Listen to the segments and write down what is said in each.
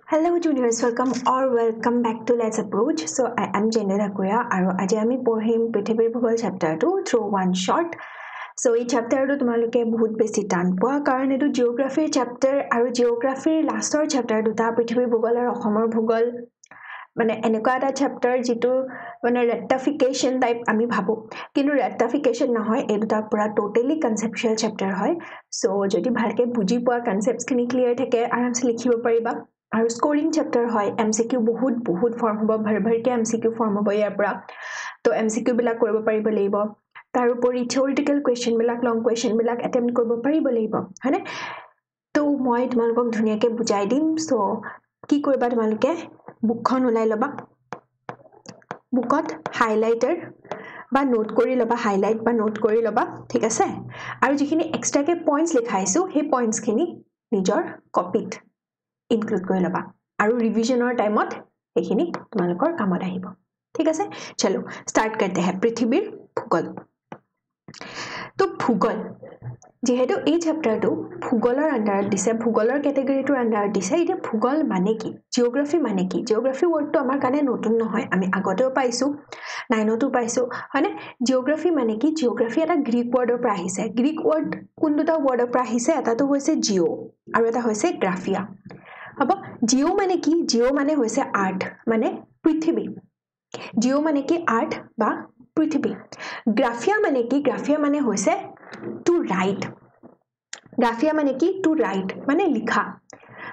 Hello juniors, welcome back to Let's Approach. So I am Jendra Akuya aru aji ami porhim Prithibir Bhugol chapter 2 through one shot. So ei chapter tu tumaloke bahut beshi tan poa karon etu geography chapter aru geography last chapter duta Prithibir Bhugol aru Asomor Bhugol মানে এনেকুৱা এটা chapter যেটো মানে rectification type আমি ভাবো কিন্তু rectification নহয় এই দুটা পুৰা totally conceptual chapter হয় so যদি ভালকে বুজি পোৱা concepts খিনি clear থাকে আৰামছে লিখিব পাৰিবা আৰু scoring chapter হয় MCQ বহুত form হ'ব ভৰকে MCQ form হ'ব ইয়াৰ পৰা তো MCQ বিলাক কৰিব পাৰিব লাগিব তাৰ উপৰি theoretical question বিলাক long question বিলাক attempt কৰিব পাৰিব লাগিব হয়নে তো মই তোমালোকক ধুনিয়াকে বুজাই দিম so কি কৰিবা তোমালোকে বুকখন উলাই লবা বুকত হাইলাইটাৰ বা নোট কৰি লবা হাইলাইট বা নোট কৰি লবা ঠিক আছে আৰু যিখিনি এক্সট্ৰা কে পয়েন্টস লিখাইছো হে পয়েন্টস খিনি নিজৰ কপিত ইনক্লুড কৰি লবা আৰু ৰিভিজনৰ টাইমত এখিনি তোমালোকৰ কামত আহিব ঠিক আছে চলো স্টাৰ্ট करते हैं পৃথিবীৰ ভূগোল তো ভূগোল যেহেতু এই চ্যাপ্টাৰটো ভূগোলৰ আন্ডাৰত দিছে ভূগোলৰ ক্যাটাগৰীটোৰ আন্ডাৰত দিছে এটা ভূগোল মানে কি জিওগ্ৰাফি মানে কি জিওগ্ৰাফি ওয়াৰ্ডটো আমাৰ কাৰণে নতুন নহয় আমি আগতেও পাইছো 9তো পাইছো মানে জিওগ্ৰাফি মানে কি জিওগ্ৰাফি এটা গ্ৰীক ওয়াৰ্ডৰ পৰা আহিছে গ্ৰীক ওয়াৰ্ড কোনটা ওয়াৰ্ডৰ পৰা আহিছে এটাটো হৈছে জিও আৰু এটা হৈছে গ্ৰাফিয়া হ'ব জিও মানে কি জিও মানে হৈছে আৰ্ট মানে পৃথিৱী জিও মানে কি আৰ্ট বা পৃথিৱী গ্ৰাফিয়া মানে হৈছে টু ৰাইট গ্ৰাফিয়া মানে কি টু ৰাইট মানে লিখা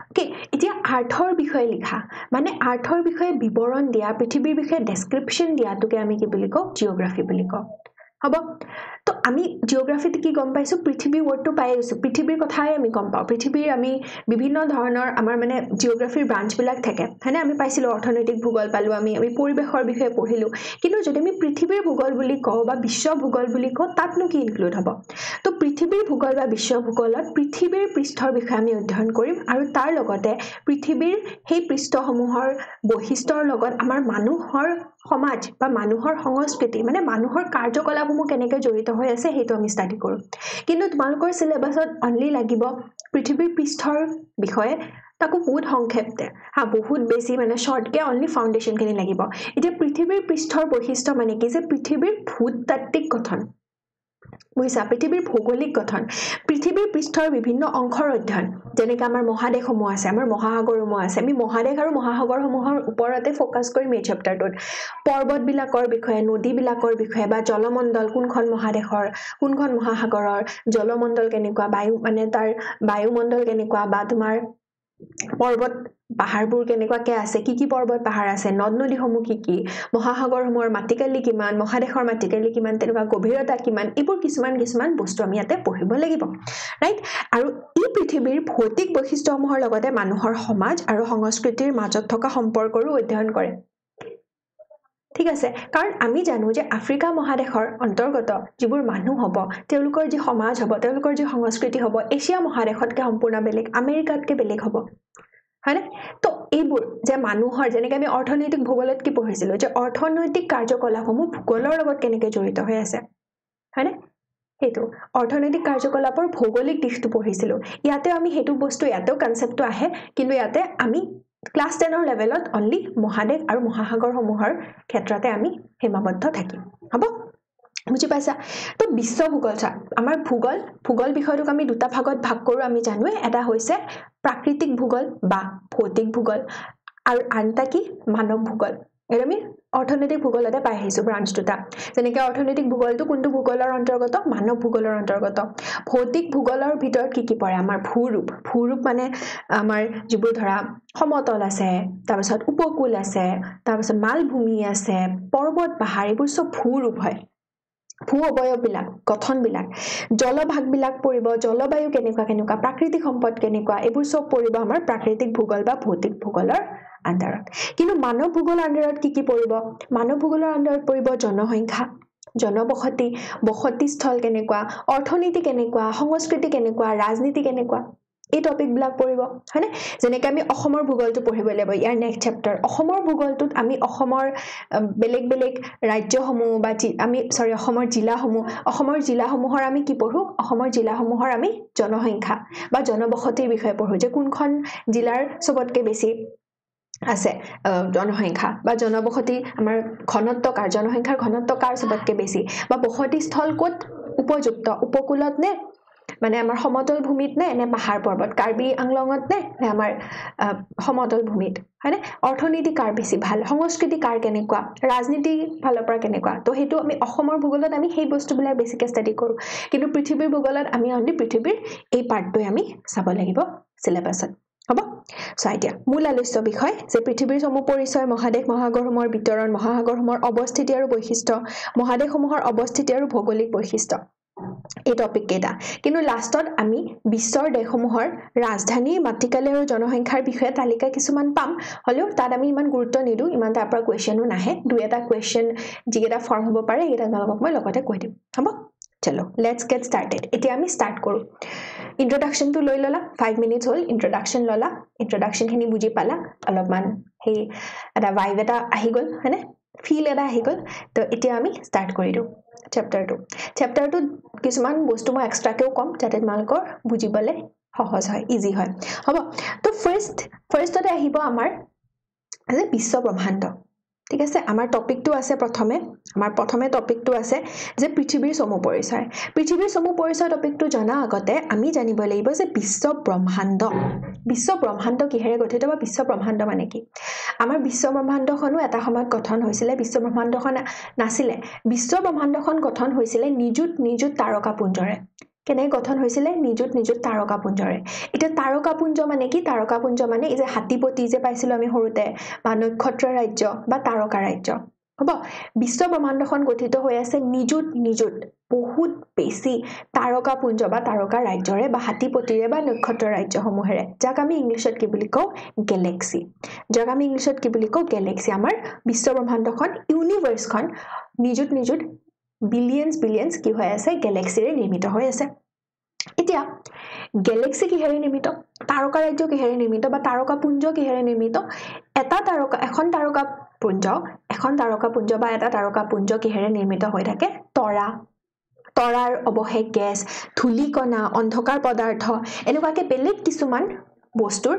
ওকে এতিয়া আৰ্থৰ বিষয়ে লিখা মানে আৰ্থৰ বিষয়ে বিৱৰণ দিয়া পৃথিৱীৰ বিষয়ে ডেসক্ৰিপচন দিয়াটোকে আমি কি বুলি কওঁ জিওগ্ৰাফি বুলি কওঁ হ'ব তো আমি জিওগ্ৰাফিত কি গম পাইছো পৃথিৱী ওয়াৰ্ডটো পাই গৈছো পৃথিৱীৰ কথাই আমি গম পাওঁ পৃথিৱীৰ আমি বিভিন্ন ধৰণৰ আমাৰ মানে জিওগ্ৰাফিৰ ব্ৰাঞ্চ বিলাক থাকে হয়নে আমি পাইছিলো অৰ্থনৈতিক ভূগোল পালো আমি পৰিবেশৰ বিষয়ে পঢ়িলো কিন্তু যদি আমি পৃথিৱীৰ ভূগোল বুলি কওঁ বা বিশ্ব ভূগোল বুলি কওঁ তাতনো কি ইনক্লুড হ'ব তো পৃথিৱীৰ ভূগোল বা বিশ্ব ভূগোলত পৃথিৱীৰ পৃষ্ঠৰ বিষয়ে আমি অধ্যয়ন কৰিম আৰু তাৰ লগতে পৃথিৱীৰ সেই পৃষ্ঠসমূহৰ বৈশিষ্ট্যৰ লগত আমাৰ মানুহৰ সমাজ বা মানুহৰ সংস্কৃতি মানে মানুহৰ কাৰ্যকলাপসমূহ কেনেকৈ জড়িত হৈ আছে হেতু আমি ষ্টাডি কৰো কিন্তু তোমালোকৰ সিলেবাসত অনলি লাগিব পৃথিৱীৰ পৃষ্ঠৰ বিষয়ে তাকো বহুত সংক্ষেপতে বহুত বেছি মানে শৰ্টকে অনলি ফাউন্ডেশন খিনি লাগিব এতিয়া পৃথিৱীৰ পৃষ্ঠৰ বৈশিষ্ট্য মানে কি যে পৃথিৱীৰ ভূতাত্ত্বিক গঠন বুজিছা পৃথিৱীৰ ভৌগোলিক গঠন পৃথিৱীৰ পৃষ্ঠৰ বিভিন্ন অংশৰ অধ্যয়ন যেনেকৈ আমাৰ মহাদেশসমূহ আছে আমাৰ মহাসাগৰসমূহ আছে আমি মহাদেশ আৰু মহাসাগৰসমূহৰ ওপৰতে ফোকাস কৰিম এই চেপ্টাৰটোত পৰ্বতবিলাকৰ বিষয়ে নদীবিলাকৰ বিষয়ে বা জলমণ্ডল কোনখন মহাদেশৰ কোনখন মহাসাগৰৰ জলমণ্ডল কেনেকুৱা বায়ু মানে তাৰ বায়ুমণ্ডল কেনেকুৱা বা তোমাৰ পৰ্বত পাহাৰবোৰ কেনেকুৱাকে আছে কি পৰ্বত পাহাৰ আছে নদ নদীসমূহ কি মহাসাগৰসমূহৰ মাটিকালি কিমান মহাদেশৰ মাটিকালি কিমান তেনেকুৱা গভীৰতা কিমান এইবোৰ কিছুমান বস্তু আমি ইয়াতে পঢ়িব লাগিব ৰাইট আৰু এই পৃথিৱীৰ ভৌতিক বৈশিষ্ট্যসমূহৰ লগতে মানুহৰ সমাজ আৰু সংস্কৃতিৰ মাজত থকা সম্পৰ্কৰো অধ্যয়ন কৰে ঠিক আছে কাৰণ আমি জানো যে আফ্ৰিকা মহাদেশৰ অন্তৰ্গত যিবোৰ মানুহ হ'ব তেওঁলোকৰ যি সমাজ হ'ব তেওঁলোকৰ যি সংস্কৃতি হ'ব এছিয়া মহাদেশতকে সম্পূৰ্ণ বেলেগ আমেৰিকাতকে বেলেগ হ'ব হয়নে তো এইবোৰ যে মানুহৰ যেনেকৈ আমি অৰ্থনৈতিক ভূগোলত কি পঢ়িছিলো যে অৰ্থনৈতিক কাৰ্যকলাপসমূহ ভূগোলৰ লগত কেনেকৈ জড়িত হৈ আছে হয়নে হেতু অৰ্থনৈতিক কাৰ্যকলাপৰ ভৌগোলিক দিশটো পঢ়িছিলো ইয়াতে আমি হেতু বস্তু ইয়াতেও কনসেপ্টটো আহে কিন্তু ইয়াতে আমি ক্লাস 10 ৰ লেভেলত অনলি মহাদেশ আৰু মহাসাগৰসমূহৰ ক্ষেত্ৰতে আমি সীমাবদ্ধ থাকিম হ'ব বুজি পাইছা তো বিশ্ব ভূগোল আমাৰ ভূগোল বিষয়টোক আমি দুটা ভাগত ভাগ কৰো আমি জানো এটা হৈছে প্ৰাকৃতিক ভূগোল বা ভৌতিক ভূগোল আৰু আনটা কি মানৱ ভূগোল এৰ আমি অৰ্থনৈতিক ভূগোলতে পাই আহিছো ব্ৰাঞ্চ দুটা যেনেকৈ অৰ্থনৈতিক ভূগোলটো কোনটো ভূগোলৰ অন্তৰ্গত মানৱ ভূগোলৰ অন্তৰ্গত ভৌতিক ভূগোলৰ ভিতৰত কি পৰে আমাৰ ভূৰূপ মানে আমাৰ যিবোৰ ধৰা সমতল আছে তাৰ পিছত উপকূল আছে তাৰ পিছত মালভূমি আছে পৰ্বত পাহাৰ এইবোৰ সব ভূৰূপ হয় ভূ অবয়ববিলাক গঠনবিলাক জলভাগবিলাক পৰিব জলবায়ু কেনেকুৱা প্ৰাকৃতিক সম্পদ কেনেকুৱা এইবোৰ সব পৰিব আমাৰ প্ৰাকৃতিক ভূগোল বা ভৌতিক ভূগোলৰ আন্ডাৰত কিন্তু মানৱ ভূগোলৰ আন্ডাৰত কি পৰিব মানৱ ভূগোলৰ আন্ডাৰত পৰিব জনসংখ্যা জনবসতি বসতিস্থল কেনেকুৱা অৰ্থনীতি কেনেকুৱা সংস্কৃতি কেনেকুৱা ৰাজনীতি কেনেকুৱা এই টপিকবিলাক পৰিব হয়নে যেনেকৈ আমি অসমৰ ভূগোলটো পঢ়িব লাগিব ইয়াৰ নেক্সট চেপ্টাৰ অসমৰ ভূগোলটোত আমি অসমৰ বেলেগ ৰাজ্যসমূহ বা আমি অসমৰ জিলাসমূহৰ আমি কি পঢ়ো অসমৰ জিলাসমূহৰ আমি জনসংখ্যা বা জনবসতিৰ বিষয়ে পঢ়ো যে কোনখন জিলাৰ সবতকে বেছি আছে জনসংখ্যা বা জনবসতি আমাৰ ঘনত্বকাৰ জনসংখ্যাৰ ঘনত্বকাৰ সবতকে বেছি বা বসতি স্থল ক'ত উপযুক্ত উপকূলত নে মানে আমাৰ সমতল ভূমিত নে পাহাৰ পৰ্বত কাৰ্বি আংলঙত নে আমাৰ সমতল ভূমিত হয়নে অৰ্থনীতি কাৰ বেছি ভাল সংস্কৃতি কাৰ কেনেকুৱা ৰাজনীতি ভালৰ পৰা কেনেকুৱা তো হেতু আমি অসমৰ ভূগোলত আমি সেই বস্তুবিলাক বেছিকৈ ষ্টাডি কৰো কিন্তু পৃথিৱীৰ ভূগোলত আমি অনলি পৃথিৱীৰ এই পাৰ্টটোই আমি চাব লাগিব সিলেবাছত হ'ব সো এতিয়া মূল আলোচ্য বিষয় যে পৃথিৱীৰ সমূহ পৰিচয় মহাদেশ মহাসাগৰসমূহৰ বিতৰণ মহাসাগৰসমূহৰ অৱস্থিতি আৰু বৈশিষ্ট্য মহাদেশসমূহৰ অৱস্থিতি আৰু ভৌগোলিক বৈশিষ্ট্য এই টপিক কেইটা কিন্তু লাষ্টত আমি বিশ্বৰ দেশসমূহৰ ৰাজধানী মাটিকালি আৰু জনসংখ্যাৰ বিষয়ে তালিকা কিছুমান পাম হলেও তাত আমি ইমান গুৰুত্ব নিদু ইমান তাৰ পৰা কোৱেশ্চনো নাহে দুই এটা কোৱেশ্চন যিকেইটা ফৰ্ম হ'ব পাৰে এইটা আপোনালোকক মই লগতে কৈ দিম হ'ব চলো লেটস গেট স্টাৰ্টেড এতিয়া আমি স্টাৰ্ট কৰো ইন্ট্ৰোডাকশন টু লৈ ললা 5 মিনিটস হল ইন্ট্ৰোডাকশন ললা ইন্ট্ৰোডাকশন খিনি বুজি পালা অলপমান হেই এটা ভাইব এটা আহি গল হয়নে ফিল এটা আহি গল তো এতিয়া আমি স্টাৰ্ট কৰি দিও চেপ্টাৰ 2 কিছুমান বস্তু মই এক্সট্ৰাকেও কম যাতে তোমালোকৰ বুজিবলে সহজ হয় ইজি হয় হ'ব তো ফাৰ্ষ্টতে আহিব আমাৰ যে বিশ্ব ব্ৰহ্মাণ্ড ঠিক আছে আমাৰ টপিকটো আছে প্ৰথমে টপিকটো আছে যে পৃথিৱীৰ সমূহ পৰিচয় টপিকটো জনা আগতে আমি জানিব লাগিব যে বিশ্ব ব্ৰহ্মাণ্ড কিহেৰে গঠিত বা বিশ্ব ব্ৰহ্মাণ্ড মানে কি আমাৰ বিশ্ব ব্ৰহ্মাণ্ডখনো এটা সময়ত গঠন হৈছিলে বিশ্ব ব্ৰহ্মাণ্ডখন নাছিলে বিশ্ব ব্ৰহ্মাণ্ডখন গঠন হৈছিলে নিযুত তাৰকাপুঞ্জৰে কেনে গঠন হৈছিলে নিযুত তাৰকাপুঞ্জৰে এটা তাৰকাপুঞ্জ মানে কি তাৰকাপুঞ্জ মানে এই যে হাতীপতি যে পাইছিল আমি সৰুতে বা নক্ষত্ৰ ৰাজ্য বা তাৰকা ৰাজ্য হ'ব বিশ্ব ব্ৰহ্মাণ্ডখন গঠিত হৈ আছে নিযুত বহুত বেছি তাৰকাপুঞ্জ বা তাৰকা ৰাজ্যৰে বা হাতীপতিৰে বা নক্ষত্ৰ ৰাজ্যসমূহেৰে যাক আমি ইংলিছত কি বুলি কওঁ গেলেক্সি আমাৰ বিশ্ব ব্ৰহ্মাণ্ডখন ইউনিভাৰ্সখন নিযুত বিলিয়নছ কি হৈ আছে গেলেক্সিৰে নিৰ্মিত হৈ আছে এতিয়া গেলেক্সি কিহেৰে নিৰ্মিত তাৰকা ৰাজ্য কিহেৰে নিৰ্মিত বা তাৰকাপুঞ্জ কিহেৰে নিৰ্মিত এখন তাৰকাপুঞ্জ বা এটা তাৰকাপুঞ্জ কিহেৰে নিৰ্মিত হৈ থাকে তৰাৰ অৱশেষ গেছ ধূলিকণা অন্ধকাৰ পদাৰ্থ এনেকুৱাকে বেলেগ কিছুমান বস্তুৰ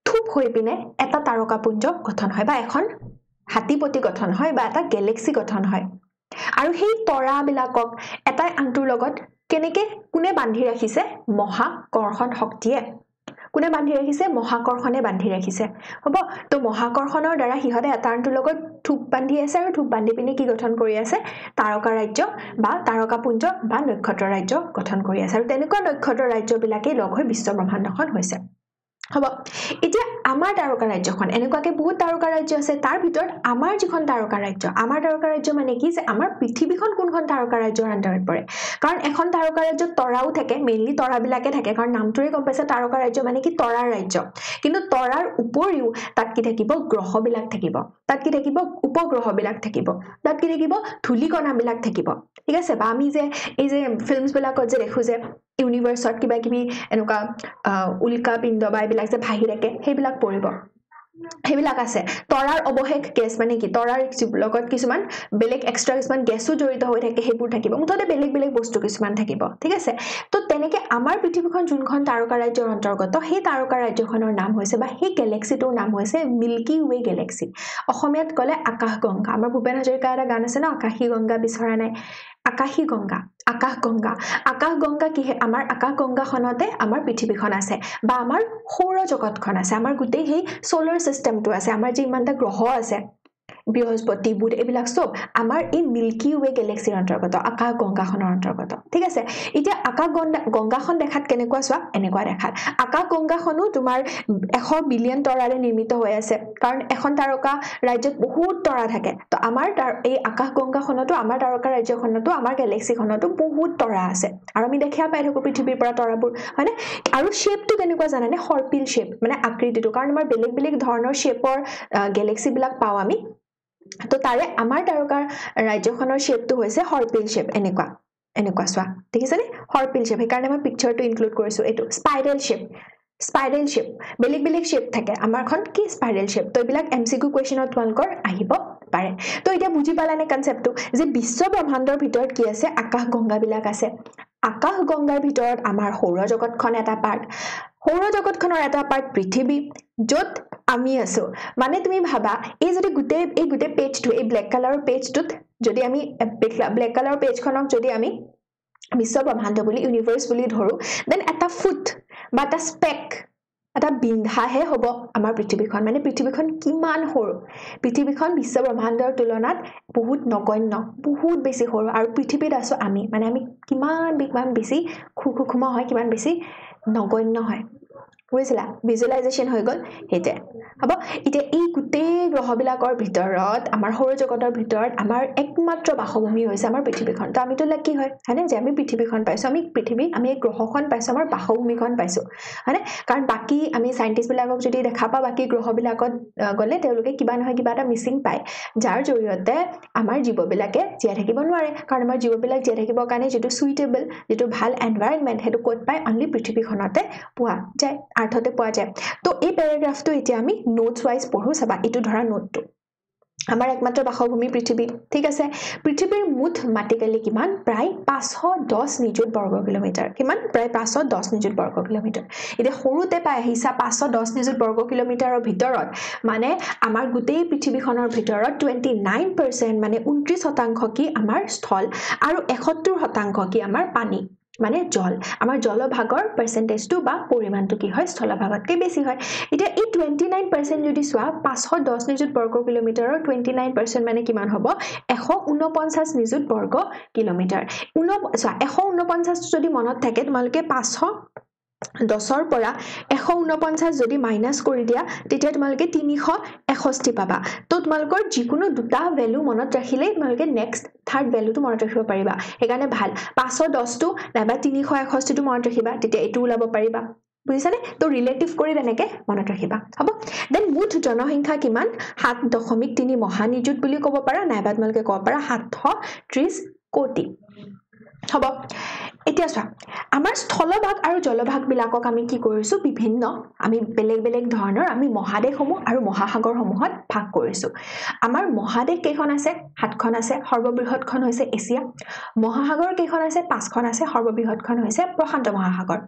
থুপ হৈ পিনে এটা তাৰকাপুঞ্জ গঠন হয় বা এখন হাতীপতি গঠন হয় বা এটা গেলেক্সি গঠন হয় আৰু সেই তৰাবিলাকক এটাই আনটোৰ লগত কেনেকে কোনে বান্ধি ৰাখিছে মহাকৰ্ষণ শক্তিয়ে কোনে বান্ধি ৰাখিছে মহাকৰ্ষণে বান্ধি ৰাখিছে হ'ব তো মহাকৰ্ষণৰ দ্বাৰা হিহতে এটা আনটোৰ লগত থুপ বান্ধি আছে আৰু থুপ বান্ধি পিনে কি গঠন কৰি আছে তাৰকা ৰাজ্য বা তাৰকাপুঞ্জ বা নক্ষত্ৰ ৰাজ্য গঠন কৰি আছে আৰু তেনেকুৱা নক্ষত্ৰ ৰাজ্যবিলাকে লগ হৈ বিশ্ব ব্ৰহ্মাণ্ডখন হৈছে হ'ব এতিয়া আমাৰ তাৰকা ৰাজ্যখন এনেকুৱাকে বহুত তাৰকা ৰাজ্য আছে তাৰ ভিতৰত আমাৰ যিখন তাৰকা ৰাজ্য মানে কি যে আমাৰ পৃথিৱীখন কোনখন তাৰকা ৰাজ্যৰ আন্ডাৰত পৰে কাৰণ এখন তাৰকা ৰাজ্যত তৰাও থাকে মেইনলি তৰাবিলাকে থাকে কাৰণ নামটোৰে গম পাইছে তাৰকা ৰাজ্য মানে কি তৰাৰ ৰাজ্য কিন্তু তৰাৰ উপৰিও তাত কি থাকিব গ্ৰহবিলাক থাকিব তাত কি থাকিব উপগ্ৰহবিলাক থাকিব তাত কি থাকিব ধূলিকণাবিলাক থাকিব ঠিক আছে বা আমি যে এই যে ফিল্মছ বিলাকত যে দেখো যে ইউনিভাৰ্সত কিবা কিবি এনেকুৱা উল্কা পিণ্ড বা এইবিলাক যে ভাহি থাকে সেইবিলাক পৰিব সেইবিলাক আছে তৰাৰ অৱশেষ গেছ মানে কি তৰাৰ লগত কিছুমান বেলেগ এক্সট্ৰা কিছুমান গেছো জড়িত হৈ থাকে সেইবোৰ থাকিব মুঠতে বেলেগ বস্তু কিছুমান থাকিব ঠিক আছে তো তেনেকে আমাৰ পৃথিৱীখন যোনখন তাৰকা ৰাজ্যৰ অন্তৰ্গত সেই তাৰকা ৰাজ্যখনৰ নাম হৈছে বা সেই গেলেক্সিটোৰ নাম হৈছে মিল্কি ৱে গেলেক্সি অসমীয়াত ক'লে আকাশগংগা আমাৰ ভূপেন হাজৰিকাৰ এটা গান আছে ন আকাশী গংগা বিচৰা নাই আকাশগংগা কি আমাৰ আকাশগংগাখনতে আমাৰ পৃথিৱীখন আছে বা আমাৰ সৌৰজগতখন আছে আমাৰ গোটেই সেই সোলাৰ সিস্টেমটো আছে আমাৰ যে ইমানটা গ্ৰহ আছে বৃহস্পতি বুধ এইবিলাক সব আমাৰ এই মিল্কি ৱে গেলেক্সিৰ অন্তৰ্গত আকাশগংগাখনৰ অন্তৰ্গত ঠিক আছে এতিয়া আকাশগংগাখন দেখাত কেনেকুৱা চোৱা এনেকুৱা দেখাত আকাশগংগাখনো তোমাৰ 100 বিলিয়ন তৰাৰে নিৰ্মিত হৈ আছে কাৰণ এখন তাৰকা ৰাজ্যত বহুত তৰা থাকে তো আমাৰ এই আকাশগংগাখনতো আমাৰ তাৰকা ৰাজ্যখনতো আমাৰ গেলেক্সিখনতো বহুত তৰা আছে আৰু আমি দেখিয়া পাই থাকো পৃথিৱীৰ পৰা তৰাবোৰ হয়নে আৰু শেপটো কেনেকুৱা জানানে হৰপিল শেপ মানে আকৃতিটো কাৰণ আমাৰ বেলেগ ধৰণৰ শেপৰ গেলেক্সি বিলাক পাও আমি তো তাৰে আমাৰ তাৰকা ৰাজ্যখনৰ শেপটো হৈছে হৰপিল শেপ এনেকুৱা চোৱা দেখিছানে হৰপিল শেপ সেইকাৰণে মই পিকচাৰটো ইনক্লুড কৰিছো এইটো স্পাইৰেল শেপ বেলেগ শেপ থাকে আমাৰখন কি স্পাইৰেল শেপ তো এইবিলাক এমসিকিউ কোৱেশ্চনত তোমালোকৰ আহিব পাৰে তো এতিয়া বুজি পালানে কনসেপ্টটো যে বিশ্ব ব্ৰহ্মাণ্ডৰ ভিতৰত কি আছে আকাশগংগাবিলাক আছে আকাশগংগাৰ ভিতৰত আমাৰ সৌৰজগতখন এটা পাৰ্ট সৌৰজগতখনৰ এটা পাৰ্ট পৃথিৱী য'ত আমি আছো মানে তুমি ভাবা এই যদি গুটে পেজটো এই ব্ল্যাক কালাৰৰ পেজটোত যদি আমি ব্ল্যাক কালাৰৰ পেজখনক যদি আমি বিশ্ব ব্ৰহ্মাণ্ড বুলি ইউনিভাৰ্স বুলি ধৰো দেন এটা ফুট বা এটা স্পেক এটা বিন্ধাহে হ'ব আমাৰ পৃথিৱীখন মানে পৃথিৱীখন কিমান সৰু পৃথিৱীখন বিশ্ব ব্ৰহ্মাণ্ডৰ তুলনাত বহুত নগণ্য বহুত বেছি সৰু আৰু পৃথিৱীত আছো আমি মানে আমি কিমান বেছি খুখুখুম হয় কিমান বেছি নগণ্য হয় বুজিলা ভিজুৱেলাইজেশ্যন হৈ গল হেতে হ'ব ইতে এই গুটেই গ্ৰহবিলাকৰ ভিতৰত আমাৰ সৌৰজগতৰ ভিতৰত আমাৰ একমাত্ৰ বাসভূমি হৈছে আমাৰ পৃথিৱীখন তো আমিতো লাকি হয় হয়নে যে আমি পৃথিৱীখন পাইছো আমি এই গ্ৰহখন পাইছো আমাৰ বাসভূমিখন পাইছো হয়নে কাৰণ বাকি আমি সাইন্টিষ্ট বিলাকক যদি দেখা পা বাকি গ্ৰহবিলাকত গলে তেওঁলোকে কিবা নহয় কিবা এটা মিসিং পায় যাৰ জৰিয়তে আমাৰ জীৱবিলাকে জীয়াই থাকিব নোৱাৰে কাৰণ আমাৰ জীৱবিলাক জীয়াই থাকিবৰ কাৰণে যেটো সুইটেবল যেটো ভাল এনভায়ৰনমেন্ট হেতু ক'ত পায় অনলি পৃথিৱীখনতে পোৱা যায় আৰ্থতে পোৱা যায় তো এই প্যাৰাগ্ৰাফটো এতিয়া আমি নোটস ওয়াইজ পঢ়ো চাবা ইটো ধৰা নোটটো আমাৰ একমাত্ৰ বাসভূমি পৃথিৱী ঠিক আছে পৃথিৱীৰ মুঠ মাটিকালি কিমান প্ৰায় 510 নিযুত বৰ্গ কিলোমিটাৰ কিমান প্ৰায় 510 নিযুত বৰ্গ কিলোমিটাৰ এতিয়া সৰুতে পাই আহিছা 510 নিযুত বৰ্গ কিলোমিটাৰৰ ভিতৰত মানে আমাৰ গোটেই পৃথিৱীখনৰ ভিতৰত 29% মানে 29% কি আমাৰ স্থল আৰু 71% কি আমাৰ পানী মানে জল আমাৰ জলভাগৰ পাৰ্সেন্টেজটো বা পৰিমাণটো কি হয় স্থলভাগতকৈ বেছি হয় এতিয়া এই 29% যদি সোৱা 510 নিযুত বৰ্গ কিলোমিটাৰৰ 29% মানে কিমান হ'ব 149 নিযুত বৰ্গ কিলোমিটাৰ 149 যদি মনত থাকে তোমালোকে 510 পৰা 149 যদি মাইনাস কৰি দিয়া তেতিয়া তোমালোকে 361 পাবা তো তোমালোকৰ যিকোনো দুটা ভ্যালু মনত ৰাখিলে তোমালোকে নেক্সট থাৰ্ড ভ্যালুটো মনত ৰাখিব পাৰিবা সেইকাৰণে ভাল 510 টো নাইবা 361 টো মনত ৰাখিবা তেতিয়া এটো ওলাব পাৰিবা বুজিছানে তো ৰিলেটিভ কৰি তেনেকে মনত ৰাখিবা হ'ব দেন মুঠ জনসংখ্যা কিমান 7.3 মহানিযুত বুলি ক'ব পাৰা নাইবা তোমালোকে ক'ব পাৰা 730 কোটি হ'ব এতিয়া চোৱা আমাৰ স্থলভাগ আৰু জলভাগ বিলাকক আমি কি কৰিছো বিভিন্ন আমি বেলেগ ধৰণৰ আমি মহাদেশসমূহ আৰু মহাসাগৰসমূহত ভাগ কৰিছো আমাৰ মহাদেশ কেইখন আছে 7খন আছে সৰ্ববৃহৎখন হৈছে এছিয়া মহাসাগৰ কেইখন আছে 5খন আছে সৰ্ববৃহৎখন হৈছে প্ৰশান্ত মহাসাগৰ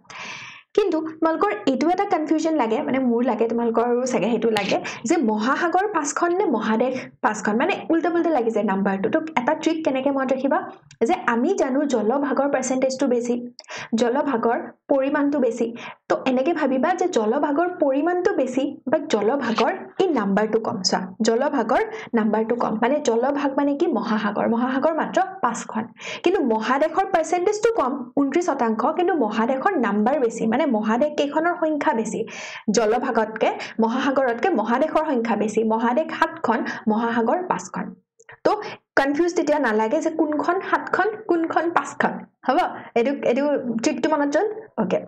কিন্তু তোমালকৰ এটো এটা কনফিউজন লাগে মানে মোৰ লাগে তোমালকৰ সগে হেতু লাগে যে মহাসাগৰ 5খন নে মহাদেশ 5খন মানে উল্টা পুল্টা লাগি যায় নাম্বাৰটো তো এটা ট্ৰিক কেনেকে মনত ৰাখিবা যে আমি জানো জলভাগৰ পাৰ্সেন্টেজটো বেছি জলভাগৰ পৰিমাণটো বেছি তো এনেকে ভাবিবা যে জলভাগৰ পৰিমাণটো বেছি বা জলভাগৰ এই নাম্বাৰটো কম চা জলভাগৰ নাম্বাৰটো কম মানে জলভাগ মানে কি মহাসাগৰ মাত্ৰ 5খন কিন্তু মহাদেশৰ পাৰ্সেন্টেজটো কম 29% কিন্তু মহাদেশৰ নাম্বাৰ বেছি মানে মহাদেশ কেইখনৰ সংখ্যা বেছি জলভাগতকে মহাসাগৰতকে মহাদেশৰ সংখ্যা বেছি মহাদেশ 7খন মহাসাগৰ 5খন তো কনফিউজ তেতিয়া নালাগে যে কোনখন 7খন কোনখন 5খন হ'ব এটো ট্ৰিকটো মনত ৰাখ ওকে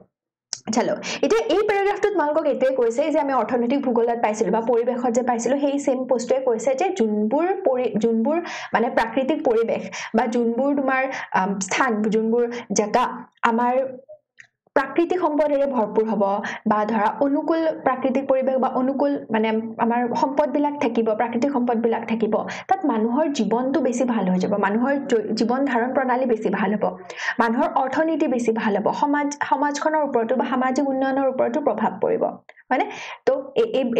চলো এতিয়া এই প্যাৰাগ্ৰাফটো তোমালোকক এটাই কৈছে যে আমি অৰ্থনৈতিক ভূগোলত পাইছিলো বা পৰিবেশত যে পাইছিলো সেই সেম পোষ্টটোৱে কৈছে যে জুনবোৰ মানে প্ৰাকৃতিক পৰিবেশ বা জুনবোৰ তোমাৰ স্থান জুনবোৰ জায়গা আমাৰ প্ৰাকৃতিক সম্পদৰে ভৰপুৰ হ'ব বা ধৰা অনুকূল প্ৰাকৃতিক পৰিবেশ বা অনুকূল মানে আমাৰ সম্পদবিলাক থাকিব প্ৰাকৃতিক সম্পদবিলাক থাকিব তাত মানুহৰ জীৱনটো বেছি ভাল হৈ যাব মানুহৰ জীৱন ধাৰণ প্ৰণালী বেছি ভাল হ'ব মানুহৰ অৰ্থনীতি বেছি ভাল হ'ব সমাজখনৰ ওপৰতো বা সামাজিক উন্নয়নৰ ওপৰতো প্ৰভাৱ পৰিব মানে তো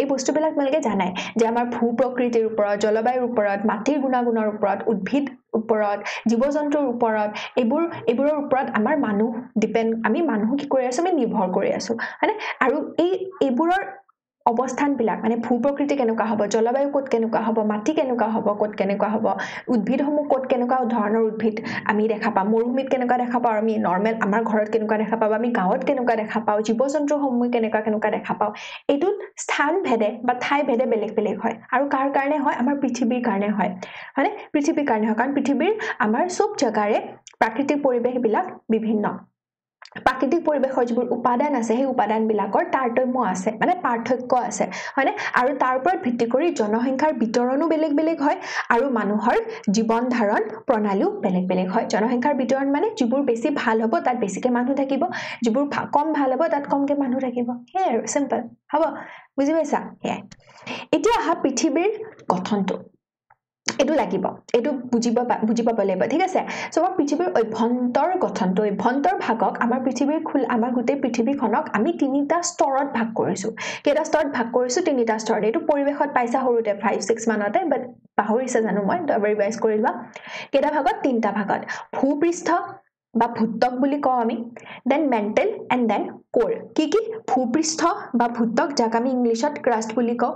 এই বস্তুবিলাক তোমালোকে জানাই যে আমাৰ ভূ প্ৰকৃতিৰ ওপৰত জলবায়ুৰ ওপৰত মাটিৰ গুণাগুণৰ ওপৰত উদ্ভিদ ওপৰত জীবজন্তুৰ ওপৰত এইবোৰৰ ওপৰত আমাৰ মানুহ ডিপেন্ড আমি মানুহ কি কৰি আছো আমি নিৰ্ভৰ কৰি আছো মানে আৰু এইবোৰৰ অৱস্থানবিলাক মানে ভূ প্ৰকৃতি কেনেকুৱা হ'ব জলবায়ু ক'ত কেনেকুৱা হ'ব মাটি কেনেকুৱা হ'ব ক'ত কেনেকুৱা হ'ব উদ্ভিদসমূহ ক'ত কেনেকুৱা ধৰণৰ উদ্ভিদ আমি দেখা পাম মৰুভূমিত কেনেকুৱা দেখা পাওঁ আমি নৰমেল আমাৰ ঘৰত কেনেকুৱা দেখা পাওঁ আমি গাঁৱত কেনেকুৱা দেখা পাওঁ জীবজন্তুসমূহ কেনেকুৱা দেখা পাওঁ এইটোত স্থান ভেদে বা ঠাই ভেদে বেলেগ হয় আৰু কাৰ কাৰণে হয় আমাৰ পৃথিৱীৰ কাৰণে হয় মানে পৃথিৱীৰ কাৰণে হয় কাৰণ পৃথিৱীৰ আমাৰ সব জাগাৰে প্ৰাকৃতিক পৰিবেশবিলাক বিভিন্ন প্ৰাকৃতিক পৰিবেশৰ যিবোৰ উপাদান আছে সেই উপাদানবিলাকৰ তাৰতম্য আছে মানে পাৰ্থক্য আছে হয়নে আৰু তাৰ ওপৰত ভিত্তি কৰি জনসংখ্যাৰ বিতৰণো বেলেগ হয় আৰু মানুহৰ জীৱন ধাৰণ প্ৰণালীও বেলেগ হয় জনসংখ্যাৰ বিতৰণ মানে যিবোৰ বেছি ভাল হ'ব তাত বেছিকে মানুহ থাকিব যিবোৰ কম ভাল হ'ব তাত কমকে মানুহ থাকিব হে আৰু সিম্পল হ'ব বুজি পাইছা হে এতিয়া আহা পৃথিৱীৰ গঠনটো এটো লাগিব এটো বুজি পাব লাগিব ঠিক আছে সো আমাৰ পৃথিৱীৰ অভ্যন্তৰ গঠনটো অভ্যন্তৰ ভাগক আমাৰ পৃথিৱীৰ আমাৰ গোটেই পৃথিৱীখনক আমি তিনিটা স্তৰত ভাগ কৰিছো কেটা স্তৰত ভাগ কৰিছো তিনিটা স্তৰত এটো পৰিবেশত পাইছা হৰুতে 5 6 মানতে বাট পাহৰিছে জানো মই ৰিভাইজ কৰিবা কেটা ভাগত তিনিটা ভাগত ভূপৃষ্ঠ বা ভূত্বক বুলি কও আমি দেন মেন্টেল এন্ড দেন কোৰ কি ভূপৃষ্ঠ বা ভূত্বক যাক আমি ইংলিশত ক্ৰাষ্ট বুলি কও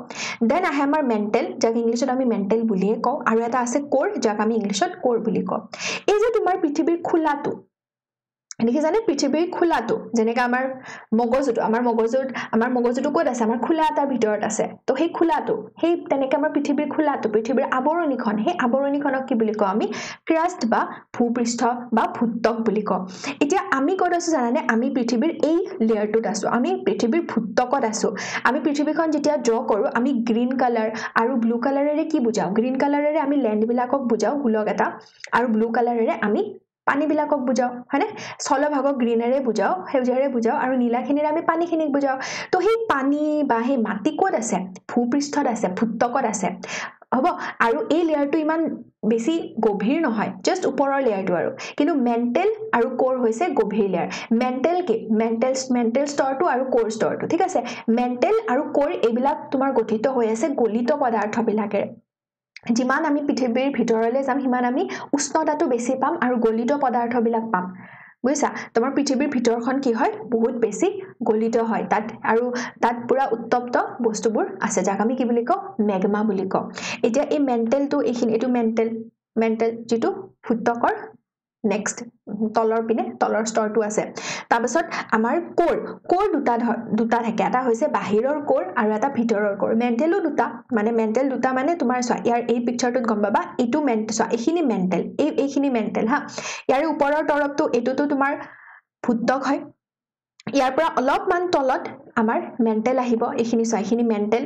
দেন আহে আমাৰ মেন্টেল যাক ইংলিশত আমি মেন্টেল বুলিয়ে কও আৰু এটা আছে কোৰ যাক আমি ইংলিশত কোৰ বুলি কও এই যে তোমাৰ পৃথিৱীৰ খোলাটো এনেকে জানে পৃথিৱীৰ খোলাটো যেনেকা আমাৰ মগজুটো ক'ত আছে আমাৰ খোলা এটাৰ ভিতৰত আছে তো সেই খোলাটো সেই তেনেকে আমাৰ পৃথিৱীৰ খোলাটো পৃথিৱীৰ আৱৰণীখন সেই আৱৰণীখনক কি বুলি কও আমি ক্ৰাষ্ট বা ভূপৃষ্ঠ বা ভূত্বক বুলি কও এতিয়া আমি ক'ত আছো জানানে আমি পৃথিৱীৰ এই লেয়াৰটোত আছো আমি পৃথিৱীৰ ভূত্বকত আছো আমি পৃথিৱীখন যেতিয়া ড্ৰ কৰো আমি গ্ৰীন কালাৰ আৰু ব্লু কালাৰেৰে কি বুজাও গ্ৰীন কালাৰেৰে আমি ল্যান্ড বিলাকক বুজাও হুলক এটা আৰু ব্লু কালাৰেৰে আমি পানী বিলাকক বুজাও হয়নে স্থলভাগক গ্ৰীনেৰে বুজাও হেউজেৰে বুজাও আৰু নীলাখিনিৰে আমি পানীখিনিক বুজাও তো সেই পানী বা সেই মাটি ক'ত আছে ভূপৃষ্ঠত আছে ভূত্বকত আছে হ'ব আৰু এই লেয়াৰটো ইমান বেছি গভীৰ নহয় জাস্ট ওপৰৰ লেয়াৰটো আৰু কিন্তু মেন্টেল আৰু কোৰ হৈছে গভীৰ লেয়াৰ মেন্টেল কি মেন্টেল স্তৰটো আৰু কোৰ স্তৰটো ঠিক আছে মেন্টেল আৰু কোৰ এইবিলাক তোমাৰ গঠিত হৈ আছে গলিত পদাৰ্থ বিলাকেৰে যিমান আমি পৃথিৱীৰ ভিতৰলৈ যাম হিমান আমি উষ্ণতাটো বেছি পাম আৰু গলিত পদাৰ্থবিলাক পাম বুজিছা তোমাৰ পৃথিৱীৰ ভিতৰখন কি হয় বহুত বেছি গলিত হয় তাত পুৰা উত্তপ্ত বস্তুবোৰ আছে যাক আমি কি বুলি কও মেগমা বুলি কও এতিয়া এই মেন্টেলটো এটো মেন্টেল যেটো ভূত্বকৰ নেক্সট তলৰ পিনে তলৰ স্তৰটো আছে তাৰ পাছত আমাৰ কোৰ দুটা থাকে এটা হৈছে বাহিৰৰ কোৰ আৰু এটা ভিতৰৰ কোৰ মেন্টেলো দুটা মানে তোমাৰ চোৱা ইয়াৰ এই পিকচাৰটোত গম পাবা এটো চোৱা এইখিনি মেন্টেল এইখিনি মেন্টেল হা ইয়াৰ ওপৰৰ তৰফটো এটোটো তোমাৰ ভূত্বক হয় ইয়াৰ পৰা অলপমান তলত আমাৰ মেন্টেল আহিব এইখিনি চোৱা এইখিনি মেন্টেল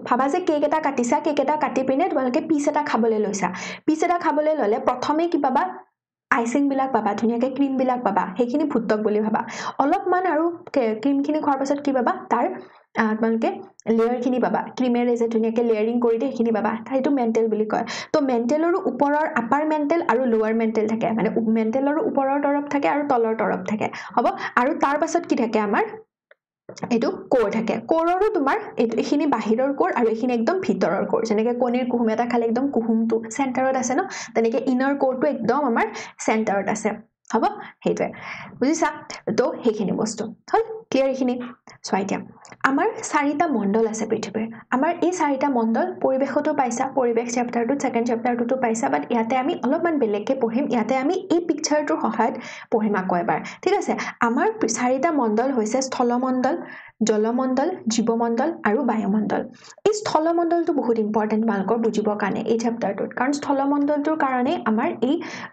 ভাবা যে কেক এটা কাটিছা কেক এটা কাটি পিনে তোমালোকে পিস এটা খাবলৈ লৈছা পিস এটা খাবলৈ ললে প্ৰথমে কি পাবা আইসিং বিলাক পাবা ধুনিয়াকে ক্ৰীম বিলাক পাবা সেইখিনি ভূত্বক বুলি ভাবা অলপমান আৰু ক্ৰীমখিনি খোৱাৰ পাছত কি পাবা তাৰ তোমালোকে লেয়াৰ খিনি পাবা ক্ৰীমেৰে যে ধুনিয়াকে লেয়াৰিং কৰি দিয়ে সেইখিনি পাবা সেইটো মেন্টেল বুলি কয় তো মেন্টেলৰ ওপৰৰ আপাৰ মেন্টেল আৰু লোৱাৰ মেন্টেল থাকে মানে মেন্টেলৰ ওপৰৰ তৰফ থাকে আৰু তলৰ তৰফ থাকে হ'ব আৰু তাৰ পাছত কি থাকে আমাৰ এটো কোৰ থাকে কোৰৰো তোমাৰ এইখিনি বাহিৰৰ কোৰ আৰু এইখিনি একদম ভিতৰৰ কোৰ যেনেকে কণীৰ কুহুম এটা খালে একদম কুহুমটো সেন্টাৰত আছে ন তেনেকে ইনাৰ কোৰটো একদম আমাৰ সেন্টাৰত আছে হ'ব হেইটোৱে বুজিছা তো হেখিনি বস্তু হল ক্লিয়াৰ এখিনি সোৱাইতিয়া আমাৰ চাৰিটা মণ্ডল আছে পৃথিৱীৰ আমাৰ এই চাৰিটা মণ্ডল পৰিবেশতো পাইছা পৰিবেশ চেপ্টাৰটো সেকেন্ড চেপ্টাৰটো পাইছা বাট ইয়াতে আমি অলপমান বেলেগকে পঢ়িম ইয়াতে আমি এই পিকচাৰটোৰ সহায়ত পঢ়িম আকৌ এবাৰ ঠিক আছে আমাৰ চাৰিটা মণ্ডল হৈছে স্থলমণ্ডল জলমণ্ডল জীৱমণ্ডল আৰু বায়ুমণ্ডল এই স্থলমণ্ডলটো বহুত ইম্পৰ্টেন্ট মালকৰ বুজিবৰ কাৰণে এই চেপ্টাৰটোত কাৰণ স্থলমণ্ডলটোৰ কাৰণে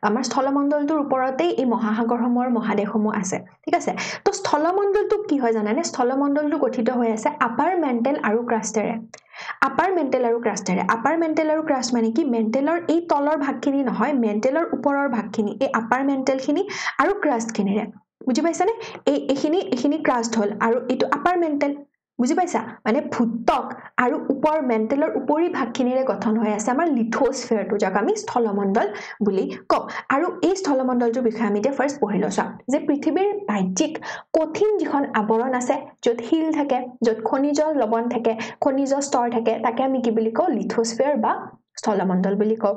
আমাৰ স্থলমণ্ডলটোৰ ওপৰতে এই মহাসাগৰসমূহৰ মহাদেশসমূহ আছে ঠিক আছে তো স্থলমণ্ডলটো কি হয় জানানে স্থলমণ্ডলটো গঠিত হৈ আছে আপাৰ মেন্টেল আৰু ক্ৰাষ্টেৰে আপাৰ মেন্টেল আৰু ক্ৰাষ্ট মানে কি মেন্টেলৰ এই তলৰ ভাগখিনি নহয় মেন্টেলৰ ওপৰৰ ভাগখিনি এই আপাৰ মেন্টেলখিনি আৰু ক্ৰাষ্টখিনিৰে বুজি পাইছানে এইখিনি ক্ৰাষ্ট হল আৰু এটো আপাৰ মেন্টেল বুজি পাইছা মানে ভূত্বক আৰু ওপৰ মেন্টেলৰ উপৰি ভাগখিনিৰে গঠন হৈ আছে আমাৰ লিথোস্ফিয়াৰটো যাক আমি স্থলমণ্ডল বুলি কওঁ আৰু এই স্থলমণ্ডলটোৰ বিষয়ে আমি এতিয়া ফাৰ্স্ট পঢ়ি লৈছো যে পৃথিৱীৰ বাহ্যিক কঠিন যিখন আৱৰণ আছে য'ত শিল থাকে য'ত খনিজ লৱণ থাকে খনিজ স্তৰ থাকে তাকে আমি কি বুলি কওঁ লিথোস্ফিয়াৰ বা স্থলমণ্ডল বুলি কওঁ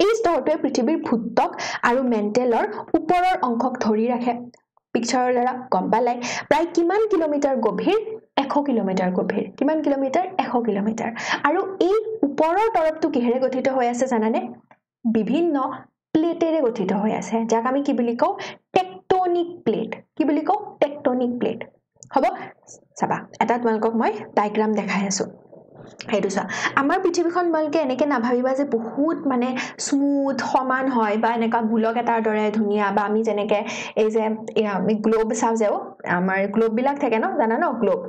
এই স্তৰটোৱে পৃথিৱীৰ ভূত্বক আৰু মেন্টেলৰ ওপৰৰ অংশক ধৰি ৰাখে পিকচাৰৰ দ্বাৰা গম পালাই প্ৰায় কিমান কিলোমিটাৰ গভীৰ 100 কিলোমিটাৰ গভীৰ কিমান কিলোমিটাৰ 100 কিলোমিটাৰ আৰু এই ওপৰৰ তৰফটো কিহেৰে গঠিত হৈ আছে জানানে বিভিন্ন প্লেটেৰে গঠিত হৈ আছে যাক আমি কি বুলি কওঁ টেকটনিক প্লেট কি বুলি কওঁ টেকটনিক প্লেট হ'ব চাবা এটা তোমালোকক মই ডায়াগ্ৰাম দেখাই আছো হেইটো চা আমাৰ পৃথিৱীখন মালকে এনেকে নাভাবিবা যে বহুত মানে স্মুথ সমান হয় বা এনেকা গোলক এটাৰ দৰে ধুনিয়া বা আমি যেনেকে এই যে গ্লোব চাও যে আমাৰ গ্লোব বিলাক থাকে ন জানা ন গ্লোব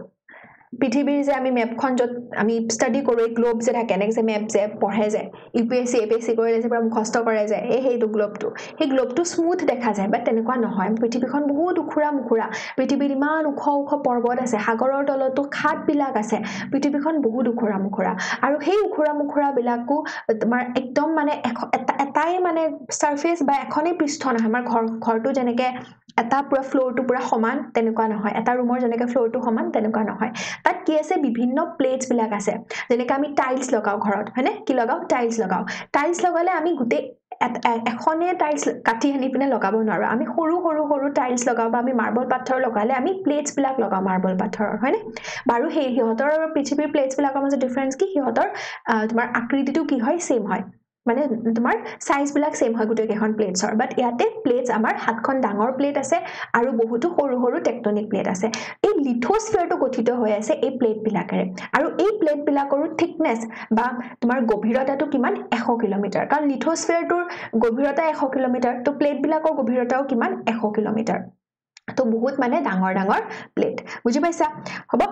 পৃথিৱীৰ যে আমি মেপখন যত আমি ষ্টাডি কৰো এই গ্লোব যে থাকে নেক্সট মেপ যে পঢ়ে যে ইউপিএসসি এপিএসসি কৰিলে যে পুৰা মুখস্থ কৰে যে এইটো গ্লোবটো সেই গ্লোবটো স্মুথ দেখা যায় বাট তেনেকুৱা নহয় পৃথিৱীখন বহুত উখুৰা মুখুৰা পৃথিৱীৰ ইমান ওখ ওখ পৰ্বত আছে সাগৰৰ তলতো খাট বিলাক আছে পৃথিৱীখন বহুত উখুৰা মুখুৰা আৰু সেই উখুৰা মুখুৰা বিলাকো তোমাৰ একদম মানে এটাই মানে সাৰফেস বা এখনেই পৃষ্ঠ নহয় আমাৰ ঘৰটো যেনেকে এটা পুৰা ফ্লোৰটো পুৰা সমান তেনেকুৱা নহয় এটা ৰুমৰ যেনেকে ফ্লোৰটো সমান তেনেকুৱা নহয় তাত কি আছে বিভিন্ন প্লেটস বিলাক আছে যেনেকৈ আমি টাইলস লগাও ঘৰত হয়নে কি লগাও টাইলস লগালে আমি গুটে এখনে টাইলস কাটি আনি পিনে লগাব নোৱাৰো আমি সৰু সৰু সৰু টাইলস লগাও বা আমি মাৰ্বল পাথৰ লগালে আমি প্লেটস বিলাক লগাও মাৰ্বল পাথৰৰ হয়নে বাৰু সেই হিহঁতৰ পৃথিৱীৰ প্লেটস বিলাকৰ মাজত ডিফাৰেন্স কি হিহঁতৰ তোমাৰ আকৃতিটো কি হয় সেম হয় মানে তোমাৰ সাইজ বিলাক সেম হয় গুটে কেখন প্লেটছৰ বাট ইয়াতে প্লেটছ আমাৰ হাতখন ডাঙৰ প্লেট আছে আৰু বহুতো সৰু সৰু টেকটনিক প্লেট আছে এই লিথোস্ফিয়াৰটো গঠিত হৈ আছে এই প্লেট বিলাকেৰে আৰু এই প্লেট বিলাকৰো থিকনেস বা তোমাৰ গভীৰতাটো কিমান 100 কিলোমিটাৰ কাৰণ লিথোস্ফিয়াৰটোৰ গভীৰতা 100 কিলোমিটাৰ তো প্লেট বিলাকৰ গভীৰতাও কিমান 100 কিলোমিটাৰ তো বহুত মানে ডাঙৰ ডাঙৰ প্লেট বুজি পাইছা হ'ব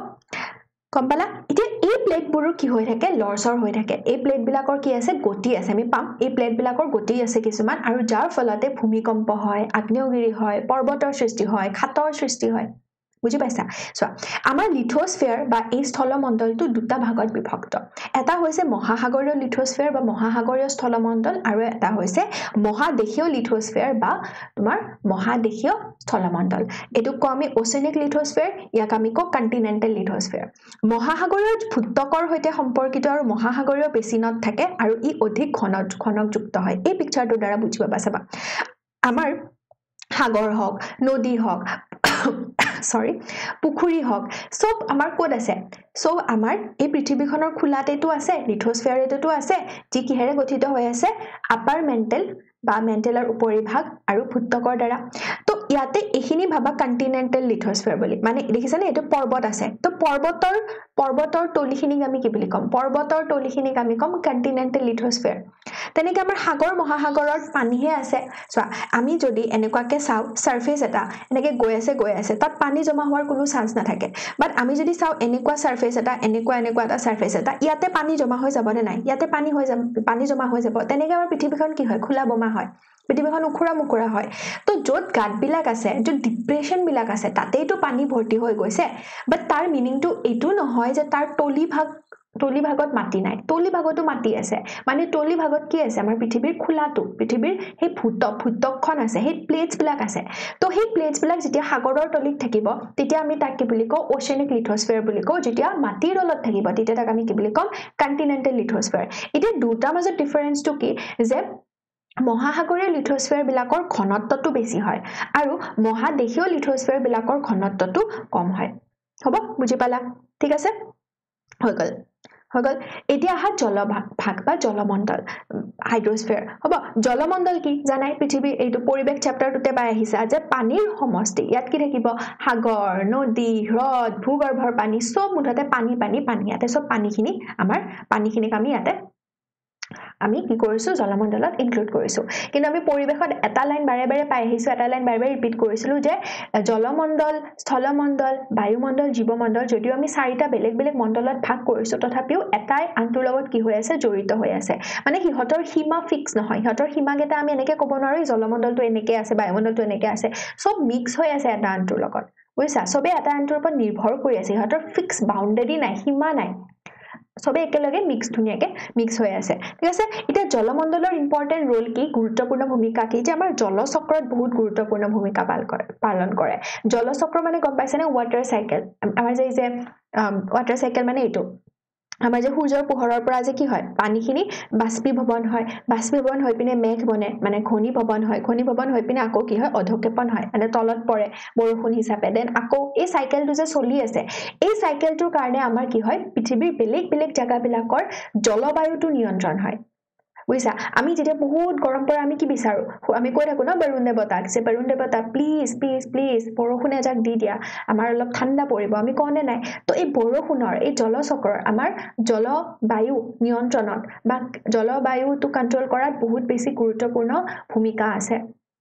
কম পালা এতিয়া এই প্লেটবোৰৰ কি হৈ থাকে লৰচৰ হৈ থাকে এই প্লেট বিলাকৰ কি আছে গতি আছে আমি পাম এই প্লেট বিলাকৰ গতি আছে কিছুমান আৰু যাৰ ফলতে ভূমিকম্প হয় আগ্নেয়গিৰি হয় পৰ্বতৰ সৃষ্টি হয় খাতৰ সৃষ্টি হয় বুজি পাইছা সো আমাৰ লিথোস্ফিয়াৰ বা এই স্থলমণ্ডলটো দুটা ভাগত বিভক্ত এটা হৈছে মহাসাগৰীয় লিথোস্ফিয়াৰ বা মহাসাগৰীয় স্থলমণ্ডল আৰু এটা হৈছে মহাদেশীয় লিথোস্ফিয়াৰ বা তোমাৰ মহাদেশীয় স্থলমণ্ডল এটো কো আমি ওশেনিক লিথোস্ফিয়াৰ ইয়াক আমি কো কন্টিনেন্টাল লিথোস্ফিয়াৰ মহাসাগৰীয় ভূত্বকৰ হৈতে সম্পৰ্কিত আৰু মহাসাগৰীয় বেচিনত থাকে আৰু ই অধিক ঘনকযুক্ত হয় এই পিকচাৰটোৰ দ্বাৰা বুজি পাবা চাবা আমাৰ সাগৰ হক নদী হক সৰি পুখুৰী হক সব আমাৰ কোড আছে সব আমাৰ এই পৃথিৱীখনৰ খুলাতেটো আছে লিথোস্ফিয়াৰেটো আছে যি কিহেৰে গঠিত হৈ আছে আপাৰ মেন্টেল বা মেন্টেলৰ উপৰিভাগ আৰু ভূত্বকৰ দ্বাৰা তো ইয়াতে এখিনি ভাবা কন্টিনেন্টাল লিথোস্ফিয়াৰ বুলি মানে দেখিছানে এটো পৰ্বত আছে তো পৰ্বতৰ তলিখিনিক আমি কি বুলি কম পৰ্বতৰ তলিখিনিক আমি কম কন্টিনেন্টাল লিথোস্ফিয়াৰ তেনেকৈ আমাৰ সাগৰ মহাসাগৰত পানীহে আছে সো আমি যদি এনেকুৱাকে চাও সাৰফেস এটা এনেকৈ গৈ আছে তাত পানী জমা হোৱাৰ কোনো চান্স নাথাকে বাট আমি যদি চাও এনেকুৱা সাৰফেস এটা এনেকুৱা এটা সাৰফেস এটা ইয়াতে পানী জমা হৈ যাব নে নাই ইয়াতে পানী জমা হৈ যাব তেনেকৈ আমাৰ পৃথিৱীখন কি হয় খোলা বমা হয় পৃথিৱীখন উখুৰা মুখুৰা হয় তো য'ত গাত বিলাক আছে য'ত ডিপ্ৰেছন বিলাক আছে তাতেইটো পানী ভৰ্তি হৈ গৈছে বাট তাৰ মিনিংটো এটো নহয় যে তাৰ তলি ভাগত মাটি নাই তলি ভাগতো মাটি আছে মানে তলি ভাগত কি আছে আমাৰ পৃথিৱীৰ খোলাটো পৃথিৱীৰ সেই ভূত্বকখন আছে সেই প্লেটছ বিলাক আছে তো সেই প্লেটছ বিলাক যেতিয়া সাগৰৰ তলিত থাকিব তেতিয়া আমি তাক কি বুলি কও ওশেনিক লিথোস্ফিয়াৰ বুলি কও যেতিয়া মাটিৰ তলত থাকিব তেতিয়া তাক আমি কি বুলি কম কন্টিনেন্টাল লিথোস্ফিয়াৰ এতিয়া দুটা মাজত ডিফাৰেন্সটো কি যে মহাসাগৰীয় লিথোস্ফিয়াৰ বিলাকৰ ঘনত্বটো বেছি হয় আৰু মহাদেশীয় লিথোস্ফিয়াৰ বিলাকৰ ঘনত্বটো কম হয় হ'ব বুজি পালা ঠিক আছে হৈ গল এতিয়া আহা জলভাগ বা জলমণ্ডল হাইড্ৰস্ফিয়াৰ হ'ব জলমণ্ডল কি জানাই পৃথিৱী এইটো পৰিবেশ চেপ্টাৰটোতে পাই আহিছা যে পানীৰ সমষ্টি ইয়াত কি থাকিব সাগৰ নদী হ্ৰদ ভূগৰ্ভৰ পানী সব মুঠতে পানী ইয়াতে সব পানীখিনিক আমি ইয়াতে আমি কি কৰিছো জলমণ্ডলত ইনক্লুড কৰিছো কিন্তু আমি পৰিবেশত এটা লাইন বাৰে বাৰে পাই আহিছো এটা লাইন বাৰে বাৰে ৰিপিট কৰিছিলো যে জলমণ্ডল স্থলমণ্ডল বায়ুমণ্ডল জীৱমণ্ডল যদিও আমি চাৰিটা বেলেগ বেলেগ মণ্ডলত ভাগ কৰিছো তথাপিও এটাই আনটোৰ লগত কি হৈ আছে জড়িত হৈ আছে মানে হিহঁতৰ সীমা ফিক্স নহয় হিহঁতৰ সীমাকেটা আমি এনেকে ক'ব নোৱাৰো জলমণ্ডলটো এনেকে আছে বায়ুমণ্ডলটো এনেকে আছে সব মিক্স হৈ আছে এটা আনটোৰ লগত বুজিছা সবে এটা আনটোৰ ওপৰত নিৰ্ভৰ কৰি আছে হিহঁতৰ ফিক্স বাউণ্ডাৰী নাই সীমা নাই সবে একেলগে ধুনিয়াকে মিক্স হৈ আছে ঠিক আছে এটা জলমণ্ডলৰ ইম্পৰ্টেন্ট ৰোল কি গুৰুত্বপূৰ্ণ ভূমিকা কি যে আমাৰ জলচক্ৰত বহুত গুৰুত্বপূৰ্ণ ভূমিকা পালন কৰে জলচক্ৰ মানে গম পাইছে নে ওয়াটাৰ সাইকেল আমাৰ যে ওয়াটাৰ সাইকেল মানে এইটো আমাৰ যে সূৰ্যৰ পোহৰৰ পৰা যে কি হয় পানীখিনি বাষ্পীভৱন হৈ পিনে মেঘ বনে মানে ঘনীভৱন হৈ পিনে আকৌ কি হয় অধক্ষেপণ হয় মানে তলত পৰে বৰষুণ হিচাপে দেন আকৌ এই সাইকেলটো যে চলি আছে এই সাইকেলটোৰ কাৰণে আমাৰ কি হয় পৃথিৱীৰ বেলেগ জাগাবিলাকৰ জলবায়ুটো নিয়ন্ত্ৰণ হয় বুজিছা আমি যেতিয়া বহুত গৰম পৰে আমি কি বিচাৰো আমি কৈ থাকো ন বৰুণ দেৱতা প্লিজ বৰষুণ এজাক দি দিয়া আমাৰ অলপ ঠাণ্ডা পৰিব আমি কওঁনে নাই তো এই বৰষুণৰ এই জলচক্ৰৰ আমাৰ জলবায়ু নিয়ন্ত্ৰণত বা জলবায়ুটো কন্ট্ৰোল কৰাত বহুত বেছি গুৰুত্বপূৰ্ণ ভূমিকা আছে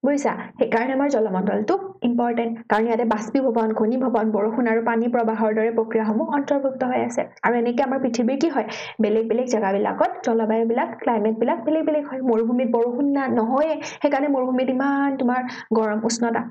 বুজিছা সেইকাৰণে আমাৰ জলমণ্ডলটো ইম্পৰ্টেন্ট কাৰণ ইয়াতে বাষ্পীভৱন ঘনীভৱন বৰষুণ আৰু পানী প্ৰবাহৰ দৰে প্ৰক্ৰিয়াসমূহ অন্তৰ্ভুক্ত হৈ আছে আৰু এনেকৈ আমাৰ পৃথিৱীৰ কি হয় বেলেগ বেলেগ জাগাবিলাকত জলবায়ুবিলাক ক্লাইমেটবিলাক বেলেগ বেলেগ হয় মৰুভূমিত বৰষুণ নহয় সেইকাৰণে মৰুভূমিত ইমান তোমাৰ গৰম উষ্ণতা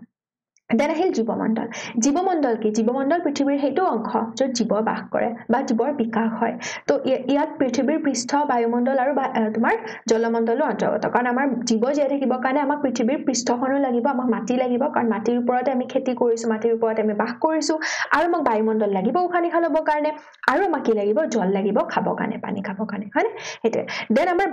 দেন আহিল জীৱমণ্ডল জীৱমণ্ডল কি জীৱমণ্ডল পৃথিৱীৰ সেইটো অংশ য'ত জীৱ বাস কৰে বা জীৱৰ বিকাশ হয় তো ইয়াত পৃথিৱীৰ পৃষ্ঠ বায়ুমণ্ডল আৰু তোমাৰ জলমণ্ডলো অন্তৰ্গত কাৰণ আমাৰ জীৱ জীয়াই থাকিবৰ কাৰণে আমাক পৃথিৱীৰ পৃষ্ঠখনো লাগিব আমাক মাটি লাগিব কাৰণ মাটিৰ ওপৰতে আমি খেতি কৰিছো মাটিৰ ওপৰতে আমি বাস কৰিছো আৰু আমাক বায়ুমণ্ডল লাগিব উশাহ নিশাহ ল'বৰ কাৰণে আৰু আমাক কি লাগিব জল লাগিব খাবৰ কাৰণে পানী খাবৰ কাৰণে হয়নে সেইটোৱে দেন আমাৰ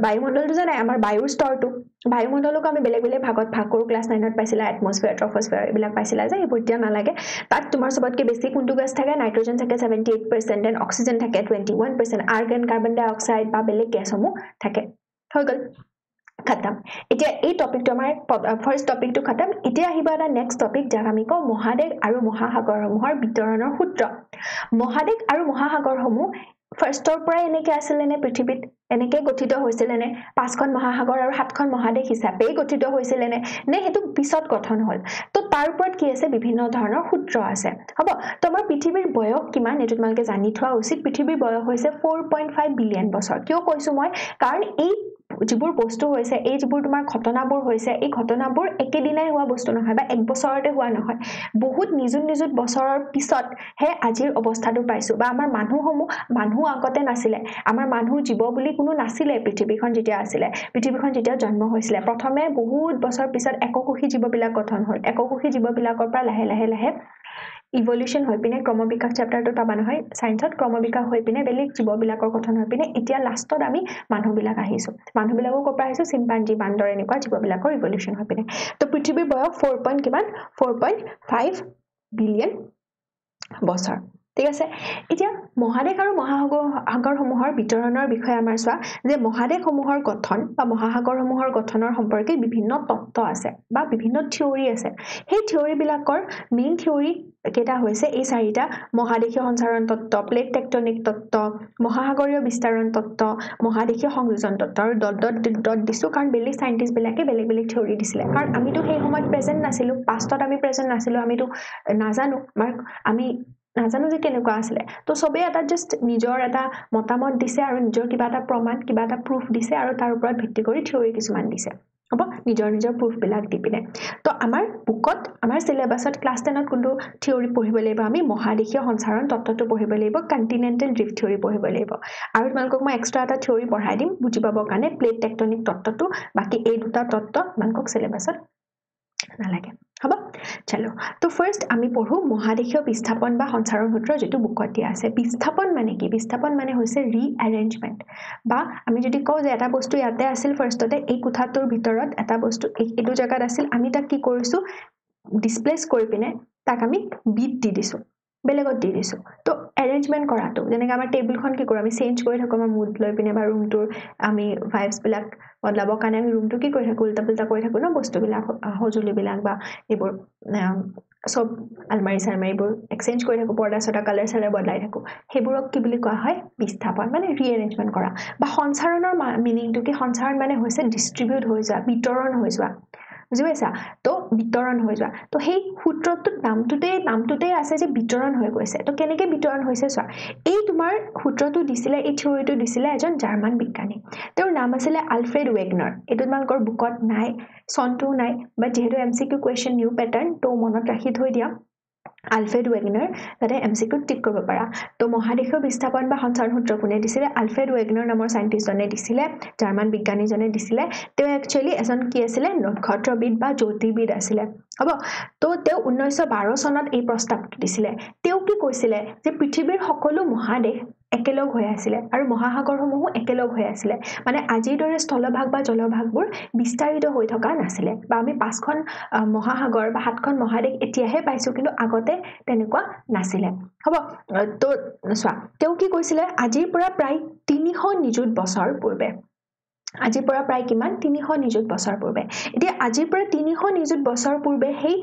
বায়ুমণ্ডলটো জানাই আমাৰ বায়ুৰ স্তৰটো বায়ুমণ্ডলক আমি বেলেগ বেলেগ ভাগত ভাগ কৰোঁ ক্লাছ 9ত পাইছিলা এটমস্ফিয়াৰ ট্ৰপোস্ফিয়াৰ এইবিলাক পাইছিলা যে এইবোৰ এতিয়া নালাগে তাত তোমাৰ সবতকৈ বেছি কোনটো গেছ থাকে নাইট্ৰজেন থাকে 78% দেন অক্সিজেন থাকে 21% আৰ্গন কাৰ্বন ডাই অক্সাইড বা বেলেগ গেছসমূহ থাকে হৈ গ'ল খতম এতিয়া এই টপিকটো আমাৰ ফাৰ্ষ্ট টপিকটো খতম এতিয়া আহিব এটা নেক্সট টপিক যাক আমি কওঁ মহাদেশ আৰু মহাসাগৰসমূহৰ বিতৰণৰ সূত্ৰ মহাদেশ আৰু মহাসাগৰসমূহ ফাৰ্ষ্টৰ পৰাই এনেকৈ আছিলে নে পৃথিৱীত এনেকৈ গঠিত হৈছিলে নে 5খন মহাসাগৰ আৰু 7খন মহাদেশ হিচাপেই গঠিত হৈছিলে নে সেইটো পিছত গঠন হ'ল তো তাৰ ওপৰত কি আছে বিভিন্ন ধৰণৰ সূত্ৰ আছে হ'ব তো আমাৰ পৃথিৱীৰ বয়স কিমান এইটো তোমালোকে জানি থোৱা উচিত পৃথিৱীৰ বয়স হৈছে 4.5 বিলিয়ন বছৰ কিয় কৈছো মই কাৰণ এই যিবোৰ বস্তু হৈছে এই যিবোৰ তোমাৰ ঘটনাবোৰ হৈছে এই ঘটনাবোৰ একেদিনাই হোৱা বস্তু নহয় বা এক বছৰতে হোৱা নহয় বহুত নিযুত বছৰৰ পিছত হে আজিৰ অৱস্থাটো পাইছো বা আমাৰ মানুহ আগতে নাছিলে আমাৰ মানুহ জীৱ বুলি কোনো নাছিলে পৃথিৱীখন যেতিয়া আছিলে পৃথিৱীখন যেতিয়া জন্ম হৈছিলে প্ৰথমে বহুত বছৰ পিছত এককোষী জীৱবিলাক গঠন হ'ল এককোষী জীৱবিলাকৰ পৰা লাহে লাহে ইভলিউশন হৈ পিনে ক্ৰমবিকাশ চেপ্টাৰটো পাবা নহয় সায়েন্সত ক্ৰমবিকাশ হৈ পিনে বেলেগ জীৱবিলাকৰ গঠন হৈ পিনে এতিয়া লাষ্টত আমি মানুহবিলাক আহিছো মানুহবিলাকো ক'ৰ আহিছো চিম্পাঞ্জি বান্দৰ এনেকুৱা জীৱবিলাকৰ ইভলিউশন হৈ পিনে তো পৃথিৱীৰ বয়স 4.5 বিলিয়ন বছৰ ঠিক আছে এতিয়া মহাদেশ আৰু মহাসাগৰসমূহৰ বিতৰণৰ বিষয়ে আমাৰ চোৱা যে মহাদেশসমূহৰ গঠন বা মহাসাগৰসমূহৰ গঠনৰ সম্পৰ্কে বিভিন্ন তত্ত্ব আছে বা বিভিন্ন থিওৰি আছে সেই থিওৰিবিলাকৰ মেইন থিওৰি কেইটা হৈছে এই চাৰিটা মহাদেশীয় সঞ্চাৰণ তত্ত্ব প্লেট টেকটনিক তত্ত্ব মহাসাগৰীয় বিস্তাৰণ তত্ত্ব মহাদেশীয় সংযোজন তত্ত্ব আৰু ডট দিছো কাৰণ বেলেগ সাইন্টিষ্ট বিলাকে বেলেগ বেলেগ থিওৰি দিছিলে কাৰণ আমিতো সেই সময়ত প্ৰেজেন্ট নাছিলো পাষ্টত আমি প্ৰেজেন্ট নাছিলো আমিতো নাজানো আমি নাজানো যে কেনেকুৱা আছিলে তো সবেই এটা জাস্ট নিজৰ এটা মতামত দিছে আৰু নিজৰ কিবা এটা প্ৰমাণ কিবা এটা প্ৰুফ দিছে আৰু তাৰ ওপৰত ভিত্তি কৰি থিওৰি কিছুমান দিছে হ'ব নিজৰ প্ৰুফবিলাক দি পিনে তো আমাৰ বুকত আমাৰ সিলেবাছত ক্লাছ 10ত কোনটো থিওৰি পঢ়িব লাগিব আমি মহাদেশীয় সঞ্চাৰণ তত্ত্বটো পঢ়িব লাগিব কন্টিনেন্টাল ড্ৰিফ্ট থিওৰি পঢ়িব লাগিব আৰু তোমালোকক মই এক্সট্ৰা এটা থিওৰি পঢ়াই দিম বুজি পাবৰ কাৰণে প্লেট টেকটনিক তত্ত্বটো বাকি এই দুটা তত্ত্ব তোমালোকক সিলেবাছত নালাগে হ'ব চলো তো ফাৰ্স্ট আমি পঢ়ো মহাদেশীয় বিস্থাপন বা সঞ্চাৰণ সূত্ৰ যেটো বুকত দিয়া আছে বিস্থাপন মানে কি বিস্থাপন মানে হৈছে ৰিএৰেঞ্জমেন্ট বা আমি যদি কওঁ যে এটা বস্তু ইয়াতে আছিল ফাৰ্ষ্টতে এই কোঠাটোৰ ভিতৰত এটা বস্তু এইটো জায়গাত আছিল আমি তাক কি কৰিছো ডিসপ্লেস কৰি পিনে তাক আমি বিট দি দিছো বেলেগত দি দিছো তো এৰেঞ্জমেন্ট কৰাটো যেনেকৈ আমাৰ টেবুলখন কি কৰো আমি চেঞ্জ কৰি থাকো আমাৰ মুড লৈ পিনে বা ৰুমটোৰ আমি ভাইবছ বিলাক বদলাবৰ কাৰণে আমি ৰুমটো কি কৰি থাকো উল্টা পুল্টা কৰি থাকো ন বস্তুবিলাক হজুলিবিলাক বা এইবোৰ সব আলমাৰি চালমাৰিবোৰ এক্সচেঞ্জ কৰি থাকো পৰ্দা ছটা কালাৰ চালাৰ বদলাই থাকো সেইবোৰক কি বুলি কোৱা হয় বিস্থাপন মানে ৰিএৰেঞ্জমেন্ট কৰা বা সঞ্চাৰণৰ মিনিংটো কি সঞ্চাৰণ মানে হৈছে ডিস্ট্ৰিবিউট হৈ যোৱা বিতৰণ হৈ যোৱা বুজি পাইছা তো বিতৰণ হৈ যোৱা তো সেই সূত্ৰটোৰ নামটোতে আছে যে বিতৰণ হৈ গৈছে তো কেনেকৈ বিতৰণ হৈছে চোৱা এই তোমাৰ সূত্ৰটো দিছিলে এই থিওৰিটো দিছিলে এজন জাৰ্মান বিজ্ঞানী তেওঁৰ নাম আছিল আলফ্ৰেড ৱেগনাৰ এইটো তোমালোকৰ বুকত নাই চনটো নাই বাট যেহেতু এমসিকিউ কোৱেশ্চন নিউ প্যাটাৰ্ন তো মনত ৰাখি থৈ দিয়া আলফ্ৰেড ৱেগনাৰ যাতে এমসিকিউ টিক কৰিব পাৰা তো মহাদেশীয় বিস্থাপন বা সঞ্চাৰণ সূত্ৰ কোনে দিছিলে আলফ্ৰেড ৱেগনাৰ নামৰ সাইন্টিষ্টজনে দিছিলে জাৰ্মান বিজ্ঞানীজনে দিছিলে তেওঁ একচুয়ালি এজন কি আছিল নক্ষত্ৰবিদ বা জ্যোতিৰ্বিদ আছিলে হ'ব তো তেওঁ 1912 চনত এই প্ৰস্তাৱটো দিছিলে তেওঁ কি কৈছিলে যে পৃথিৱীৰ সকলো মহাদেশ একেলগ হৈ আছিল আৰু মহাসাগৰসমূহ একেলগ হৈ আছিল মানে আজিৰ দৰে স্থলভাগ বা জলভাগবোৰ বিস্তাৰিত হৈ থকা নাছিল বা আমি 5খন মহাসাগৰ বা 7খন মহাদেশ এতিয়াহে পাইছো কিন্তু আগতে তেনেকুৱা নাছিল হ'ব তো চোৱা তেওঁ কি কৈছিলে আজিৰ পৰা প্ৰায় 300 নিযুত বছৰ পূৰ্বে আজিৰ পৰা প্ৰায় কিমান 300 নিযুত বছৰ পূৰ্বে এতিয়া আজিৰ পৰা 300 নিযুত বছৰ পূৰ্বে সেই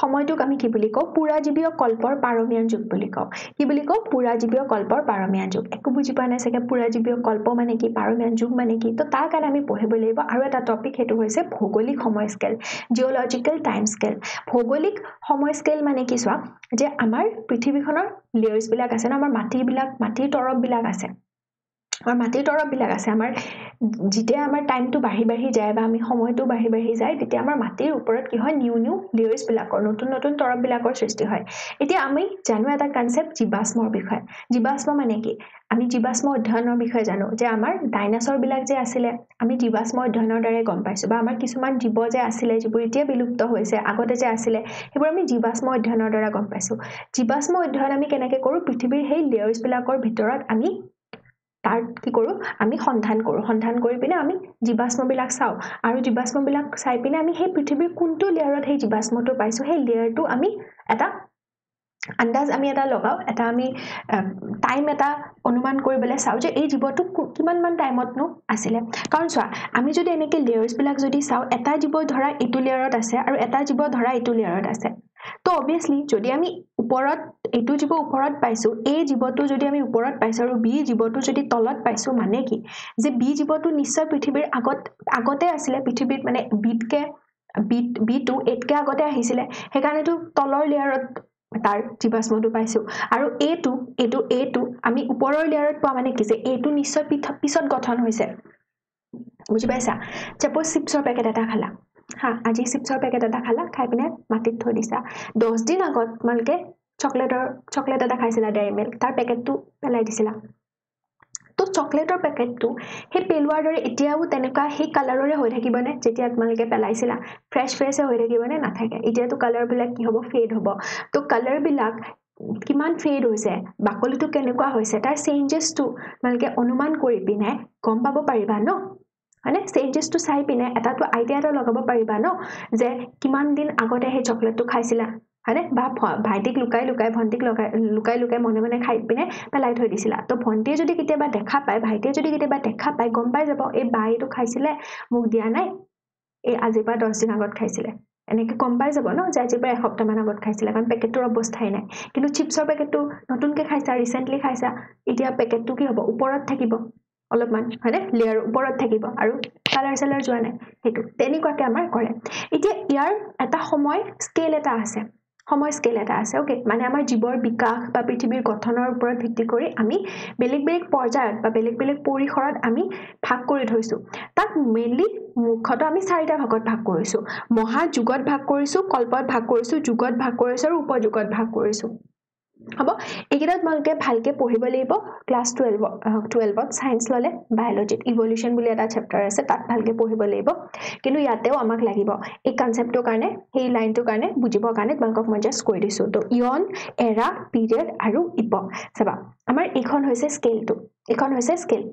সময়টোক আমি কি বুলি কওঁ পুৰাজীৱীয় কল্পৰ পাৰমীয়ান যুগ বুলি কওঁ কি বুলি কওঁ পুৰাজীৱীয় কল্পৰ পাৰমীয়ান যুগ একো বুজি পোৱা নাই চাগে পুৰাজীৱীয় কল্প মানে কি পাৰমীয়ান যুগ মানে কি তো তাৰ কাৰণে আমি পঢ়িব লাগিব আৰু এটা টপিক হেতু হৈছে ভৌগোলিক সময় স্কেল জিঅলজিক্যাল টাইম স্কেল ভৌগোলিক সময় স্কেল মানে কি চোৱা যে আমাৰ পৃথিৱীখনৰ লেয়াৰ্স বিলাক আছে না আমাৰ মাটিৰ তৰপ বিলাক আছে আমাৰ মাটিৰ তৰপ বিলাক আছে আমাৰ যেতিয়া আমাৰ টাইমটো বাঢ়ি যায় বা আমি সময়টো বাঢ়ি যায় তেতিয়া আমাৰ মাটিৰ ওপৰত কি হয় নিউ লেয়াৰ্স বিলাকৰ নতুন তৰপ বিলাকৰ সৃষ্টি হয় এতিয়া আমি জানো এটা কনসেপ্ট জীৱাশ্মৰ বিষয়ে জীৱাশ্ম মানে কি আমি জীৱাশ্ম অধ্যয়নৰ বিষয়ে জানো যে আমাৰ ডাইনোসৰ বিলাক যে আছিল আমি জীৱাশ্ম অধ্যয়নৰ দ্বাৰা গম পাইছো বা আমাৰ কিছুমান জীৱ যে আছিল যিবোৰ এতিয়া বিলুপ্ত হৈছে আগতে যে আছিল সেইবোৰ আমি জীৱাশ্ম অধ্যয়নৰ দ্বাৰা গম পাইছো জীৱাশ্ম অধ্যয়ন আমি কেনেকৈ কৰো পৃথিৱীৰ সেই লেয়াৰ্স বিলাকৰ ভিতৰত আমি তাৰ কি কৰো আমি সন্ধান কৰি পিনে আমি জীৱাশ্মবিলাক চাও আৰু জীৱাশ্মবিলাক চাই পিনে আমি সেই পৃথিৱীৰ কোনটো লেয়াৰত সেই জীৱাশ্মটো পাইছো সেই লেয়াৰটো আমি এটা আন্দাজ আমি এটা লগাও এটা আমি টাইম এটা অনুমান কৰিবলৈ চাও যে এই জীৱটো কিমান মান টাইমত নো আছিল কাৰণ চোৱা আমি যদি এনেকৈ লেয়াৰ্স বিলাক যদি চাও এটা জীৱ ধৰা ইটো লেয়াৰত আছে আৰু এটা জীৱ ধৰা ইটো লেয়াৰত আছে তো obviously যদি আমি ওপৰত এটো জীৱ ওপৰত পাইছো এই জীৱটো যদি আমি ওপৰত পাইছো আৰু বি জীৱটো যদি তলত পাইছো মানে কি যে বি জীৱটো নিশ্চয় পৃথিৱীৰ আগতে আছিল পৃথিৱীত মানে বি2 এতকে আগতে আহিছিল হেকাৰণেটো তলৰ লেয়াৰত তাৰ জীৱাশ্মটো পাইছো আৰু এটো আমি ওপৰৰ লেয়াৰত পোৱা মানে কি যে এটো নিশ্চয় পিছত গঠন হৈছে বুজি পাইছা সাপোজ চিপছৰ পেকেট এটা খালা হা আজি চিপছৰ পেকেট এটা খালা খাই পিনে মাটিত থৈ দিছা 10 দিন আগত মালকে চকলেট এটা খাইছিলা ডেয়াৰী মিল্ক তাৰ পেকেটটো পেলাই দিছিলা তো চকলেটৰ পেকেটটো হে পেলোৱাৰ দৰে এতিয়াও তেনেকা হে কালাৰৰে হৈ থাকিবনে যেতিয়া তোমালকে পেলাইছিলা ফ্ৰেশ হৈ থাকিবনে নাথাকে এতিয়াতো কালাৰ বিলাক কি হ'ব ফেড হ'ব তো কালাৰ বিলাক কিমান ফেড হৈছে বাকলিটো কেনেকুৱা হৈছে তাৰ চেঞ্জেছটো মালকে অনুমান কৰি পিনে গম পাব পাৰিবা ন মানে চেঞ্জেছটো চাই পিনে এটাটো আইডিয়া এটা লগাব পাৰিবা ন যে কিমান দিন আগতে হে চকলেটটো খাইছিলা হয়নে বা ভাইটিক লুকাই ভন্টিক লুকাই মনে খাই পিনে পেলাই থৈ দিছিলা তো ভন্টিয়ে যদি কেতিয়াবা দেখা পায় ভাইটিয়ে যদি কেতিয়াবা দেখা পায় গম পাই যাব এই বাইটো খাইছিলে মোক দিয়া নাই এই আজিৰ পৰা 10 দিন আগত খাইছিলে এনেকৈ গম পাই যাব ন যে আজিৰ পৰা এসপ্তাহ মান আগত খাইছিলে কাৰণ পেকেটৰ অৱস্থাই নাই কিন্তু চিপছৰ পেকেটটো নতুনকৈ খাইছা ৰিসেন্টলি খাইছা এতিয়া পেকেটটো কি হ'ব ওপৰত থাকিব অলপমান হয়নে লেয়াৰ ওপৰত থাকিব আৰু কালাৰ যোৱা নাই হেতু তেনেকুৱাকে আমাৰ কৰে এতিয়া ইয়াৰ এটা সময় স্কেল এটা আছে ওকে মানে আমাৰ জীৱৰ বিকাশ বা পৃথিৱীৰ গঠনৰ ওপৰত ভিত্তি কৰি আমি বেলেগ পৰ্যায়ত বা বেলেগ পৰিসৰত আমি ভাগ কৰি থৈছো তাক মেইনলি মুখ্যতঃ আমি চাৰিটা ভাগত ভাগ কৰিছো মহাযুগত ভাগ কৰিছো কল্পত ভাগ কৰিছো যুগত ভাগ কৰিছো আৰু উপযুগত ভাগ কৰিছো হ'ব এইকেইটা তোমালোকে ভালকে পঢ়িব লাগিব ক্লাস 12ত সায়েন্স ললে বায়োলজিত ইভলিউশন বুলি এটা চেপ্টাৰ আছে তাত ভালকে পঢ়িব লাগিব কিন্তু ইয়াতেও আমাক লাগিব এই কনসেপ্টৰ কাৰণে এই লাইনটোৰ কাৰণে বুজিবৰ কাৰণে তোমালোকক মই জাস্ট কৈ দিছো তো ইয়ন এৰা পিৰিয়ড আৰু ইপক চাবা আমাৰ এইখন হৈছে স্কেল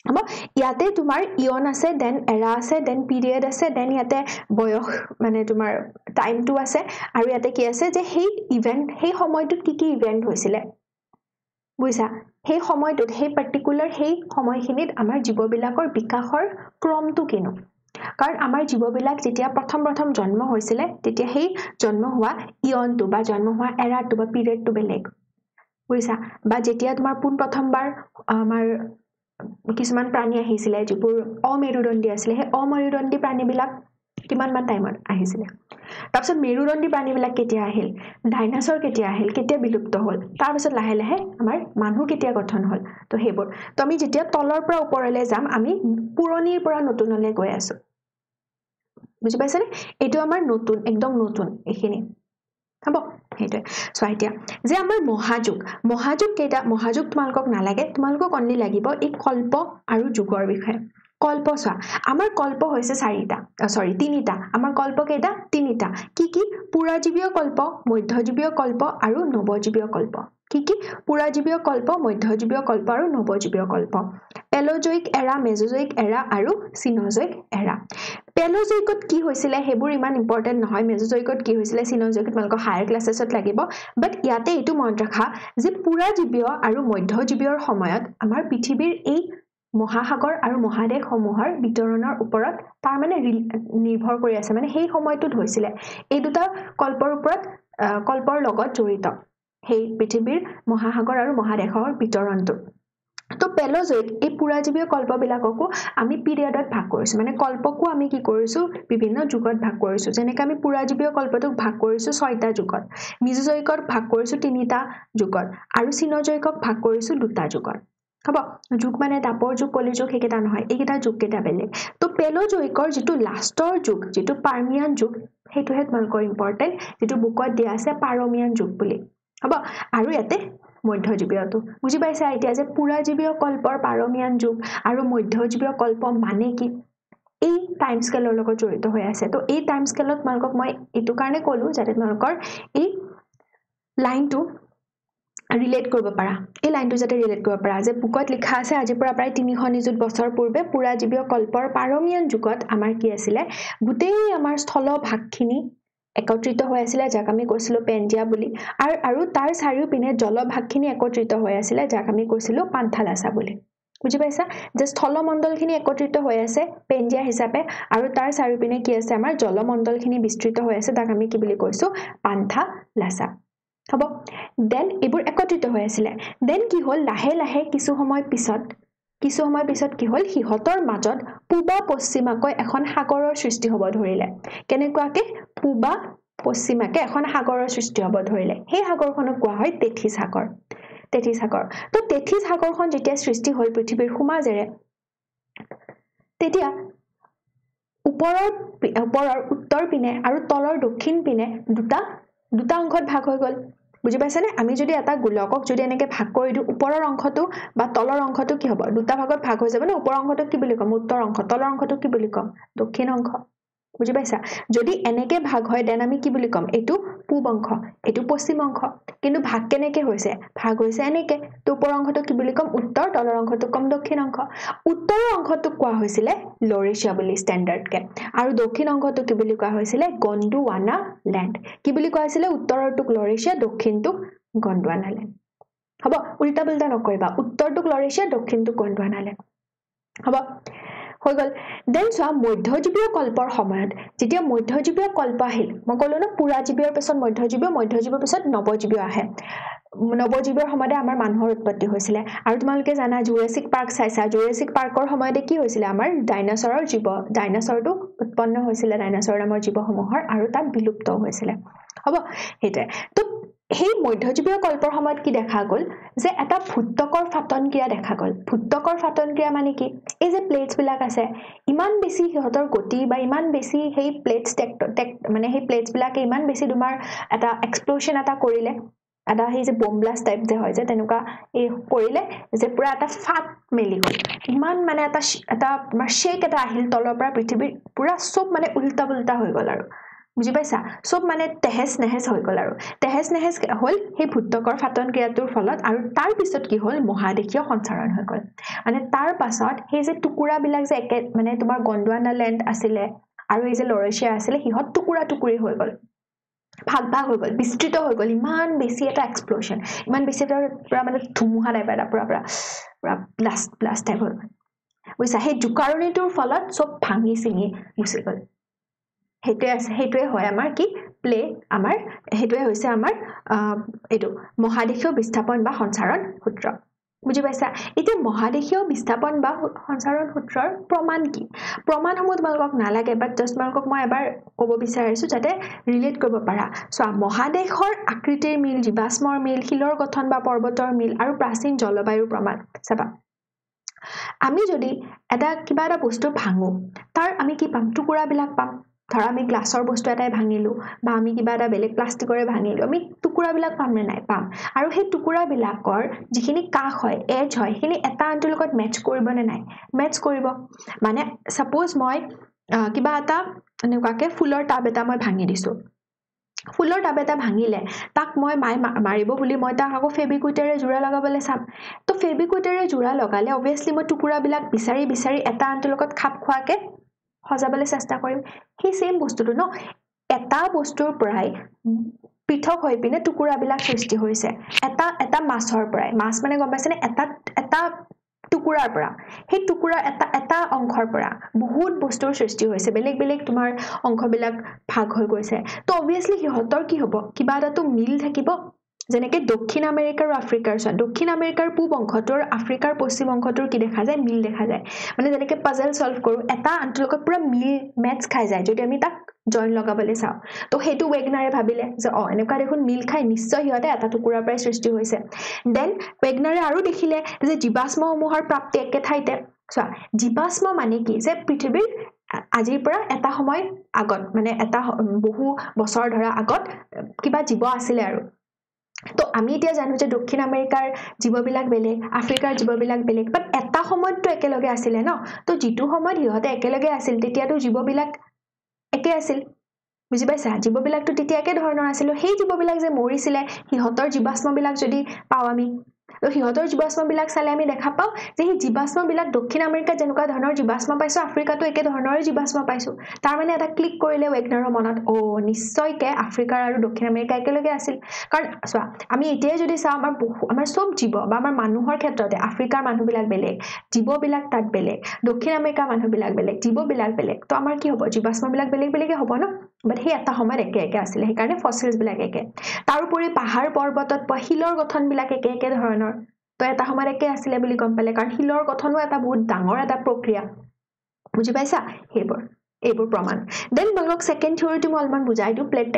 হ'ব ইয়াতে তোমাৰ ইয়ন আছে দেন এৰা আছে দেন পিৰিয়ড আছে দেন ইয়াতে বয়স মানে তোমাৰ টাইমটো আছে আৰু ইয়াতে কি আছে যে সেই সময়টোত কি ইভেন্ট হৈছিল বুইছা সেই সময়টোত সেই পাৰ্টিকুলাৰ সেই সময়খিনিত আমাৰ জীৱবিলাকৰ বিকাশৰ ক্ৰমটো কিনো কাৰণ আমাৰ জীৱবিলাক যেতিয়া প্ৰথম জন্ম হৈছিল তেতিয়া সেই জন্ম হোৱা ইয়নটো বা জন্ম হোৱা এৰাটো বা পিৰিয়ডটো বেলেগ বুইছা বা যেতিয়া তোমাৰ পোন প্ৰথমবাৰ আমাৰ কিছুমান প্ৰাণী আহিছিল যিবোৰ অমেৰুদণ্ডী আছিল সেই অমেৰুদণ্ডী প্ৰাণীবিলাক কিমান মান টাইমত আহিছিল তাৰপিছত মেৰুদণ্ডী প্ৰাণীবিলাক কেতিয়া আহিল ডাইনোসৰ কেতিয়া আহিল কেতিয়া বিলুপ্ত হ'ল তাৰপিছত লাহে আমাৰ মানুহ কেতিয়া গঠন হ'ল তো হেবোৰ তো আমি যেতিয়া তলৰ পৰা ওপৰলৈ যাম আমি পুৰণিৰ পৰা নতুনলৈ গৈ আছো বুজি পাইছানে এটো আমাৰ নতুন একদম নতুন এখিনি হ'ব হেইটো সো এতিয়া যে আমাৰ মহাযুগ কেইটা মহাযুগ তোমালকক নালাগে তোমালকক অনলি লাগিব এই কল্প আৰু যুগৰ বিষয়ে কল্প চোৱা আমাৰ কল্প হৈছে তিনিটা আমাৰ কল্প কেইটা তিনিটা কি পুৰাজীৱীয় কল্প মধ্যজীৱীয় কল্প আৰু নৱজীৱীয় কল্প কি পুৰাজীৱীয় কল্প মধ্যজীৱীয় কল্প আৰু নৱজীৱীয় কল্প পেলোজয়িক এৰা মেজোজয়িক এৰা আৰু সিনোজয়িক এৰা পেলোজয়িকত কি হৈছিল হেবোৰ ইমান ইম্পৰ্টেন্ট নহয় মেজোজয়িকত কি হৈছিল সিনোজয়িকত তোমালক হায়াৰ ক্লাसेছত লাগিব বাট ইয়াতে এটো মনত ৰাখা যে পুৰাজীৱীয় আৰু মধ্যজীৱীয়ৰ সময়ত আমাৰ পৃথিৱীৰ এই মহাসাগৰ আৰু মহাদেশসমূহৰ বিতৰণৰ ওপৰত তাৰ মানে নিৰ্ভৰ কৰি আছে মানে সেই সময়টোত হৈছিলে এই দুটা কল্পৰ ওপৰত কল্পৰ লগত জড়িত সেই পৃথিৱীৰ মহাসাগৰ আৰু মহাদেশৰ বিতৰণটো তো পেলজয়িক এই পুৰাজীৱীয় কল্পবিলাককো আমি পিৰিয়ডত ভাগ কৰিছো মানে কল্পকো আমি কি কৰিছো বিভিন্ন যুগত ভাগ কৰিছো যেনেকৈ আমি পুৰাজীৱীয় কল্পটোক ভাগ কৰিছো 6টা যুগত মিজোজয়িকক ভাগ কৰিছো 3টা যুগত আৰু চিনজয়িকক ভাগ কৰিছো 2টা যুগত হ'ব যুগ মানে দাপৰ যুগ কলি যুগ হেকেটা নহয় এইকেটা যুগ কেটা বেলেগ তো পেলজয়িকৰ যেটো লাষ্টৰ যুগ যেটো পাৰ্মিয়ান যুগ হেতুহে তোমালোকৰ ইম্পৰ্টেন্ট যেটো বুকত দিয়া আছে পাৰমিয়ান যুগ বুলি হ'ব আৰু ইয়াতে মধ্যজীৱীয়টো বুজি পাইছা এতিয়া যে পুৰাজীৱীয় কল্পৰ পাৰমিয়ান যুগ আৰু মধ্যজীৱীয় কল্প মানে কি এই টাইম স্কেলৰ লগত জড়িত হৈ আছে তো এই টাইম স্কেলত তোমালোকক মই এটো কাৰণে ক'লো যাতে তোমালোকৰ এই লাইনটো ৰিলেট কৰিব পাৰা এই লাইনটো যাতে ৰিলেট কৰিব পাৰা যে বুকত লিখা আছে আজি পৰা প্ৰায় 300 নিযুত বছৰ পূৰ্বে পুৰাজীৱীয় কল্পৰ পাৰমিয়ান যুগত আমাৰ কি আছিল গুটেই আমাৰ স্থল ভাগখিনি একত্ৰিত হৈ আছিল যাক আমি কৈছিলো পেঞ্জিয়া বুলি আৰু তাৰ চাৰিওপিনে জলভাগখিনি একত্ৰিত হৈ আছিল যাক আমি কৈছিলো পান্থালাসা বুলি বুজি পাইছা যে স্থলমণ্ডলখিনি একত্ৰিত হৈ আছে পেঞ্জিয়া হিচাপে আৰু তাৰ চাৰিওপিনে কি আছে আমাৰ জলমণ্ডলখিনি বিস্তৃত হৈ আছে তাক আমি কি বুলি কৈছো পান্থালাসা হ'ব দেন এবোৰ একত্ৰিত হৈ আছিল দেন কি হল লাহে লাহে কিছু সময় পিছত কি হল হিহতৰ মাজত পূবা পশ্চিমাকৈ এখন সাগৰৰ সৃষ্টি হ'ব ধৰিলে কেনেকুৱাকে পূবা পশ্চিমাকে এখন সাগৰৰ সৃষ্টি হ'ব ধৰিলে সেই সাগৰখনক কোৱা হয় তেথিস সাগৰ তো তেথিস সাগৰখন যেতিয়া সৃষ্টি হ'ল পৃথিৱীৰ সমাজেৰে তেতিয়া ওপৰৰ উত্তৰ পিনে আৰু তলৰ দক্ষিণ পিনে দুটা অংশত ভাগ হৈ গ'ল বুজি পাইছানে আমি যদি এটা গোলকক যদি এনেকে ভাগ কৰি দিও ওপৰৰ অংশটো বা তলৰ অংশটো কি হ'ব দুটা ভাগত ভাগ হৈ যাব না ওপৰৰ অংশটো কি বুলি কম উত্তৰ অংশ তলৰ অংশটো কি বুলি কম দক্ষিণ অংশ বুজি পাইছা যদি এনেকে ভাগ হয় দেন আমি কি বুলি কম এটো পূব অংশ এটো পশ্চিম অংশ কিন্তু ভাগ কেনেকে হৈছে ভাগ হৈছে এনেকে তো ওপৰৰ অংশটো কি বুলি কম উত্তৰ তলৰ অংশটো কম দক্ষিণ অংশ উত্তৰৰ অংশটো কোৱা হৈছিল লৰেশিয়া বুলি ষ্টেণ্ডাৰ্ডকে আৰু দক্ষিণ অংশটো কি বুলি কোৱা হৈছিল গণ্ডৱানা ল্যান্ড কি বুলি কোৱা হৈছিল উত্তৰৰটোক লৰেশিয়া দক্ষিণটোক গণ্ডৱানা ল্যান্ড হ'ব উল্টা পুল্টা নকৰিবা উত্তৰটোক লৰেশিয়া দক্ষিণটোক গণ্ডৱানা ল্যান্ড হ'ব হৈ গল দেন সোৱা মধ্যজীৱীয় কল্পৰ সময়ত যেতিয়া মধ্যজীৱীয় কল্প আহিল মই ক'লো না পুৰাজীৱীৰ পিছত মধ্যজীৱীৰ পিছত নৱজীৱীয় আহে নৱজীৱৰ সময়তে আমাৰ মানুহৰ উৎপত্তি হৈছিল আৰু তোমালোকে জানা জুৰাছিক পাৰ্ক চাইছা জুৰাছিক পাৰ্কৰ সময়তে কি হৈছিল আমাৰ ডাইনোসৰটো উৎপন্ন হৈছিল ডাইনোসৰ নামৰ জীৱসমূহৰ আৰু তাত বিলুপ্ত হৈছিল হ'ব হেতে তো সেই মধ্যজীৱীয় কল্পৰ সময়ত কি দেখা গ'ল যে এটা ভুত্তকৰ ফাটন ক্ৰিয়া দেখা গ'ল ভুত্তকৰ ফাটন ক্ৰিয়া মানে কি এই যে প্লেটছ বিলাক আছে ইমান বেছি হিহতৰ গতি বা ইমান বেছি সেই প্লেটছ মানে সেই প্লেটছ বিলাকে ইমান বেছি তোমাৰ এটা এক্সপ্লোশন এটা কৰিলে এটা সেই যে বম ব্লাষ্ট টাইপ যে হয় যে তেনেকুৱা এই কৰিলে যে পুৰা এটা ফাট মেলি গ'ল ইমান মানে এটা তোমাৰ শেক এটা আহিল তলৰ পৰা পৃথিৱীৰ পুৰা সব মানে উল্টা পুল্টা হৈ গ'ল আৰু বুজি পাইছা সব মানে তেহেজ নেহেজ হৈ গ'ল আৰু তেহেজ নেহেজ হ'ল সেই ভুত্তকৰ ফাটন ক্ৰিয়াটোৰ ফলত আৰু তাৰ পিছত কি হ'ল মহাদেশীয় সঞ্চাৰণ হৈ গ'ল মানে তাৰ পাছত সেই যে টুকুৰা বিলাক যে একে মানে তোমাৰ গণ্ডৱানা ল্যান্ড আছিল আৰু এই যে লৰেশিয়া আছিল হিহত টুকুৰি হৈ গ'ল ভাগ হৈ গ'ল বিস্তৃত হৈ গ'ল ইমান বেছি এটা এক্সপ্লোশন ইমান বেছি এটা পুৰা মানে ধুমুহা টাইপ এটা পুৰা ব্লাষ্ট টাইপ হৈ গ'ল বুজিছা সেই জুকাৰণিটোৰ ফলত সব ভাঙি চিঙি গুচি গ'ল হেতুৱে হয় আমাৰ কি প্লে আমাৰ হেতুৱে হৈছে আমাৰ এটো মহাদেশীয় বিস্থাপন বা সঞ্চাৰণ সূত্ৰ বুজি পাইছা এতিয়া মহাদেশীয় বিস্থাপন বা সঞ্চাৰণ সূত্ৰৰ প্ৰমাণ কি প্ৰমাণসমূহ তোমালোকক নালাগে বাট জাস্ট তোমালোকক মই এবাৰ ক'ব বিচাৰিছো যাতে ৰিলেট কৰিব পাৰা সো মহাদেশৰ আকৃতিৰ মিল জীৱাশ্মৰ মিল শিলৰ গঠন বা পৰ্বতৰ মিল আৰু প্ৰাচীন জলবায়ুৰ প্ৰমাণ চাবা আমি যদি এটা কিবা এটা বস্তু ভাঙো তাৰ আমি কি পাম টুকুৰা বিলাক পাম ধৰা আমি গ্লাছৰ বস্তু এটাই ভাঙিলো বা আমি কিবা এটা বেলেগ প্লাষ্টিকৰে ভাঙিলো আমি টুকুৰা বিলাক পাম নে নাই পাম আৰু সেই টুকুৰা বিলাকৰ যিখিনি কাষ হয় এজ হয় সেইখিনি এটা আনটোৰ লগত মেচ কৰিব নে নাই মেচ কৰিব মানে সাপোজ মই কিবা এটা এনেকুৱাকে ফুলৰ টাব এটা মই ভাঙি দিছো ফুলৰ টাব এটা ভাঙিলে তাক মই মাৰিব বুলি মই তাক আকৌ ফেবিকুইটেৰে জোৰা লগাবলৈ চাম তো ফেবিকুইটেৰে জোৰা লগালে অবভিয়াসলি মই টুকুৰা বিলাক বিচাৰি এটা আনটোৰ লগত খাপ খোৱাকে সজাবলৈ চেষ্টা কৰিম সেই সেম বস্তুটো ন এটা বস্তুৰ পৰাই পৃথক হৈ পিনে টুকুৰা বিলাক সৃষ্টি হৈছে এটা মাছৰ পৰাই মাছ মানে গম পাইছেনে এটা টুকুৰাৰ পৰা সেই টুকুৰাৰ এটা অংশৰ পৰা বহুত বস্তুৰ সৃষ্টি হৈছে বেলেগ বেলেগ তোমাৰ অংশবিলাক ভাগ হৈ গৈছে তো অবিয়াসলি হিহঁতৰ কি হ'ব কিবা এটাটো মিল থাকিব যেনেকৈ দক্ষিণ আমেৰিকাৰ আৰু আফ্ৰিকাৰ দক্ষিণ আমেৰিকাৰ পূব অংশটোৰ আফ্ৰিকাৰ পশ্চিম অংশটোৰ কি দেখা যায় মিল দেখা যায় মানে যেনেকৈ পাজল সলভ কৰো এটা আনটোৰ লগত পুৰা মিল মেচ খাই যায় যদি আমি তাক জইন লগাবলৈ চাওঁ তো হেতু ওয়েগনাৰে ভাবিলে যে এনেকুৱা দেখোন মিল খাই নিশ্চয় হিহঁতে এটা টুকুৰাৰ পৰাই সৃষ্টি হৈছে দেন ওয়েগনাৰে আৰু দেখিলে যে জীৱাশ্মসমূহৰ প্ৰাপ্তি একে ঠাইতে চোৱা জীৱাশ্ম মানে কি যে পৃথিৱীৰ আজিৰ পৰা এটা সময় আগত মানে এটা বহু বছৰ ধৰা আগত কিবা জীৱ আছিল আৰু তো আমি এতিয়া জানো যে দক্ষিণ আমেৰিকাৰ জীৱবিলাক বেলেগ আফ্ৰিকাৰ জীৱবিলাক বেলেগ বাট এটা সময়তো একেলগে আছিল ন তো যিটো সময়ত হিহঁতে একেলগে আছিল তেতিয়াতো জীৱবিলাক একে আছিল বুজি পাইছা জীৱবিলাকটো তেতিয়া একে ধৰণৰ আছিল সেই জীৱবিলাক যে মৰিছিলে হিহঁতৰ জীৱাশ্মবিলাক যদি পাওঁ আমি তো হিহঁতৰ জীৱাশ্মবিলাক চালে আমি দেখা পাওঁ যে সেই জীৱাশ্মবিলাক দক্ষিণ আমেৰিকাত যেনেকুৱা ধৰণৰ জীৱাশ্ম পাইছো আফ্ৰিকাতো একে ধৰণৰ জীৱাশ্ম পাইছো তাৰ মানে এটা ক্লিক কৰিলে ওয়েগনাৰৰ মনত নিশ্চয়কৈ আফ্ৰিকাৰ আৰু দক্ষিণ আমেৰিকা একেলগে আছিল কাৰণ চোৱা আমি এতিয়াই যদি চাওঁ আমাৰ সব জীৱ বা আমাৰ মানুহৰ ক্ষেত্ৰতে আফ্ৰিকাৰ মানুহবিলাক বেলেগ জীৱবিলাক তাত বেলেগ দক্ষিণ আমেৰিকাৰ মানুহবিলাক বেলেগ জীৱবিলাক বেলেগ তো আমাৰ কি হ'ব জীৱাশ্মবিলাক বেলেগ বেলেগে হ'ব ন বাট সেই এটা সময়ত একে একে আছিল সেইকাৰণে ফসিলছবিলাক একে তাৰোপৰি পাহাৰ পৰ্বতত পোৱা শিলৰ গঠনবিলাক একে একে ধৰণৰ তো এটা সময়ত একে আছিলে বুলি গম পালে কাৰণ শিলৰ গঠনো এটা বহুত ডাঙৰ এটা প্ৰক্ৰিয়া বুজি পাইছা এইবোৰ প্ৰমাণ দেন তোমালোক সেকেন্ড থিওৰিটো মই অলপমান বুজাই দিওঁ প্লেট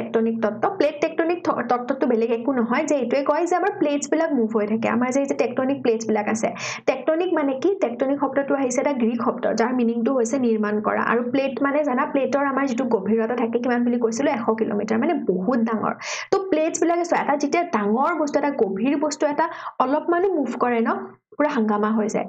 টেকটনিক তত্ত্বটো বেলেগ একো নহয় যে এইটোৱে কয় যে আমাৰ প্লেটছবিলাক মুভ হৈ থাকে আমাৰ যে টেকটনিক প্লেটছবিলাক আছে টেকটনিক মানে কি টেকটনিক শব্দটো আহিছে এটা গ্ৰীক শব্দ যাৰ মিনিংটো হৈছে নিৰ্মাণ কৰা আৰু প্লেট মানে জানা প্লেটৰ আমাৰ যিটো গভীৰতা থাকে কিমান বুলি কৈছিলো 100 কিলোমিটাৰ মানে বহুত ডাঙৰ তো প্লেটছবিলাকে এটা যেতিয়া ডাঙৰ বস্তু এটা গভীৰ বস্তু এটা অলপমানো মুভ কৰে ন পুৰা হাংগামা হৈ যায়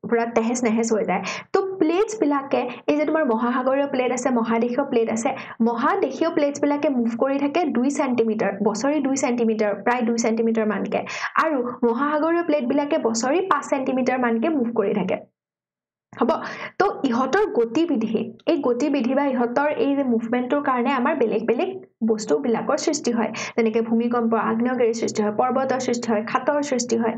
পুৰা তেহেজ নেহেজ হৈ যায় তো প্লেটছবিলাকে এই যে তোমাৰ মহাসাগৰীয় প্লেট আছে মহাদেশীয় প্লেট আছে মহাদেশীয় প্লেটছবিলাকে মুভ কৰি থাকে 2 সেন্টিমিটাৰ বছৰি 2 সেন্টিমিটাৰ প্ৰায় 2 সেন্টিমিটাৰ মানকে আৰু মহাসাগৰীয় প্লেটবিলাকে বছৰি 5 সেন্টিমিটাৰ মানকে মুভ কৰি থাকে হ'ব তো ইহঁতৰ গতিবিধি এই গতিবিধি বা ইহঁতৰ এই যে মুভমেন্টৰ কাৰণে আমাৰ বেলেগ বেলেগ বস্তুবিলাকৰ সৃষ্টি হয় যেনেকৈ ভূমিকম্প আগ্নেয়গিৰিৰ সৃষ্টি হয় পৰ্বতৰ সৃষ্টি হয় খাতৰ সৃষ্টি হয়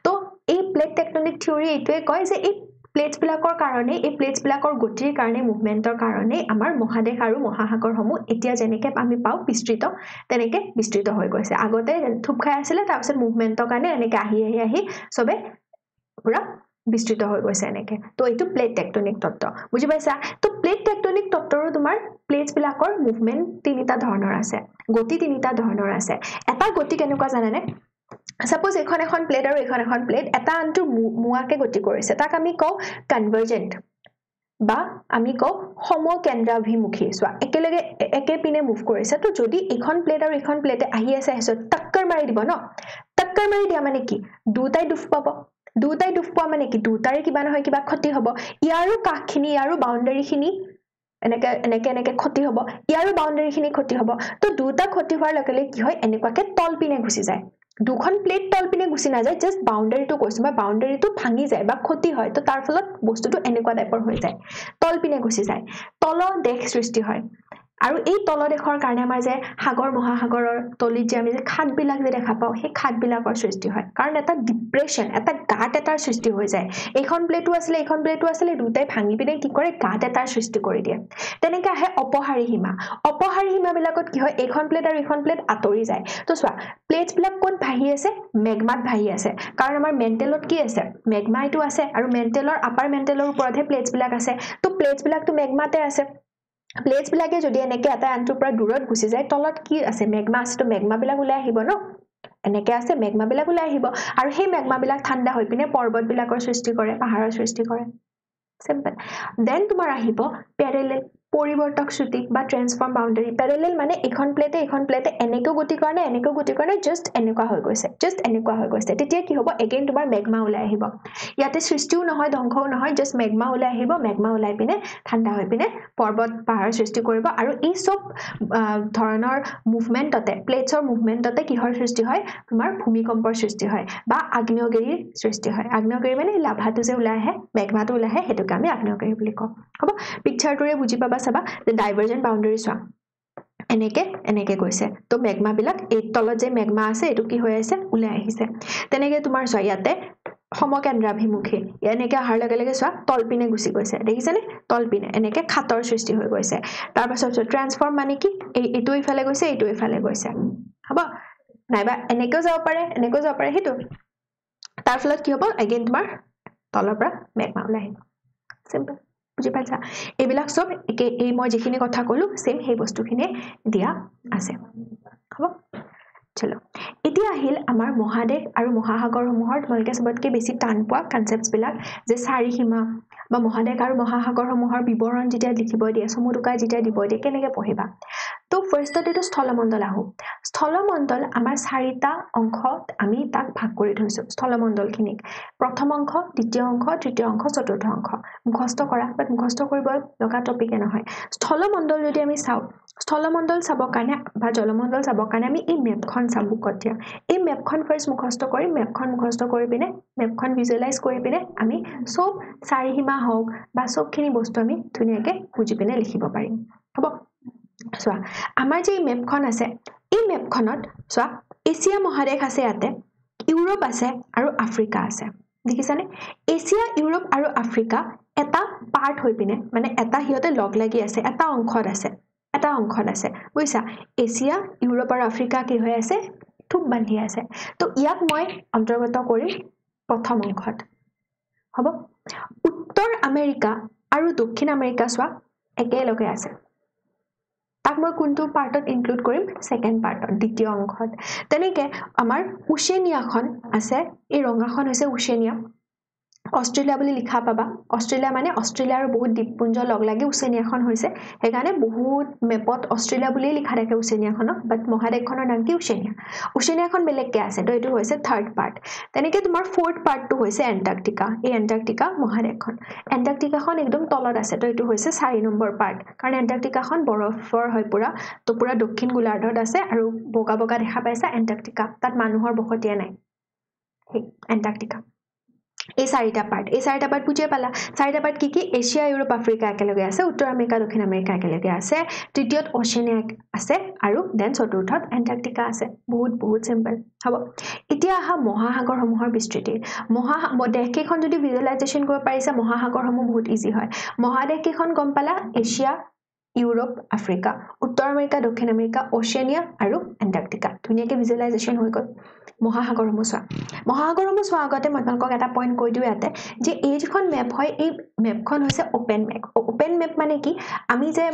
তো এই প্লেট টেকটনিক থিওৰি এইটোৱে কয় যে এই প্লেটছবিলাকৰ কাৰণে এই প্লেটছবিলাকৰ গতিৰ কাৰণে মুভমেন্টৰ কাৰণে আমাৰ মহাদেশ আৰু মহাসাগৰসমূহ এতিয়া যেনেকৈ আমি পাওঁ বিস্তৃত তেনেকৈ বিস্তৃত হৈ গৈছে আগতে থুপ খাই আছিলে তাৰপিছত মুভমেন্টৰ কাৰণে এনেকৈ আহি সবে পুৰা বিস্তৃত হৈ গৈছে এনেকৈ তো এইটো প্লেট টেকটনিক তত্ত্ব বুজি পাইছা তো প্লেট টেকটনিক তত্ত্বৰো তোমাৰ প্লেটছবিলাকৰ মুভমেন্ট তিনিটা ধৰণৰ আছে গতি তিনিটা ধৰণৰ আছে এটা গতি কেনেকুৱা জানানে সাপোজ এখন প্লেট আৰু এখন প্লেট এটা আনটো মুৱাকে গতি কৰিছে তাক আমি কওঁ কনভাৰ্জেন্ট বা আমি কওঁ সমকেন্দ্ৰাভিমুখী চোৱা একেলগে একে পিনে মুভ কৰিছে তো যদি এখন প্লেট আৰু এখন প্লেটে আহি আছে টক্কৰ মাৰি দিব ন টক্কৰ মাৰি দিয়া মানে কি দুটাই দুখ পাব দুটাই দুখ পোৱা মানে কি দুটাৰে কিবা নহয় কিবা ক্ষতি হ'ব ইয়াৰো কাখখিনি আৰু বাউণ্ডাৰীখিনি এনেকে ক্ষতি হ'ব ইয়াৰো বাউণ্ডাৰীখিনি ক্ষতি হ'ব তো দুটা ক্ষতি হোৱাৰ লগে লগে কি হয় এনেকুৱাকে তল পিনে গুচি যায় দুখন প্লেট তল পিনে গুচি নাযায় জাস্ট বাউণ্ডাৰীটো কৈছো বা বাউণ্ডাৰীটো ভাঙি যায় বা ক্ষতি হয় তো তাৰ ফলত বস্তুটো এনেকুৱা টাইপৰ হৈ যায় তল পিনে গুচি যায় তল দেশ সৃষ্টি হয় আৰু এই তলদেশৰ কাৰণে আমাৰ যে সাগৰ মহাসাগৰৰ তলিত যে আমি যে খাদবিলাক যে দেখা পাওঁ সেই খাদবিলাকৰ সৃষ্টি হয় কাৰণ এটা ডিপ্ৰেছন এটা গাঁত এটাৰ সৃষ্টি হৈ যায় এইখন প্লেটো আছিলে দুটাই ভাঙি পিনে কি কৰে গাঁত এটাৰ সৃষ্টি কৰি দিয়ে তেনেকৈ আহে অপহাৰী সীমাবিলাকত কি হয় এইখন প্লেট আৰু এইখন প্লেট আঁতৰি যায় তো চোৱা প্লেটছবিলাক ক'ত ভাহি আছে মেগমাত ভাহি আছে কাৰণ আমাৰ মেণ্টেলত কি আছে মেগমাইটো আছে আৰু মেণ্টেলৰ আপাৰ মেণ্টেলৰ ওপৰতহে প্লেটছবিলাক আছে তো প্লেটছবিলাকতো মেগমাতে আছে প্লেটছবিলাকে যদি এনেকৈ এটা আনটোৰ পৰা দূৰত গুচি যায় তলত কি আছে মেগমা আছে তো মেগমাবিলাক ওলাই আহিব ন এনেকৈ আছে মেগমাবিলাক ওলাই আহিব আৰু সেই মেগমাবিলাক ঠাণ্ডা হৈ পিনে পৰ্বতবিলাকৰ সৃষ্টি কৰে পাহাৰৰ সৃষ্টি কৰে সিম্পল দেন তোমাৰ আহিব প্যাৰেলেল পৰিৱৰ্তক শ্ৰুতি বা ট্ৰান্সফৰ্ম বাউণ্ডাৰী প্যাৰেলেল মানে এখন প্লেটে এনেকৈ গতি কৰে জাস্ট এনেকুৱা হৈ গৈছে তেতিয়া কি হ'ব এগেইন তোমাৰ মেগমা ওলাই আহিব ইয়াতে সৃষ্টিও নহয় ধ্বংসও নহয় জাস্ট মেগমা ওলাই আহিব মেগমা ওলাই পিনে ঠাণ্ডা হৈ পিনে পৰ্বত পাহাৰ সৃষ্টি কৰিব আৰু এই সব ধৰণৰ মুভমেন্টতে প্লেটছৰ মুভমেন্টতে কিহৰ সৃষ্টি হয় তোমাৰ ভূমিকম্পৰ সৃষ্টি হয় বা আগ্নেয়গিৰিৰ সৃষ্টি হয় আগ্নেয়গিৰি মানে লাভাটো যে ওলাই আহে মেগমাটো ওলাই আহে হেতুকে আমি আগ্নেয়গিৰি বুলি কওঁ হ'ব পিকচাৰটোৰে বুজি পাবা চাবা যে ডাইভাৰজেন্ট বাউণ্ডাৰী চোৱা এনেকে গৈছে তো মেগমাবিলাক এই তলত যে মেগমা আছে এইটো কি হৈ আছে ওলাই আহিছে তেনেকৈ তোমাৰ চোৱা ইয়াতে সমকেন্দ্ৰাভিমুখী এনেকে অহাৰ লগে লগে চোৱা তলপিনে গুচি গৈছে দেখিছানে তলপিনে এনেকে খাতৰ সৃষ্টি হৈ গৈছে তাৰ পাছত ট্ৰান্সফৰ্ম মানে কি এইটো ইফালে গৈছে এইটো ইফালে গৈছে হ'ব নাইবা এনেকেও যাব পাৰে হেতু তাৰ ফলত কি হ'ব अगेन তোমাৰ তলৰ পৰা মেগমা ওলাই আহিব সিম্পল বুজি পাইছা এইবিলাক সব এই মই যিখিনি কথা কলো সেম সেই বস্তুখিনি দিয়া আছে হ'ব চলো এতিয়া আহিল আমাৰ মহাদেশ আৰু মহাসাগৰসমূহৰ তোমালোকে সবতকে বেছি টান পোৱা কনসেপ্টছ বিলাক যে চাৰিসীমা বা মহাদেশ আৰু মহাসাগৰসমূহৰ বিৱৰণ যেতিয়া লিখিব দিয়ে সমুদ্ৰকা যেতিয়া দিব দিয়ে কেনেকৈ পঢ়িবা তো ফাৰ্ষ্টত এটো স্থলমণ্ডল আহো স্থলমণ্ডল আমাৰ চাৰিটা অংশত আমি তাক ভাগ কৰি থৈছো স্থলমণ্ডলখিনিক প্ৰথম অংশ দ্বিতীয় অংশ তৃতীয় অংশ চতুৰ্থ অংশ মুখস্থ কৰা বাট মুখস্থ কৰিব লগা টপিকে নহয় স্থলমণ্ডল যদি আমি চাও স্থলমণ্ডল চাবৰ কাৰণে বা জলমণ্ডল চাবৰ কাৰণে আমি এই মেপখন চাব কতিয়া এই মেপখন ফাৰ্ষ্ট মুখস্থ কৰি মেপখন মুখস্থ কৰি পিনে মেপখন ভিজুৱেলাইজ কৰি পিনে আমি সব চাৰিসীমা হওক বা সবখিনি বস্তু আমি ধুনীয়াকৈ বুজি পিনে লিখিব পাৰিম হ'ব চোৱা আমাৰ যে মেপখন আছে এই মেপখনত চোৱা এছিয়া মহাদেশ আছে ইয়াতে ইউৰোপ আছে আৰু আফ্ৰিকা আছে দেখিছানে এছিয়া ইউৰোপ আৰু আফ্ৰিকা এটা পাৰ্ট হৈ পিনে মানে এটা হিয়তে লগ লাগি আছে এটা অংশত আছে বুজিছা এছিয়া ইউৰোপ আৰু আফ্ৰিকা কি হৈ আছে থুপ বান্ধি আছে তো ইয়াক মই অন্তৰ্গত কৰি প্ৰথম অংশত হ'ব উত্তৰ আমেৰিকা আৰু দক্ষিণ আমেৰিকা চোৱা একেলগে আছে তাক মই কোনটো পাৰ্টত ইনক্লুড কৰিম সেকেন্ড পাৰ্টত দ্বিতীয় অংশত তেনেকে আমাৰ ওশেনিয়াখন আছে এই ৰঙাখন হৈছে ওশেনিয়া অস্ট্ৰেলিয়া বুলি লিখা পাবা অস্ট্ৰেলিয়া মানে অস্ট্ৰেলিয়াৰ বহুত দ্বীপপুঞ্জ লগ লাগি ওশেনিয়াখন হৈছে হেগানে বহুত মেপত অস্ট্ৰেলিয়া বুলি লিখা থাকে ওশেনিয়াখনক বাট মহাদেশখনৰ নাম কি ওশেনিয়াখন বেলেগকে আছে তো এটো হৈছে থাৰ্ড পাৰ্ট তেনেকে তোমাৰ ফোৰ্থ পাৰ্টটো হৈছে এন্টাৰ্কটিকা এই এন্টাৰ্কটিকা মহাদেশখন এন্টাৰ্কটিকাখন একদম তলত আছে তো এটো হৈছে 4 নম্বৰ পাৰ্ট কাৰণ এন্টাৰ্কটিকাখন বৰফৰ হৈ পুৰা তো পুৰা দক্ষিণ গোলাৰ্ধত আছে আৰু বগা বগা দেখা পাইছা এন্টাৰ্কটিকা তাত মানুহৰ বসতিয়ে নাই এন্টাৰ্কটিকা এই চাৰিটা পাৰ্ট বুজিয়ে পালা চাৰিটা পাৰ্ট কি এছিয়া ইউৰোপ আফ্ৰিকা একেলগে আছে উত্তৰ আমেৰিকা দক্ষিণ আমেৰিকা একেলগে আছে তৃতীয়ত ওশেনিয়া আছে আৰু দেন চতুৰ্থত এন্টাৰ্কটিকা আছে বহুত সিম্পল হ'ব এতিয়া আহা মহাসাগৰসমূহৰ বিস্তৃতি দেশকেইখন যদি ভিজুৱেলাইজেচন কৰিব পাৰিছা মহাসাগৰসমূহ বহুত ইজি হয় মহাদেশকেইখন গম পালা এছিয়া ইউৰোপ আফ্ৰিকা উত্তৰ আমেৰিকা দক্ষিণ আমেৰিকা ওশেনিয়া আৰু এন্টাৰ্কটিকা ধুনীয়াকৈ ভিজুৱেলাইজেচন হৈ গ'ল মহাসাগৰসমূহ চোৱা আগতে মই তোমালোকক এটা পইণ্ট কৈ দিওঁ ইয়াতে যে এই যিখন মেপ হয় এই মেপখন হৈছে ওপেন মেপ মানে কি আমি যে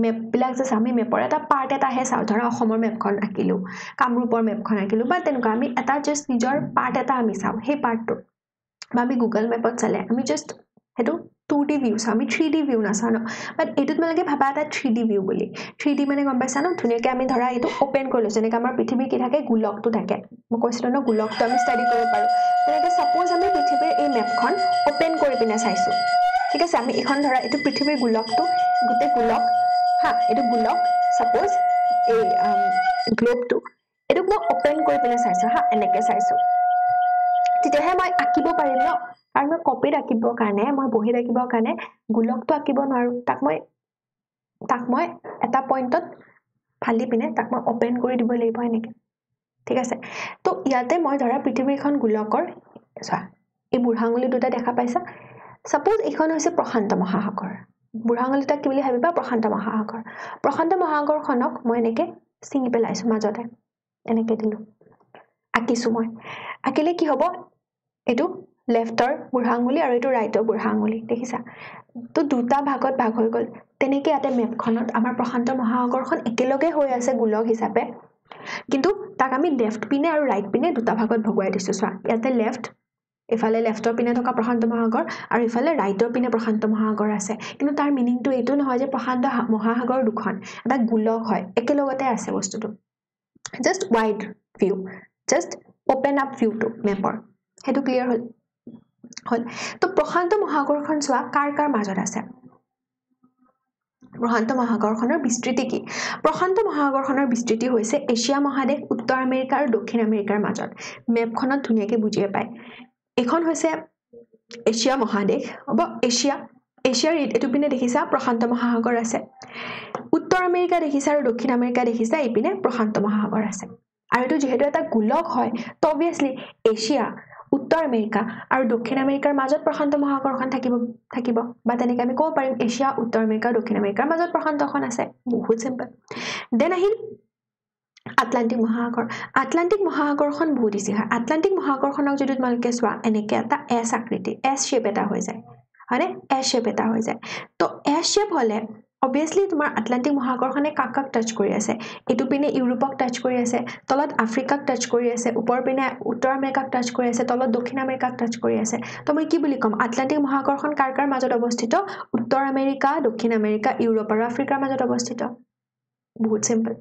মেপ বিলাক যে আমি মেপৰ এটা পাৰ্ট এটাহে চাওঁ ধৰা অসমৰ মেপখন আঁকিলো কামৰূপৰ মেপখন আঁকিলো বা তেনেকুৱা আমি এটা জাষ্ট নিজৰ পাৰ্ট এটা আমি চাওঁ সেই পাৰ্টটো বা আমি গুগল মেপত চালে আমি জাষ্ট হেতু 2D ভিউ চাওঁ আমি 3D ভিউ নাচাওঁ ন বাট এইটো তোমালোকে ভাবা এটা 3D ভিউ বুলি 3D মানে গম পাইছা ন ধুনীয়াকৈ আমি ধৰা এইটো ওপেন কৰি লৈছো যেনেকৈ আমাৰ পৃথিৱীৰ কি থাকে গোলকটো থাকে মই কৈছিলো ন গোলকটো আমি ষ্টাডি কৰিব পাৰো তেনেকৈ সাপোজ আমি পৃথিৱীৰ এই মেপখন ওপেন কৰি পিনে চাইছো ঠিক আছে আমি এখন ধৰা এইটো পৃথিৱীৰ গোলকটো গোটেই গোলক হা এইটো গোলক সাপোজ এই গ্লোবটো এইটো মই ওপেন কৰি পিনে চাইছো হা এনেকৈ চাইছো তেতিয়াহে মই আঁকিব পাৰিম ন কাৰণ মই কপিত আঁকিবৰ কাৰণে মই বহিত আঁকিবৰ কাৰণে গোলকটো আঁকিব নোৱাৰো তাক মই এটা পইণ্টত ফালি পিনে তাক মই ওপেন কৰি দিব লাগিব এনেকৈ ঠিক আছে তো ইয়াতে মই ধৰা পৃথিৱীখন গোলকৰ চোৱা এই বুঢ়াঙুলি দুটা দেখা পাইছা সাপোজ এইখন হৈছে প্ৰশান্ত মহাসাগৰ বুঢ়াঙুলিটাক কি বুলি ভাবিবা প্ৰশান্ত মহাসাগৰখনক মই এনেকৈ ছিঙি পেলাইছো মাজতে এনেকৈ দিলো আঁকিছো মই আঁকিলে কি হ'ব এইটো লেফটৰ বুঢ়া আঙুলি আৰু এইটো ৰাইটৰ বুঢ়া আঙুলি দেখিছা তো দুটা ভাগত ভাগ হৈ গ'ল তেনেকৈ ইয়াতে মেপখনত আমাৰ প্ৰশান্ত মহাসাগৰখন একেলগে হৈ আছে গোলক হিচাপে কিন্তু তাক আমি লেফট পিনে আৰু ৰাইট পিনে দুটা ভাগত ভগুৱাই দিছো চোৱা ইয়াতে লেফট ইফালে লেফটৰ পিনে থকা প্ৰশান্ত মহাসাগৰ আৰু ইফালে ৰাইটৰ পিনে প্ৰশান্ত মহাসাগৰ আছে কিন্তু তাৰ মিনিংটো এইটো নহয় যে প্ৰশান্ত মহাসাগৰ দুখন এটা গোলক হয় একেলগতে আছে বস্তুটো just wide view just open up ভিউটো মেপৰ হেতু ক্লিয়াৰ হল তো প্ৰশান্ত মহাসাগৰখন চোৱা কাৰ মাজত আছে প্ৰশান্ত মহাসাগৰখনৰ বিস্তৃতি কি প্ৰশান্ত মহাসাগৰখনৰ বিস্তৃতি হৈছে এছিয়া মহাদেশ উত্তৰ আমেৰিকা আৰু দক্ষিণ আমেৰিকাৰ মাজত মেপখনত ধুনীয়াকৈ বুজিয়ে পায় এখন হৈছে এছিয়া মহাদেশ হ'ব এছিয়াৰ এইটো পিনে দেখিছা প্ৰশান্ত মহাসাগৰ আছে উত্তৰ আমেৰিকা দেখিছা আৰু দক্ষিণ আমেৰিকা দেখিছা এইপিনে প্ৰশান্ত মহাসাগৰ আছে আৰু এইটো যেহেতু এটা গোলক হয় তো অবভিয়াছলি এছিয়া উত্তৰ আমেৰিকা আৰু দক্ষিণ আমেৰিকাৰ মাজত প্ৰশান্ত মহাসাগৰখন থাকিব বা তেনেকৈ আমি ক'ব পাৰিম এছিয়া উত্তৰ আমেৰিকা দক্ষিণ আমেৰিকাৰ মাজত প্ৰশান্তখন আছে বহুত সিম্পল দেন আহিল আটলান্টিক মহাসাগৰখন বহুত ইজি হয় আটলান্টিক মহাসাগৰখনক যদি তোমালোকে চোৱা এনেকৈ এটা এছ আকৃতি এছ শেপ এটা হৈ যায় হয়নে এছ শেপ এটা হৈ যায় তো এছ শেপ হ'লে obviously তোমাৰ আটলান্টিক মহাসাগৰখনে কাক টাচ কৰি আছে এটু পিনে ইউৰোপক টাচ কৰি আছে তলত আফ্ৰিকাক টাচ কৰি আছে ওপৰ পিনে উত্তৰ আমেৰিকাক টাচ কৰি আছে তলত দক্ষিণ আমেৰিকাক টাচ কৰি আছে তো মই কি বুলি কম আটলান্টিক মহাসাগৰখন কাৰ মাজত অৱস্থিত উত্তৰ আমেৰিকা দক্ষিণ আমেৰিকা ইউৰোপ আৰু আফ্ৰিকাৰ মাজত অৱস্থিত বহুত সিম্পল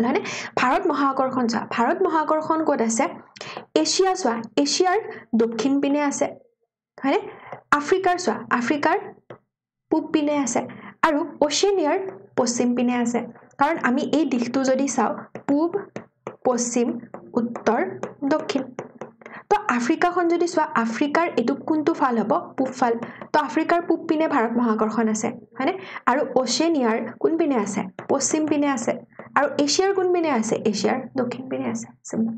হয়নে ভাৰত মহাসাগৰখন ক'ত আছে এছিয়া চোৱা এছিয়াৰ দক্ষিণ পিনে আছে হয়নে আফ্ৰিকাৰ চোৱা আফ্ৰিকাৰ পূব পিনে আছে আৰু ওশেনিয়াৰ পশ্চিম পিনে আছে কাৰণ আমি এই দিশটো যদি চাও পূব পশ্চিম উত্তৰ দক্ষিণ তো আফ্ৰিকাখন যদি চোৱা আফ্ৰিকাৰ এটু কোনটো ফাল হ'ব পূব ফাল তো আফ্ৰিকাৰ পূব পিনে ভাৰত মহাসাগৰখন আছে হয়নে আৰু ওশেনিয়াৰ কোন পিনে আছে পশ্চিম পিনে আছে আৰু এছিয়াৰ কোন পিনে আছে এছিয়াৰ দক্ষিণ পিনে আছে সিম্পল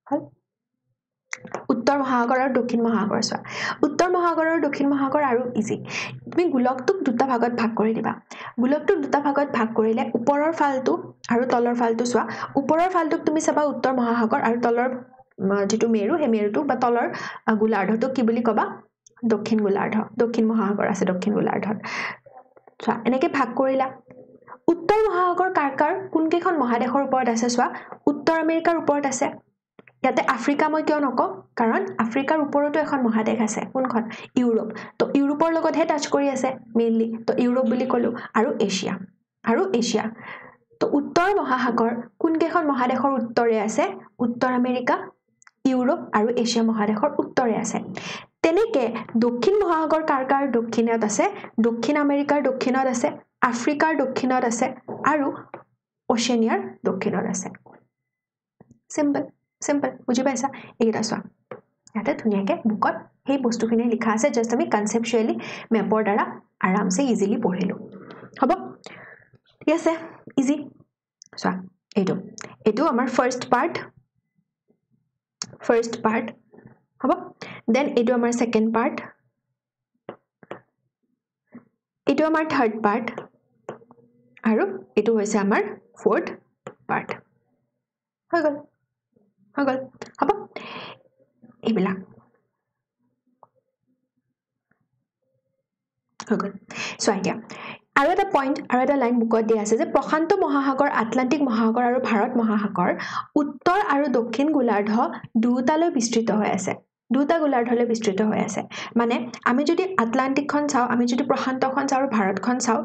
হল উত্তৰ মহাসাগৰ আৰু দক্ষিণ মহাসাগৰ চোৱা উত্তৰ মহাসাগৰ আৰু দক্ষিণ মহাসাগৰ আৰু ইজি তুমি গোলকটোক দুটা ভাগত ভাগ কৰি দিবা গোলকটোক দুটা ভাগত ভাগ কৰিলে ওপৰৰ ফালটো আৰু তলৰ ফালটো চোৱা ওপৰৰ ফালটোক তুমি চাবা উত্তৰ মহাসাগৰ আৰু তলৰ যেটো মেৰু হে মেৰুটো বা তলৰ গোলাৰ্ধটো কি বুলি কবা দক্ষিণ গোলাৰ্ধ দক্ষিণ মহাসাগৰ আছে দক্ষিণ গোলাৰ্ধত চোৱা এনেকৈ ভাগ কৰিলা উত্তৰ মহাসাগৰ কাৰ কোন কেখন মহাদেশৰ ওপৰত আছে চোৱা উত্তৰ আমেৰিকাৰ ওপৰত আছে ইয়াতে আফ্ৰিকা মই কিয় নকওঁ কাৰণ আফ্ৰিকাৰ ওপৰতো এখন মহাদেশ আছে কোনখন ইউৰোপ তো ইউৰোপৰ লগতহে টাচ কৰি আছে মেইনলি তো ইউৰোপ বুলি ক'লো আৰু এছিয়া তো উত্তৰ মহাসাগৰ কোন কেখন মহাদেশৰ উত্তৰে আছে উত্তৰ আমেৰিকা ইউৰোপ আৰু এছিয়া মহাদেশৰ উত্তৰে আছে তেনেকে দক্ষিণ মহাসাগৰ কাৰ দক্ষিণত আছে দক্ষিণ আমেৰিকাৰ দক্ষিণত আছে আফ্ৰিকাৰ দক্ষিণত আছে আৰু ওশেনিয়াৰ দক্ষিণত আছে সিম্পল বুজি পাইছা এইটা চোৱা ইয়াতে ধুনিয়াকে বুকত সেই বস্তুখিনি লিখা আছে জাস্ট আমি কনসেপচুয়ালি মেপৰ দ্বাৰা আৰামসে ইজিলি পঢ়িলো হ'ব ঠিক আছে ইজি চোৱা এইটো আমাৰ ফাৰ্স্ট পাৰ্ট হ'ব দেন এইটো আমাৰ সেকেন্ড পাৰ্ট এইটো আমাৰ থাৰ্ড পাৰ্ট আৰু এইটো হৈছে আমাৰ ফোৰ্থ পাৰ্ট হৈ গ'ল হ'ব এইবিলাক হৈ গ'ল সো এতিয়া আৰু এটা পইণ্ট আৰু এটা লাইন বুকত দিয়া আছে যে প্ৰশান্ত মহাসাগৰ আটলান্টিক মহাসাগৰ আৰু ভাৰত মহাসাগৰ উত্তৰ আৰু দক্ষিণ গোলাৰ্ধ দুটালৈ বিস্তৃত হৈ আছে দুটা গোলাৰ্ধলৈ বিস্তৃত হৈ আছে মানে আমি যদি আটলান্টিকখন চাও আমি যদি প্ৰশান্তখন চাও আৰু ভাৰতখন চাও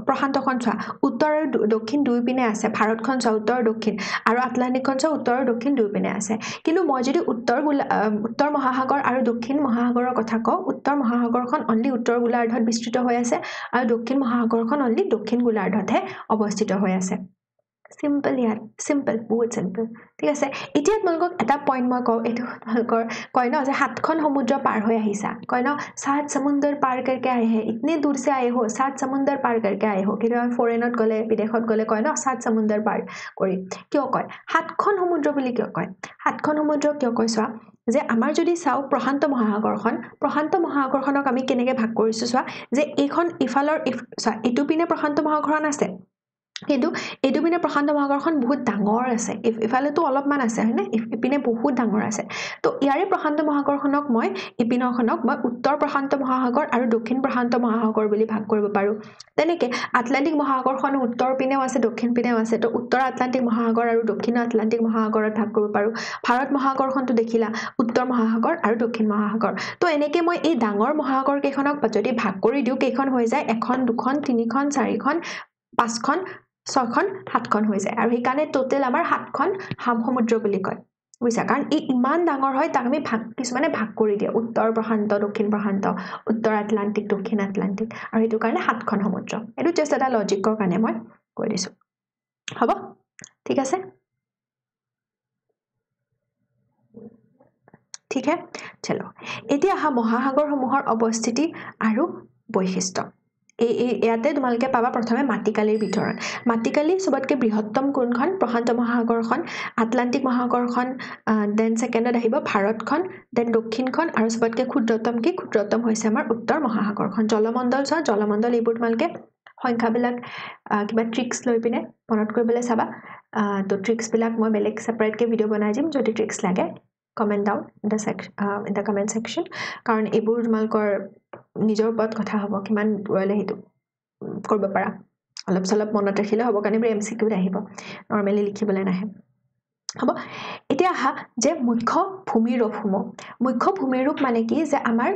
প্ৰশান্তখন চোৱা উত্তৰ আৰু দক্ষিণ দুই পিনে আছে ভাৰতখন চাও উত্তৰ দক্ষিণ আৰু আটলান্টিকখন চাও উত্তৰ আৰু দক্ষিণ দুই পিনে আছে কিন্তু মই যদি উত্তৰ মহাসাগৰ আৰু দক্ষিণ মহাসাগৰৰ কথা কওঁ উত্তৰ মহাসাগৰখন অনলি উত্তৰ গোলাৰ্ধত বিস্তৃত হৈ আছে আৰু দক্ষিণ মহাসাগৰখন অনলি দক্ষিণ গোলাৰ্ধতহে অৱস্থিত হৈ আছে সিম্পল বহুত সিম্পল ঠিক আছে এতিয়া তোমালোকক এটা পইণ্ট মই কওঁ এইটো তোমালোকৰ কয় ন যে সাতখন সমুদ্ৰ পাৰ হৈ আহিছা কয় ন সাত সমুদ্ৰ পাৰ करके आए हैं इतने दूर से आए हो सात समुद्र पार करके आए हो কিন্তু ফৰেনত গলে বিদেশত গলে কয় ন সাত সমুদ্ৰ পাৰ কৰি কিয় কয় সাতখন সমুদ্ৰ বুলি কিয় কয় সাতখন সমুদ্ৰ কিয় কয় চোৱা যে আমাৰ যদি চাও প্ৰশান্ত মহাসাগৰখনক আমি কেনেকৈ ভাগ কৰিছো চোৱা যে এইখন ইফালৰ চোৱা এটু পিনে প্ৰশান্ত মহাসাগৰখন আছে কিন্তু এটু পিনে প্ৰশান্ত মহাসাগৰখন বহুত ডাঙৰ আছে ইফালেতো অলপমান আছে হয়নে ইপিনে বহুত ডাঙৰ আছে তো ইয়াৰে প্ৰশান্ত মহাসাগৰখনক মই ইপিনখনক মই উত্তৰ প্ৰশান্ত মহাসাগৰ আৰু দক্ষিণ প্ৰশান্ত মহাসাগৰ বুলি ভাগ কৰিব পাৰো তেনেকে আটলান্টিক মহাসাগৰখন উত্তৰ পিনেও আছে দক্ষিণ পিনেও আছে তো উত্তৰ আটলান্টিক মহাসাগৰ আৰু দক্ষিণ আটলান্টিক মহাসাগৰত ভাগ কৰিব পাৰো ভাৰত মহাসাগৰখনটো দেখিলা উত্তৰ মহাসাগৰ আৰু দক্ষিণ মহাসাগৰ তো এনেকে মই এই ডাঙৰ মহাসাগৰ কেইখনক যদি ভাগ কৰি দিও কেইখন হৈ যায় এখন দুখন তিনিখন চাৰিখন পাঁচখন ছয়খন সাতখন হৈ যায় আৰু সেইকাৰণে টোটাল আমাৰ সাতখন সমুদ্ৰ বুলি কয় বুজিছা কাৰণ এই ইমান ডাঙৰ হয় তাক আমি কিছুমানে ভাগ কৰি দিয়ে উত্তৰ প্ৰশান্ত দক্ষিণ প্ৰশান্ত উত্তৰ আটলান্টিক দক্ষিণ আটলান্টিক আৰু এইটো কাৰণে সাতখন সমুদ্ৰ এটো জাস্ট এটা লজিকৰ কাৰণে মই কৈ দিছো হ'ব ঠিক আছে ঠিক है चलो এতিয়া আহা মহাসাগৰসমূহৰ অৱস্থিতি আৰু বৈশিষ্ট্য ইয়াতে তোমালোকে পাবা প্ৰথমে মাটিকালিৰ বিতৰণ মাটিকালি সবতকে বৃহত্তম কোনখন প্ৰশান্ত মহাসাগৰখন আটলান্টিক মহাসাগৰখন দেন সেকেন্ডত আহিব ভাৰতখন দেন দক্ষিণখন আৰু সবতকে ক্ষুদ্ৰতম হৈছে আমাৰ উত্তৰ মহাসাগৰখন জলমণ্ডল এইবোৰ তোমালোকে সংখ্যাবিলাক কিবা ট্ৰিক্স লৈ পিনে মনত কৰিবলৈ চাবা তো ট্ৰিক্স বিলাক মই বেলেগ সেপাৰেট কে ভিডিও বনাই দিম যদি ট্ৰিক্স লাগে comment down in the comment section কাৰণ এইবোৰ তোমালোকৰ নিজৰ ওপৰত কথা হ'ব কিমান ৰলে হেতু কৰিব পাৰা অলপ চলপ মনত ৰাখিলে হ'ব কাৰণে এমসিকিউ আহিব নৰমালি লিখিবলৈ নাহে হ'ব এতিয়া আহা যে মুখ্য ভূমিৰূপ মানে কি যে আমাৰ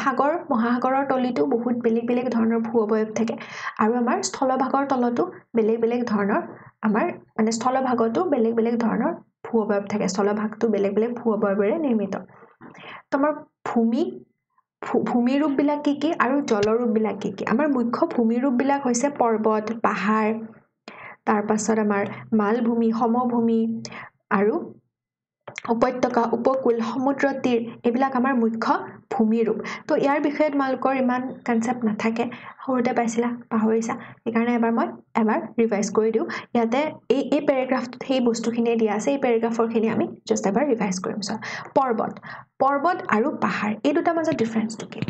সাগৰ মহাসাগৰৰ তলিটো বহুত বেলেগ ধৰণৰ ভূ অৱয়ব থাকে আৰু আমাৰ স্থলভাগৰ তলতো বেলেগ ধৰণৰ আমাৰ মানে স্থলভাগতো বেলেগ ধৰণৰ ভূ অৱয়ব থাকে স্থলভাগটো বেলেগ ভূ অৱয়বেৰে নিৰ্মিত তোমাৰ ভূমিৰূপ বিলাক কি আৰু জলৰূপ বিলাক কি আমাৰ মুখ্য ভূমিৰূপ বিলাক হৈছে পৰ্বত পাহাৰ তাৰ পাছত আমাৰ মালভূমি সমভূমি আৰু উপত্যকা উপকূল সমুদ্ৰ তীৰ এইবিলাক আমাৰ মুখ্য ভূমিৰূপ তো ইয়াৰ বিষয়ে তোমালোকৰ ইমান কনসেপ্ট নাথাকে সৰুতে পাইছিলা পাহৰিছা সেইকাৰণে এবাৰ ৰিভাইজ কৰি দিও ইয়াতে এই প্যাৰাগ্ৰাফটোত সেই বস্তুখিনি দিয়া আছে এই প্যাৰাগ্ৰাফৰখিনি আমি জাস্ট এবাৰ ৰিভাইজ কৰিম সৰ পৰ্বত আৰু পাহাৰ এই দুটা মাজৰ ডিফাৰেন্সটো কি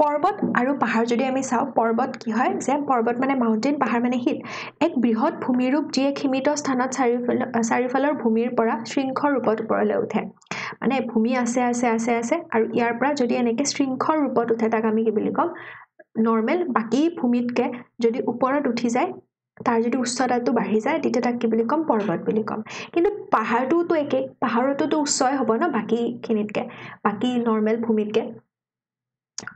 পৰ্বত আৰু পাহাৰ যদি আমি চাও পৰ্বত কি হয় যে পৰ্বত মানে মাউন্টেন পাহাৰ মানে হিল এক বৃহৎ ভূমিৰূপ যিয়ে সীমিত স্থানত চাৰিওফালৰ ভূমিৰ পৰা শৃংখৰ ৰূপত ওপৰলৈ উঠে মানে ভূমি আছে আৰু ইয়াৰ পৰা যদি এনেকে শৃংখৰ ৰূপত উঠে তাক আমি কি বুলি কম নৰমাল বাকি ভূমিতকে যদি ওপৰত উঠি যায় তাৰ যদি উচ্চতাটো বাঢ়ি যায় তেতিয়া তাক কি বুলি কম পৰ্বত বুলি কম কিন্তু পাহাৰটোতো একে পাহাৰটোতো উচ্চই হ'ব না বাকি খিনিতকে বাকি নৰমাল ভূমিতকে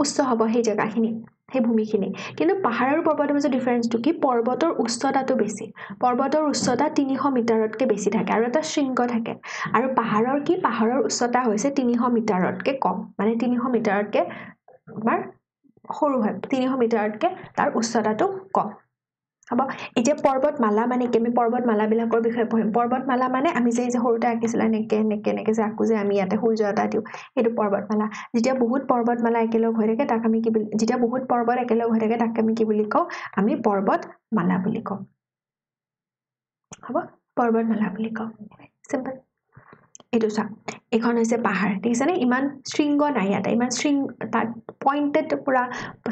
উচ্চ হ'ব সেই জায়গাখিনি সেই ভূমিখিনি কিন্তু পাহাৰ আৰু পৰ্বতৰ মাজৰ ডিফাৰেন্সটো কি পৰ্বতৰ উচ্চতাটো বেছি পৰ্বতৰ উচ্চতা 300 মিটাৰতকৈ বেছি থাকে আৰু এটা শৃংগ থাকে আৰু পাহাৰৰ কি পাহাৰৰ উচ্চতা হৈছে 300 মিটাৰতকৈ কম মানে 300 মিটাৰতকৈ আমাৰ সৰু হয় 300 মিটাৰতকৈ তাৰ উচ্চতাটো কম হ'ব এতিয়া পৰ্বতমালা মানে কি আমি পৰ্বতমালা বিলাকৰ বিষয়ে পঢ়িম পৰ্বতমালা মানে আমি যে সৰুতে আঁকিছিলা নেকে যে আকু যে আমি ইয়াতে সূৰ্য এটা দিও এটো পৰ্বতমালা যেতিয়া বহুত পৰ্বতমালা একেলগ হৈ থাকে তাক আমি কি যেতিয়া বহুত পৰ্বত একেলগ হৈ থাকে তাক আমি কি বুলি কওঁ আমি পৰ্বতমালা বুলি কওঁ হ'ব পৰ্বতমালা বুলি কওঁ সিম্পল এটো চা এখন হৈছে পাহাৰ ঠিক আছে নে ইমান শৃংগ নাই ইয়াতে ইমান শৃংগ তাত পইন্টেড পুৰা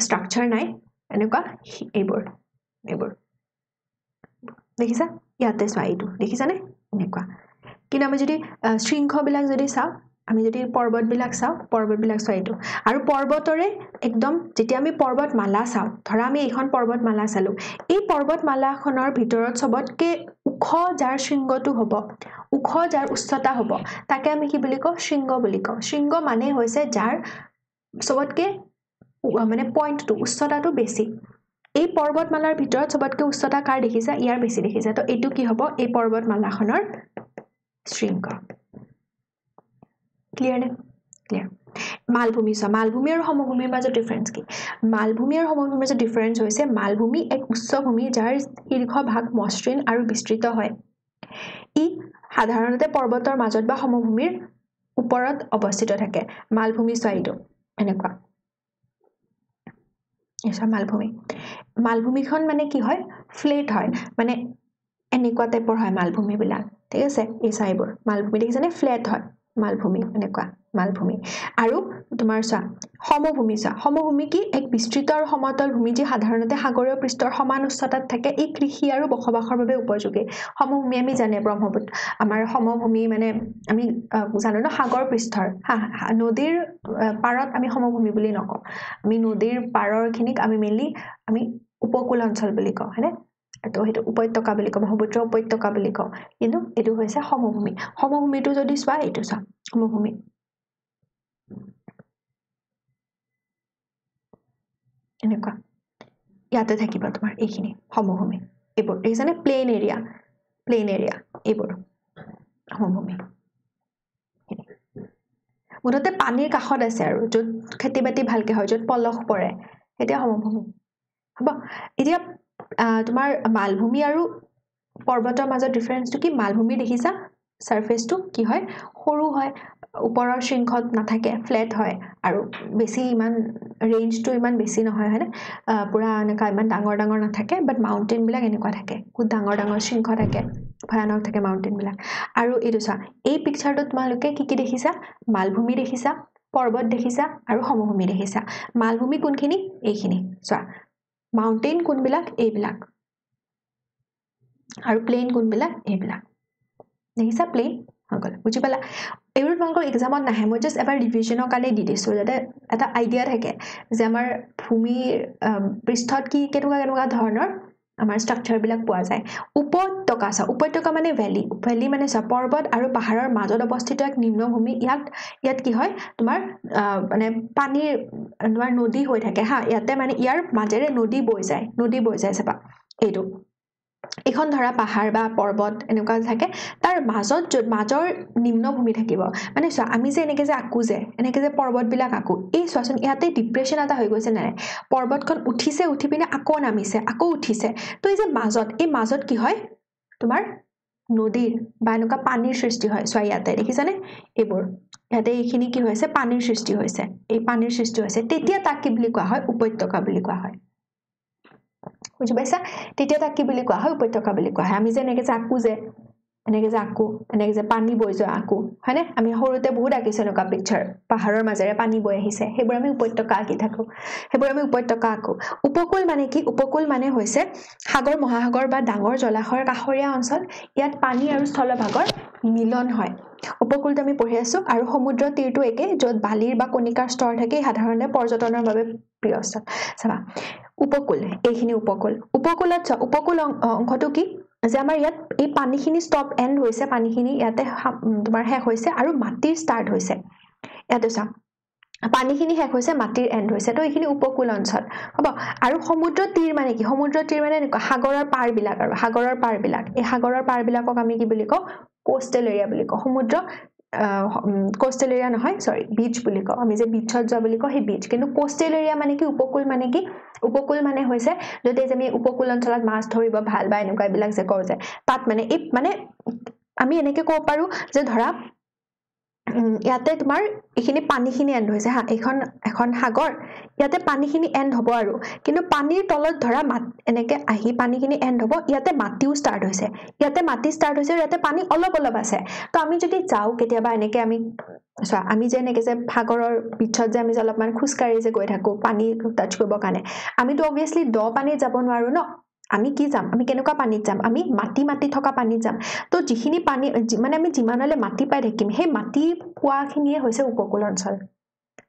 স্ট্ৰাকচাৰ নাই এনেকুৱা এইবোৰ দেখিছা ইয়াতে চোৱা এইটো দেখিছা নে এনেকুৱা কিন্তু আমি যদি শৃংখ বিলাক যদি চাও আমি যদি পৰ্বত বিলাক চোৱা এইটো আৰু পৰ্বতৰে একদম যেতিয়া আমি পৰ্বতমালা চাও ধৰা আমি এইখন পৰ্বতমালা চালো এই পৰ্বতমালাখনৰ ভিতৰত সবতকে উখ যাৰ শৃংগটো হ'ব উখ যাৰ উচ্চতা হ'ব তাকে আমি কি বুলি কওঁ শৃংগ বুলি কওঁ শৃংগ মানে হৈছে যাৰ সবতকে মানে পইণ্টটো উচ্চতাটো বেছি এই পৰ্বতমালাৰ ভিতৰত সবতকে উচ্চতা কাৰ দেখিছা ইয়াৰ বেছি দেখিছা তো এটো কি হ'ব এই পৰ্বতমালাখনৰ শৃংগ ক্লিয়াৰ নে ক্লিয়াৰ মালভূমি আৰু সমভূমিৰ মাজৰ ডিফাৰেন্স কি মালভূমি আৰু সমভূমিৰ মাজৰ ডিফাৰেন্স হৈছে মালভূমি এক উচ্চ ভূমি যাৰ শীৰ্ষ ভাগ মসৃণ আৰু বিস্তৃত হয় ই সাধাৰণতে পৰ্বতৰ মাজত বা সমভূমিৰ ওপৰত অৱস্থিত থাকে মালভূমি চোৱাইটো এনেকুৱা এসা মালভূমিখন মানে কি হয় ফ্লেট হয় মানে এনেকুৱা টাইপৰ হয় মালভূমি বিলাক ঠিক আছে এই সাইবোৰ মালভূমি দেখিছানে ফ্লেট হয় মালভূমি এনেকুৱা মালভূমি আৰু তোমাৰ সমভূমি কি এক বিস্তৃত আৰু সমতল ভূমি যি সাধাৰণতে সাগৰীয় পৃষ্ঠৰ সমান উচ্চতাত থাকে এই কৃষি আৰু বসবাসৰ বাবে উপযোগী সমভূমি আমি জানে ব্ৰহ্মপুত্ৰ আমাৰ সমভূমি মানে আমি জানো ন সাগৰ পৃষ্ঠৰ নদীৰ পাৰত আমি সমভূমি বুলি নকওঁ আমি নদীৰ পাৰৰ খিনিক আমি মেইনলি আমি উপকূল অঞ্চল বুলি কওঁ হয়নে তো হেতু উপত্যকা বুলি কওঁ ব্ৰহ্মপুত্ৰ উপত্যকা বুলি কওঁ কিন্তু এটো হৈছে সমভূমিটো যদি চোৱা এটো চোৱা সমভূমি এনেকুৱা ইয়াতে থাকিব তোমাৰ এইখিনি সমভূমি এইবোৰ দেখিছানে প্লেন এৰিয়া এইবোৰ সমভূমি মুঠতে পানীৰ কাষত আছে আৰু য'ত খেতি বাতি ভালকে হয় য'ত পলস পৰে এতিয়া সমভূমি হ'ব এতিয়া তোমাৰ মালভূমি আৰু পৰ্বতৰ মাজৰ ডিফাৰেন্সটো কি মালভূমি দেখিছা সাৰফেসটো কি হয় সৰু হয় ওপৰৰ শৃংখত নাথাকে ফ্ল্যাট হয় আৰু বেছি ইমান ৰেঞ্জটো ইমান বেছি নহয় হয়নে পুৰা এনেকা ইমান ডাঙৰ ডাঙৰ নাথাকে বাট মাউন্টেইন বিলাক এনেকুৱা থাকে খুব ডাঙৰ ডাঙৰ শৃংখ থাকে ভয়ানক থাকে মাউন্টেইন বিলাক আৰু এইটো চা এই পিকচাৰটো তোমালোকে কি দেখিছা মালভূমি দেখিছা পৰ্বত দেখিছা আৰু সমভূমি দেখিছা মালভূমি কোনখিনি এইখিনি চোৱা মাউন্টেইন কোনবিলাক এইবিলাক আৰু প্লেন কোনবিলাক এইবিলাক দেখিছা প্লেন হগল বুজি পালা এইবোৰ তোমালোকৰ এক্সামত নাহে মই জাস্ট এবাৰ ৰিভিজনৰ কাৰণে দি দিছো যাতে এটা আইডিয়া থাকে যে আমাৰ ভূমিৰ পৃষ্ঠত কি কেনেকুৱা ধৰণৰ আমাৰ ষ্ট্ৰাকচাৰ বিলাক পোৱা যায় উপত্যকা মানে ভেলি মানে পৰ্বত আৰু পাহাৰৰ মাজত অৱস্থিত এক নিম্নভূমি ইয়াত কি হয় তোমাৰ মানে পানীৰ তোমাৰ নদী হৈ থাকে হা ইয়াতে মানে ইয়াৰ মাজেৰে নদী বৈ যায় চাবা এইটো এখন ধৰা পাহাৰ বা পৰ্বত এনেকুৱা থাকে তাৰ মাজৰ নিম্নভূমি থাকিব মানে চোৱা আমি যে এনেকে যে পৰ্বত বিলাক আকো এই চোৱাচোন ইয়াতে ডিপ্ৰেছন এটা হৈ গৈছে নাই পৰ্বতখন উঠি পিনে আকৌ নামিছে আকৌ উঠিছে তো এই যে মাজত কি হয় তোমাৰ নদীৰ বা এনেকুৱা পানীৰ সৃষ্টি হয় চোৱা ইয়াতে দেখিছানে এইবোৰ ইয়াতে এইখিনি কি হৈছে পানীৰ সৃষ্টি হৈছে এই পানীৰ সৃষ্টি হৈছে তেতিয়া তাক কি বুলি কোৱা হয় উপত্যকা বুলি কোৱা হয় বুজি পাইছা তেতিয়া তাক কি বুলি কোৱা হয় উপত্যকা বুলি কোৱা হয় আমি যে এনেকে যে পানী বৈ যোৱা আকো হয়নে আমি সৰুতে বহুত আঁকিছো এনেকুৱা পিকচাৰ পাহাৰৰ মাজেৰে পানী বৈ আহিছে সেইবোৰ আমি উপত্যকা আঁকি থাকো সেইবোৰ আমি উপত্যকা আকো উপকূল মানে কি উপকূল মানে হৈছে সাগৰ মহাসাগৰ বা ডাঙৰ জলাশয়ৰ কাষৰীয়া অঞ্চল ইয়াত পানী আৰু স্থলভাগৰ মিলন হয় উপকূলটো আমি পঢ়ি আছো আৰু সমুদ্ৰ তীৰটো একে য'ত বালিৰ বা কণিকাৰ স্তৰ থাকে সাধাৰণতে পৰ্যটনৰ বাবে প্ৰিয় স্থল চাবা উপকূল এইখিনি উপকূলত উপকূল অংশটো কি যে আমাৰ ইয়াত এই পানীখিনি ষ্টপ এন্ড হৈছে পানীখিনি ইয়াতে তোমাৰ শেষ হৈছে আৰু মাটিৰ ষ্টাৰ্ট হৈছে ইয়াতে চা পানীখিনি শেষ হৈছে মাটিৰ এন্ড হৈছে তো এইখিনি উপকূল অঞ্চল হ'ব আৰু সমুদ্ৰ তীৰ মানে কি সমুদ্ৰ তীৰ মানে এনেকুৱা সাগৰৰ পাৰবিলাক আৰু সাগৰৰ পাৰবিলাক এই সাগৰৰ পাৰবিলাকক আমি কি বুলি কওঁ কোষ্টেল এৰিয়া বুলি কওঁ সমুদ্ৰ কোষ্টেল এৰিয়া নহয় সৰি বিচ বুলি কওঁ আমি যে বিচত যোৱা বুলি কওঁ সেই বিচ কিন্তু কোষ্টেল এৰিয়া মানে কি উপকূল মানে হৈছে যদি আমি উপকূল অঞ্চলত মাছ ধৰিব ভাল বা এনেকুৱা বিলাক যে কওঁ যে তাত মানে এই মানে আমি এনেকে ক'ব পাৰো যে ধৰা ইয়াতে তোমাৰ এইখিনি পানীখিনি এন্ড হৈছে হা এখন সাগৰ ইয়াতে পানীখিনি এন্ড হ'ব আৰু কিন্তু পানীৰ তলত ধৰা এনেকে আহি পানীখিনি এন্ড হ'ব ইয়াতে মাটিও ষ্টাৰ্ট হৈছে ইয়াতে পানী অলপ আছে তো আমি যদি যাও কেতিয়াবা এনেকে আমি যে এনেকে যে সাগৰৰ বিচত যে আমি অলপমান খুচকাৰি যে গৈ থাকো পানী টাচ কৰিব কাৰণে আমিতো অবভিয়াসলি দ পানীত যাব নোৱাৰো ন আমি কি যাম আমি কেনেকুৱা পানীত যাম আমি মাটি থকা পানীত যাম তো যিখিনি পানী মানে আমি যিমানলে মাটি পাই থাকিম সেই মাটি পোৱাখিনিয়ে হৈছে উপকূল অঞ্চল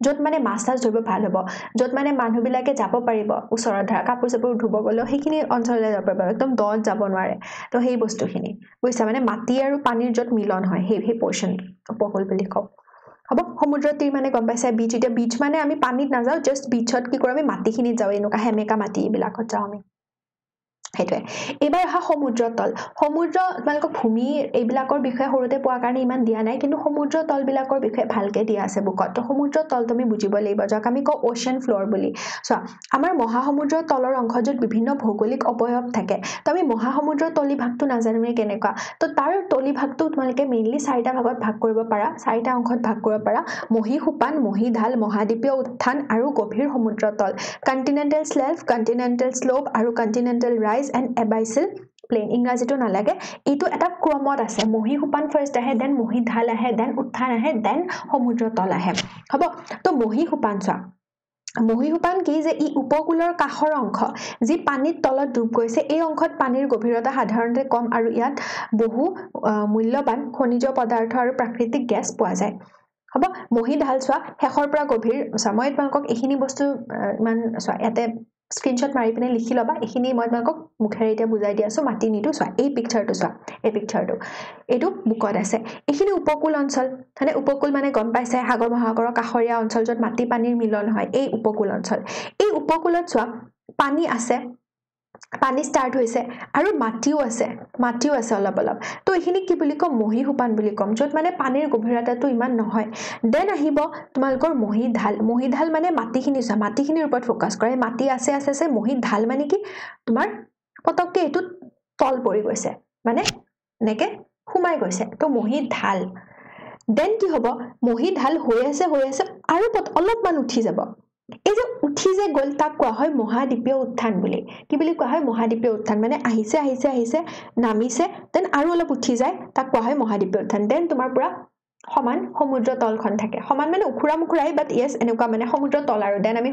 য'ত মানে মাছ ধৰিব ভাল হ'ব য'ত মানে মানুহবিলাকে যাব পাৰিব ওচৰত ধৰা কাপোৰ চাপোৰ ধুব গ'লেও সেইখিনি অঞ্চললৈ যাব পাৰিব একদম দত যাব নোৱাৰে তো সেই বস্তুখিনি বুজিছা মানে মাটি আৰু পানীৰ য'ত মিলন হয় সেই পৰ্চন উপকূল বুলি কওঁ হ'ব সমুদ্ৰ তীৰ মানে গম পাইছা বিচ এতিয়া বিচ মানে আমি পানীত নাযাওঁ জাস্ট বিচত কি কৰোঁ আমি মাটিখিনিত যাওঁ এনেকুৱা হেমেকা মাটি এইবিলাকত যাওঁ আমি সেইটোৱে এবাৰ অহা সমুদ্ৰ তোমালোকক ভূমি এইবিলাকৰ বিষয়ে সৰুতে পোৱাৰ কাৰণে ইমান দিয়া নাই কিন্তু সমুদ্ৰ তলবিলাকৰ বিষয়ে ভালকে দিয়া আছে বুকত তো সমুদ্ৰ তল তুমি বুজিব লাগিব যাক আমি কওঁ অ'চিয়ান ফ্ল'ৰ বুলি চোৱা আমাৰ মহাসমুদ্ৰৰ তলৰ অংশ য'ত বিভিন্ন ভৌগোলিক অৱয়ব থাকে তো আমি মহাসমুদ্ৰৰ তলি ভাগটো নাজানোৱে কেনেকুৱা তো তাৰ তলি ভাগটো তোমালোকে মেইনলি 4টা ভাগত ভাগ কৰিব পাৰা 4টা অংশত ভাগ কৰিব পাৰা মহীসোপান মহীঢাল মহাদ্বীপীয় উত্থান আৰু গভীৰ সমুদ্ৰ তল কন্টিনেন্টেল শ্লেল্ফ কন্টিনেন্টেল শ্লোপ আৰু কন্টিনেন্টেল ৰাইজ এণ্ড এবাইসেল প্লেন ইংৰাজীটো নালাগে এইটো এটা ক্ৰমত আছে মহীসোপান ফাৰ্ষ্ট আহে দেন মহীঢাল আহে দেন উত্থান আহে দেন সমুদ্ৰ তল আহে হ'ব তো মহীসোপান চোৱা মহীসোপান কি যে ই উপকূলৰ কাষৰ অংশ যি পানীৰ তলত ডুব গৈছে এই অংশত পানীৰ গভীৰতা সাধাৰণতে কম আৰু ইয়াত বহু মূল্যৱান খনিজ পদাৰ্থ আৰু প্ৰাকৃতিক গেছ পোৱা যায় হ'ব মহীঢাল চোৱা শেষৰ পৰা গভীৰ মই তোমালোকক এইখিনি বস্তু ইমান চোৱা ইয়াতে স্ক্ৰিনশ্বট মাৰি পিনে লিখি ল'বা এইখিনি মই তোমালোকক মুখেৰে এতিয়া বুজাই দি আছো মাতি নিদো চোৱা এই পিকচাৰটো এইটো বুকত আছে এইখিনি উপকূল অঞ্চল মানে উপকূল মানে গম পাইছে সাগৰ মহাসাগৰৰ কাষৰীয়া অঞ্চল য'ত মাটি পানীৰ মিলন হয় এই উপকূল অঞ্চল এই উপকূলত চোৱা পানী আছে পানী ষ্টাৰ্ট হৈছে আৰু মাটিও আছে অলপ তো এইখিনি কি বুলি কম মহীসোপান বুলি কম য'ত মানে পানীৰ গভীৰতাটো ইমান নহয় দেন আহিব তোমালোকৰ মহীঢাল মানে মাটিখিনি চোৱা মাটিখিনিৰ ওপৰত ফ'কাছ কৰে মাটি আছে মহীঢাল মানে কি তোমাৰ পতককে এইটো তল পৰি গৈছে মানে এনেকে সোমাই গৈছে তো মহীঢাল দেন কি হ'ব মহি ঢাল হৈ আছে আৰু অলপমান উঠি যাব এই যে উঠি যে গ'ল তাক কোৱা হয় মহাদ্বীপীয় উত্থান বুলি কি বুলি কোৱা হয় মহাদ্বীপীয় উত্থান মানে আহিছে নামিছে দেন আৰু অলপ উঠি যায় তাক কোৱা হয় মহাদ্বীপীয় উত্থান দেন তোমাৰ পুৰা সমান সমুদ্ৰ তলখন থাকে সমান মানে উখুৰা মুখুৰাই বাট ইয়েস এনেকুৱা মানে সমুদ্ৰ তল আৰু দেন আমি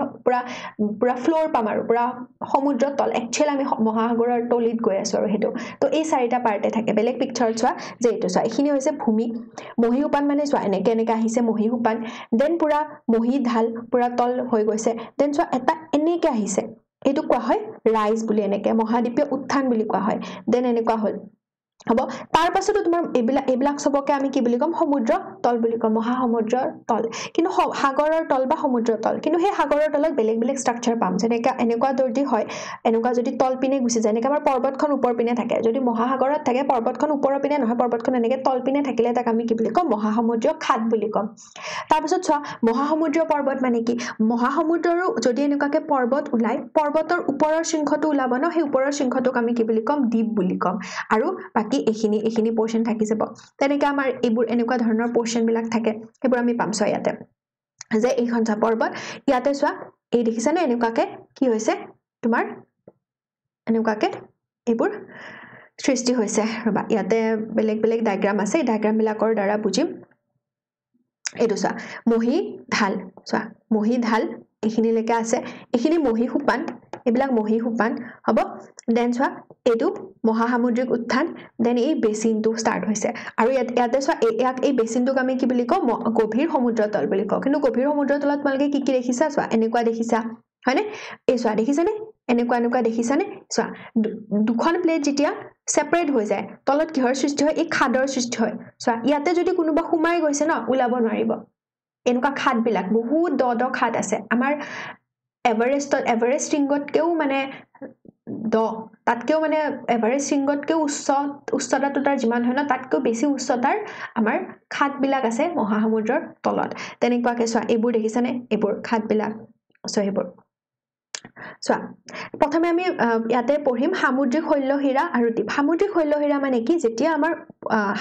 পুৰা ফ্লোৰ পাম আৰু পুৰা সমুদ্ৰ তল একচুৱেলি আমি মহাসাগৰৰ তলিত গৈ আছো আৰু হেতু তো এই চাৰিটা পাৰ্টে থাকে বেলেগ পিকচাৰত চোৱা যে এইটো চোৱা এখিনি হৈছে ভূমি মহি উপান মানে চোৱা এনেকে আহিছে মহি উপান দেন পুৰা মহি ঢাল পুৰা তল হৈ গৈছে দেন চোৱা এটা এনেকে আহিছে এইটো কোৱা হয় ৰাইজ বুলি এনেকে মহাদ্বীপীয় উত্থান বুলি কোৱা হয় দেন এনেকুৱা হ'ল হ'ব তাৰ পাছতো তোমাৰ এইবিলাক সবকে আমি কি বুলি কম সমুদ্ৰ তল বুলি কম মহাসমুদ্ৰৰ তল কিন্তু সাগৰৰ তল বা সমুদ্ৰৰ তল কিন্তু সেই সাগৰৰ তলত বেলেগ বেলেগ ষ্ট্ৰাকচাৰ পাম যেনেকা এনেকুৱা দৰ্দি হয় এনেকুৱা যদি তল পিনে গুচি যায় এনেকা আমাৰ পৰ্বতখন ওপৰ পিনে থাকে যদি মহাসাগৰত থাকে পৰ্বতখন ওপৰৰ পিনে নহয় পৰ্বতখন এনেকে তল পিনে থাকিলে তাক আমি কি বুলি কম মহাসমুদ্ৰীয় খাদ বুলি কম তাৰ পিছত চোৱা মহাসমুদ্ৰীয় পৰ্বত মানে কি মহাসমুদ্ৰৰো যদি এনেকুৱাকে পৰ্বত ওলাই পৰ্বতৰ ওপৰৰ শৃংখটো ওলাব ন সেই ওপৰৰ শৃংখটোক আমি কি বুলি কম দ্বীপ বুলি কম আৰু বাকি এখিনি পোৰশন থাকি যাব তেনেকে আমাৰ এইবোৰ এনেকুৱা ধৰণৰ পোৰশন বিলাক থাকে সেইবোৰ আমি পাম চোৱা ইয়াতে যে এইখন চা পৰ্বত ইয়াতে চোৱা এই দেখিছানে এনেকুৱাকে কি হৈছে তোমাৰ এনেকুৱাকে এইবোৰ সৃষ্টি হৈছে ৰবা ইয়াতে বেলেগ বেলেগ ডায়াগ্ৰাম আছে এই ডায়াগ্ৰাম বিলাকৰ দ্বাৰা বুজিম এইটো চোৱা মহি ঢাল চোৱা মহি ঢাল এখিনিলৈকে আছে এখিনি মহি সুপান এইবিলাক মহি সুপান হ'ব দেন চোৱা এইটো মহাসামুদ্ৰিক উত্থান দেন এই বেচিনটো ষ্টাৰ্ট হৈছে আৰু ইয়াতে চোৱা ইয়াক এই বেচিনটোক আমি কি বুলি কওঁ গভীৰ সমুদ্ৰ তল বুলি কওঁ কিন্তু গভীৰ সমুদ্ৰ তলত তোমালোকে কি দেখিছা চোৱা এনেকুৱা দেখিছা হয়নে এই চোৱা দেখিছানে এনেকুৱা দেখিছানে চোৱা দুখন প্লেট যেতিয়া সেপাৰেট হৈ যায় তলত কিহৰ সৃষ্টি হয় এই খাদৰ সৃষ্টি হয় চোৱা ইয়াতে যদি কোনোবা সোমাই গৈছে ন ওলাব নোৱাৰিব এনেকুৱা খাদ বিলাক বহুত দ খাদ আছে আমাৰ এভাৰেষ্ট ৰিংগতকেও মানে দ তাতকেও মানে এভাৰেষ্ট ৰিংগতকেও উচ্চতাটো তাৰ যিমান হয় ন তাতকেও বেছি উচ্চতাৰ আমাৰ খাদ বিলাক আছে মহাসমুদ্ৰৰ তলত তেনেকুৱাকে চোৱা এইবোৰ দেখিছানে এইবোৰ খাদ বিলাক চোৱা এইবোৰ চোৱা প্ৰথমে আমি ইয়াতে পঢ়িম সামুদ্ৰিক শৈলশিৰা আৰু দ্বীপ সামুদ্ৰিক শৈলশিৰা মানে কি যেতিয়া আমাৰ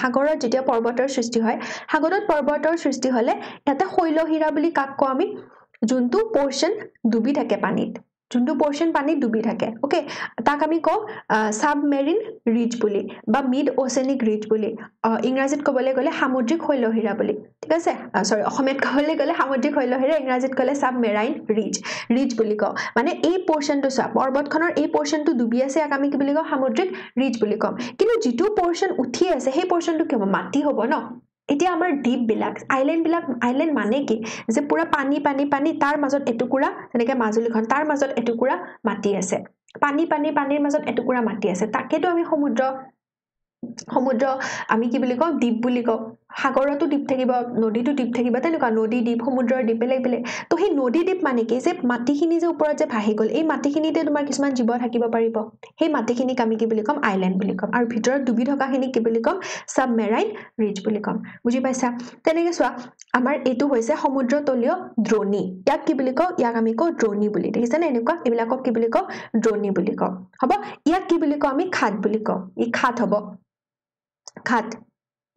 সাগৰত যেতিয়া পৰ্বতৰ সৃষ্টি হয় সাগৰত পৰ্বতৰ সৃষ্টি হলে ইয়াতে শৈলশিৰা বুলি কাক কওঁ আমি যোনটো পোৰশন ডুবি থাকে পানীত যোনটো পোৰশন পানীত ডুবি থাকে ওকে তাক আমি কওঁ সাবমেৰিন ৰিজ বুলি বা মিড ওচেনিক ৰিজ বুলি ইংৰাজীত ক'বলৈ গ'লে সামুদ্ৰিক শৈলশিৰা বুলি ঠিক আছে সৰি অসমীয়াত ক'বলৈ গ'লে সামুদ্ৰিক শৈলশিৰা ইংৰাজীত ক'লে সাবমেৰাইন ৰিজ বুলি কওঁ মানে এই পোৰশনটো চোৱা পৰ্বতখনৰ এই পোৰশনটো ডুবি আছে ইয়াক আমি কি বুলি কওঁ সামুদ্ৰিক ৰিজ বুলি কম কিন্তু যিটো পোৰশন উঠি আছে সেই পোৰশনটো কি হ'ব মাটি হ'ব ন এতিয়া আমাৰ দ্বীপ বিলাক আইলেণ্ড মানে কি যে পুৰা পানী তাৰ মাজত এটুকুৰা তেনেকে মাজুলীখন তাৰ মাজত এটুকুৰা মাটি আছে পানীৰ মাজত এটুকুৰা মাটি আছে তাকেতো আমি সমুদ্ৰ আমি কি বুলি কওঁ দ্বীপ বুলি কওঁ সাগৰতো দ্বীপ থাকিব নদীতো দ্বীপ থাকিব তেনেকুৱা নদী দ্বীপ সমুদ্ৰৰ দ্বীপ বেলেগ তো সেই নদী দ্বীপ মানে কি যে মাটিখিনি যে ওপৰত যে ভাহি গ'ল এই মাটিখিনিতে তোমাৰ কিছুমান জীৱ থাকিব পাৰিব সেই মাটিখিনিক আমি কি বুলি কম আইলেণ্ড বুলি কম আৰু ভিতৰত ডুবি থকাখিনিক কি বুলি কম সাবমেৰাইন ৰিজ বুলি কম বুজি পাইছা তেনেকে চোৱা আমাৰ এইটো হৈছে সমুদ্ৰতলীয় দ্ৰোণী ইয়াক কি বুলি কওঁ ইয়াক আমি কওঁ দ্ৰোণী বুলি দেখিছানে এনেকুৱা এইবিলাকক কি বুলি কওঁ দ্ৰোণী বুলি কওঁ হ'ব ইয়াক কি বুলি কওঁ আমি খাদ বুলি কওঁ ই খাদ হ'ব খাদ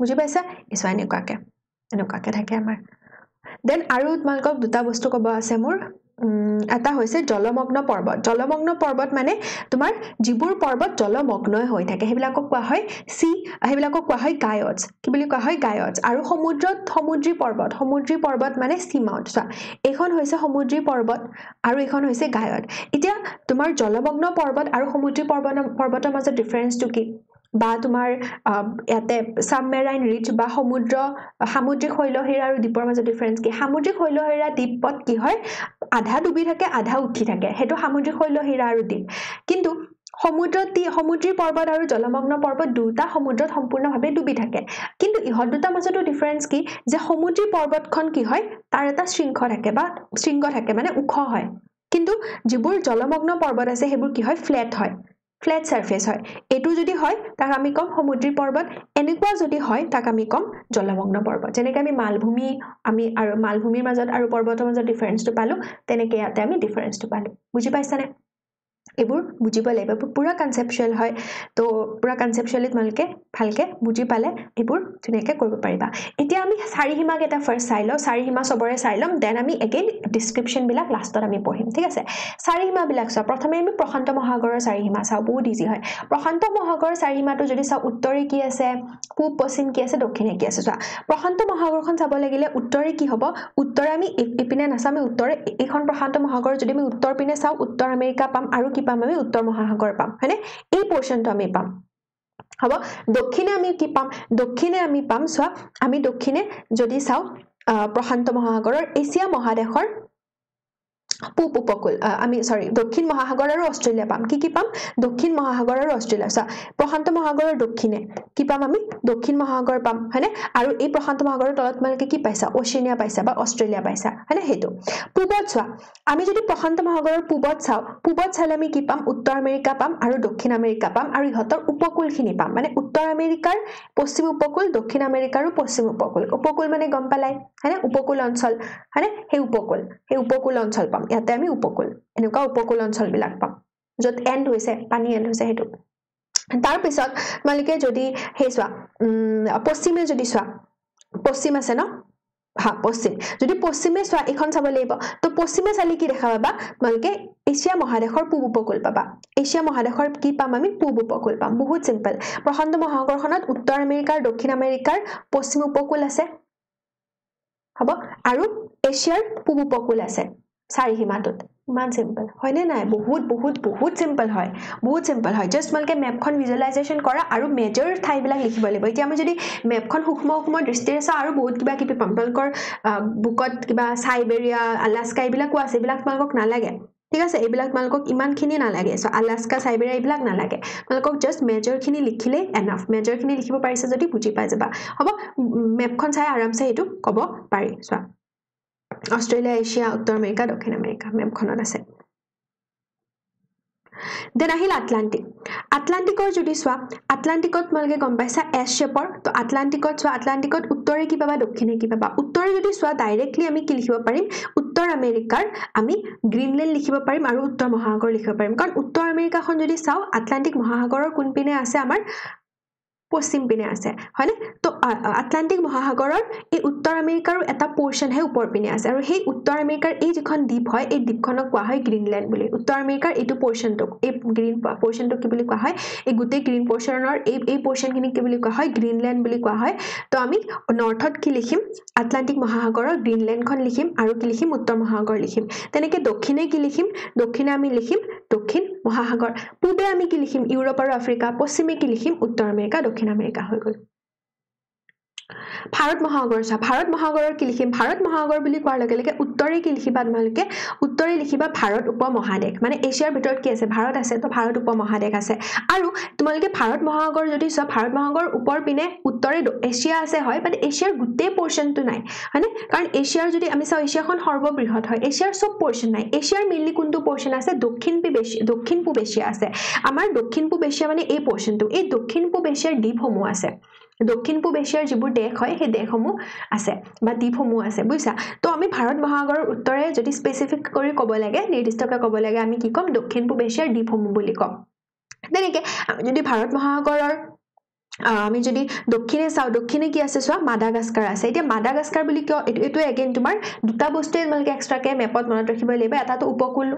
বুজি পাইছা ইছৱা এনেকুৱাকে থাকে আমাৰ দেন আৰু তোমালোকক দুটা বস্তু ক'ব আছে মোৰ এটা হৈছে জলমগ্ন পৰ্বত মানে তোমাৰ যিবোৰ পৰ্বত জলমগ্নই হৈ থাকে সেইবিলাকক কোৱা হয় গায়জ কি বুলি কোৱা হয় গায়জ আৰু সমুদ্ৰী পৰ্বত মানে সি মাউণ্ট চোৱা এইখন হৈছে সমুদ্ৰী পৰ্বত আৰু এইখন হৈছে গায়জ এতিয়া তোমাৰ জলমগ্ন পৰ্বত আৰু সমুদ্ৰী পৰ্বতৰ মাজত ডিফাৰেন্সটো কি বা তোমাৰ ইয়াতে সাবমেৰাইন ৰিজ বা সামুদ্ৰিক শৈলশিৰা আৰু দ্বীপৰ মাজত ডিফাৰেন্স কি সামুদ্ৰিক শৈলশিৰা দ্বীপত কি হয় আধা ডুবি থাকে আধা উঠি থাকে সেইটো সামুদ্ৰিক শৈলশিৰা আৰু দ্বীপ কিন্তু সমুদ্ৰী পৰ্বত আৰু জলমগ্ন পৰ্বত দুটা সমুদ্ৰত সম্পূৰ্ণভাৱে ডুবি থাকে কিন্তু ইহত দুটাৰ মাজতো ডিফাৰেন্স কি যে সমুদ্ৰী পৰ্বতখন কি হয় তাৰ এটা শৃংখ থাকে মানে ওখ হয় কিন্তু যিবোৰ জলমগ্ন পৰ্বত আছে সেইবোৰ কি হয় ফ্লেট সাৰফেস হয় এটো যদি হয় তাক আমি কম সমুদ্ৰী পৰ্বত এনেকুৱা যদি হয় তাক আমি কম জলমগ্ন পৰ্বত যেনেকৈ আমি মালভূমি আৰু মালভূমিৰ মাজত আৰু পৰ্বতৰ মাজত ডিফাৰেন্সটো পালো তেনেকৈ ইয়াতে আমি ডিফাৰেন্সটো পালো বুজি পাইছানে এবোৰ বুজিব লাগিব পুৰা কনসেপচুৱেল হয় তো পুৰা কনসেপচুৱেলি তোমালকে ভালকে বুজি পালে এবোৰ ধুনিয়াকে কৰিব পাৰিবা এতিয়া আমি চাৰিহিমা কেটা ফাৰ্স্ট চাই লও চাৰিহিমা সবৰে চাই লম দেন আমি এগেইন ডেসক্ৰিপচন বিলাক লাষ্টত আমি পঢ়িম ঠিক আছে চাৰিহিমা বিলাক চাও প্ৰথমে আমি প্ৰশান্ত মহাসাগৰৰ চাৰিহিমা চাও বহুত ইজি হয় প্ৰশান্ত মহাসাগৰৰ চাৰিহিমাটো যদি চাও উত্তৰে কি আছে পূব পশ্চিম কি আছে দক্ষিণে কি আছে চোৱা প্ৰশান্ত মহাসাগৰখন চাব লাগিলে উত্তৰে কি হ'ব উত্তৰে আমি ইপিনে নাচামি উত্তৰে এইখন প্ৰশান্ত মহাসাগৰ যদি আমি উত্তৰ পিনে চাও উত্তৰ আমেৰিকা পাম আৰু কি পাম আমি উত্তৰ মহাসাগৰ পাম হয়নে এই পোৰশনটো আমি পাম হ'ব দক্ষিণে আমি কি পাম দক্ষিণে আমি পাম চোৱা আমি দক্ষিণে যদি চাও প্ৰশান্ত মহাসাগৰৰ এছিয়া মহাদেশৰ পূব উপকূল আমি সৰি দক্ষিণ মহাসাগৰ আৰু অষ্ট্ৰেলিয়া পাম কি পাম দক্ষিণ মহাসাগৰ আৰু অষ্ট্ৰেলিয়া চোৱা প্ৰশান্ত মহাসাগৰৰ দক্ষিণে কি পাম আমি দক্ষিণ মহাসাগৰ পাম হয়নে আৰু এই প্ৰশান্ত মহাসাগৰৰ তলত মানে কি পাইছা ওশেনিয়া পাইছা বা অষ্ট্ৰেলিয়া পাইছা হয়নে হেতু পূবত চোৱা আমি যদি প্ৰশান্ত মহাসাগৰৰ পূবত চালে আমি কি পাম উত্তৰ আমেৰিকা পাম আৰু দক্ষিণ আমেৰিকা পাম আৰু ইহতৰ উপকূলখিনি পাম মানে উত্তৰ আমেৰিকাৰ পশ্চিম উপকূল দক্ষিণ আমেৰিকাৰো পশ্চিম উপকূল মানে গম পালাই হয়নে উপকূল অঞ্চল হয়নে সেই উপকূল অঞ্চল পাম ইয়াতে আমি উপকূল এনেকুৱা উপকূল অঞ্চল বিলাক পাম যত এন্ড হৈছে পানী এন্ড হৈছে হেতু তাৰ পিছত মালিকে যদি হে চোৱা পশ্চিমে যদি চোৱা পশ্চিম আছে ন হা পশ্চিম যদি পশ্চিমে চোৱা এখন চাব লাগিব তো পশ্চিমে চালি কি দেখা পাবা মালিকে এছিয়া মহাদেশৰ পূব উপকূল পাবা এছিয়া মহাদেশৰ কি পাম আমি পূব উপকূল পাম বহুত সিম্পল প্ৰশান্ত মহাসাগৰখনত উত্তৰ আমেৰিকাৰ দক্ষিণ আমেৰিকাৰ পশ্চিম উপকূল আছে হ'ব আৰু এছিয়াৰ পূব উপকূল আছে চাৰিহিমাটোত ইমান সিম্পল হয়নে নাই বহুত সিম্পল হয় জাস্ট মালকে মেপখন ভিজুৱেলাইজেচন কৰা আৰু মেজৰ ঠাইবিলাক লিখিব লাগিব এতিয়া আমি যদি মেপখন সূক্ষ্ম দৃষ্টিৰে চাও আৰু বহুত কিবা কিবি পাম্পলকৰ বুকত কিবা সাইবেৰিয়া আলাস্কা এইবিলাকো আছে এইবিলাক মালকক নালাগে ঠিক আছে এইবিলাক মালকক ইমানখিনি নালাগে সো আলাস্কা সাইবেৰিয়া এইবিলাক নালাগে মালকক জাস্ট মেজৰখিনি লিখিলে এনাফ মেজৰখিনি লিখিব পাৰিছে যদি বুজি পাই যাবা হ'ব মেপখন চাই আৰামছে এটো কব পাৰি সো অস্ট্ৰেলিয়া এশিয়া উত্তৰ আমেৰিকা দক্ষিণ আমেৰিকা মেপখনত আছে দেন আহিল আটলান্টিকৰ যদি চোৱা আটলান্টিকত মালকে গম পাইছা এছ শেপৰ তো আটলান্টিকত চোৱা আটলান্টিকত উত্তৰে কি পাবা দক্ষিণে কি পাবা উত্তৰে যদি চোৱা ডাইৰেক্টলি আমি কি লিখিব পাৰিম উত্তৰ আমেৰিকাৰ আমি গ্ৰীনল্যান্ড লিখিব পাৰিম আৰু উত্তৰ মহাসাগৰ লিখিব পাৰিম কাৰণ উত্তৰ আমেৰিকাখন যদি চাও আটলান্টিক মহাসাগৰৰ কোন পিনে আছে আমাৰ পশ্চিম পিনে আছে হয়নে তো আটলান্টিক মহাসাগৰৰ এই উত্তৰ আমেৰিকাৰ এটা পোৰশন হে ওপৰ পিনে আছে আৰু সেই উত্তৰ আমেৰিকাৰ এই যিখন দ্বীপ হয় এই দ্বীপখনক কোৱা হয় গ্ৰীনল্যান্ড বুলি উত্তৰ আমেৰিকাৰ এইটো পোৰশনটো এই গ্ৰীন পোৰশনটো কি বুলি কোৱা হয় এই গুটে গ্ৰীন পোৰশনৰ এই পোৰশনখিনি কি বুলি কোৱা হয় গ্ৰীনল্যান্ড বুলি কোৱা হয় তো আমি নৰ্থত কি লিখিম আটলান্টিক মহাসাগৰৰ গ্ৰীনল্যান্ডখন লিখিম আৰু কি লিখিম উত্তৰ মহাসাগৰ লিখিম তেনেকে দক্ষিণে কি লিখিম দক্ষিণে আমি লিখিম দক্ষিণ মহাসাগৰ পূবে আমি কি লিখিম ইউৰোপ আৰু আফ্ৰিকা পশ্চিমে কি লিখিম উত্তৰ আমেৰিকা দক্ষিণ আমেৰিকা হৈ গল ভাৰত মহাসাগৰৰ কি লিখিম ভাৰত মহাসাগৰ বুলি কোৱাৰ লগে লগে উত্তৰে কি লিখিবা তোমালকে উত্তৰে লিখিবা ভাৰত উপমহাদেশ মানে এছিয়াৰ ভিতৰত কি আছে ভাৰত আছে তো ভাৰত উপমহাদেশ আছে আৰু তোমালকে ভাৰত মহাসাগৰ যদি চোৱা ভাৰত মহাসাগৰ ওপৰ পিনে উত্তৰে এছিয়া আছে হয় বাট এছিয়াৰ গুটে পোৰশনটো নাই হয়নে কাৰণ এছিয়াৰ যদি আমি চাও এছিয়াখন সৰ্ববৃহৎ হয় এছিয়াৰ সব পোৰশন নাই এছিয়াৰ মেইনলি কোনটো পোৰশন আছে দক্ষিণ পূব এছিয়া আছে আমাৰ দক্ষিণ পূব এছিয়া মানে এই পোৰশনটো এই দক্ষিণ পূব এছিয়াৰ দ্বীপসমূহ আছে দক্ষিণ পূব এছিয়াৰ যিবোৰ দেশ হয় সেই দেশসমূহ আছে বা দ্বীপসমূহ আছে বুজিছা তো আমি ভাৰত মহাসাগৰৰ উত্তৰে যদি স্পেসিফিক কৰি ক'ব লাগে নিৰ্দিষ্টকৈ ক'ব লাগে আমি কি কম দক্ষিণ পূব এছিয়াৰ দ্বীপসমূহ বুলি কম তেনেকে আমি যদি ভাৰত মহাসাগৰৰ আমি যদি দক্ষিণে চাও দক্ষিণে কি আছে চোৱা মাদাগাস্কাৰ আছে এতিয়া মাদাগাস্কাৰ বুলি কিয় এটো এগেইন তোমাৰ দুটা বস্তুৱে মালকে এক্সট্ৰাকে মেপত মনত ৰাখিব লাগিব এটাটো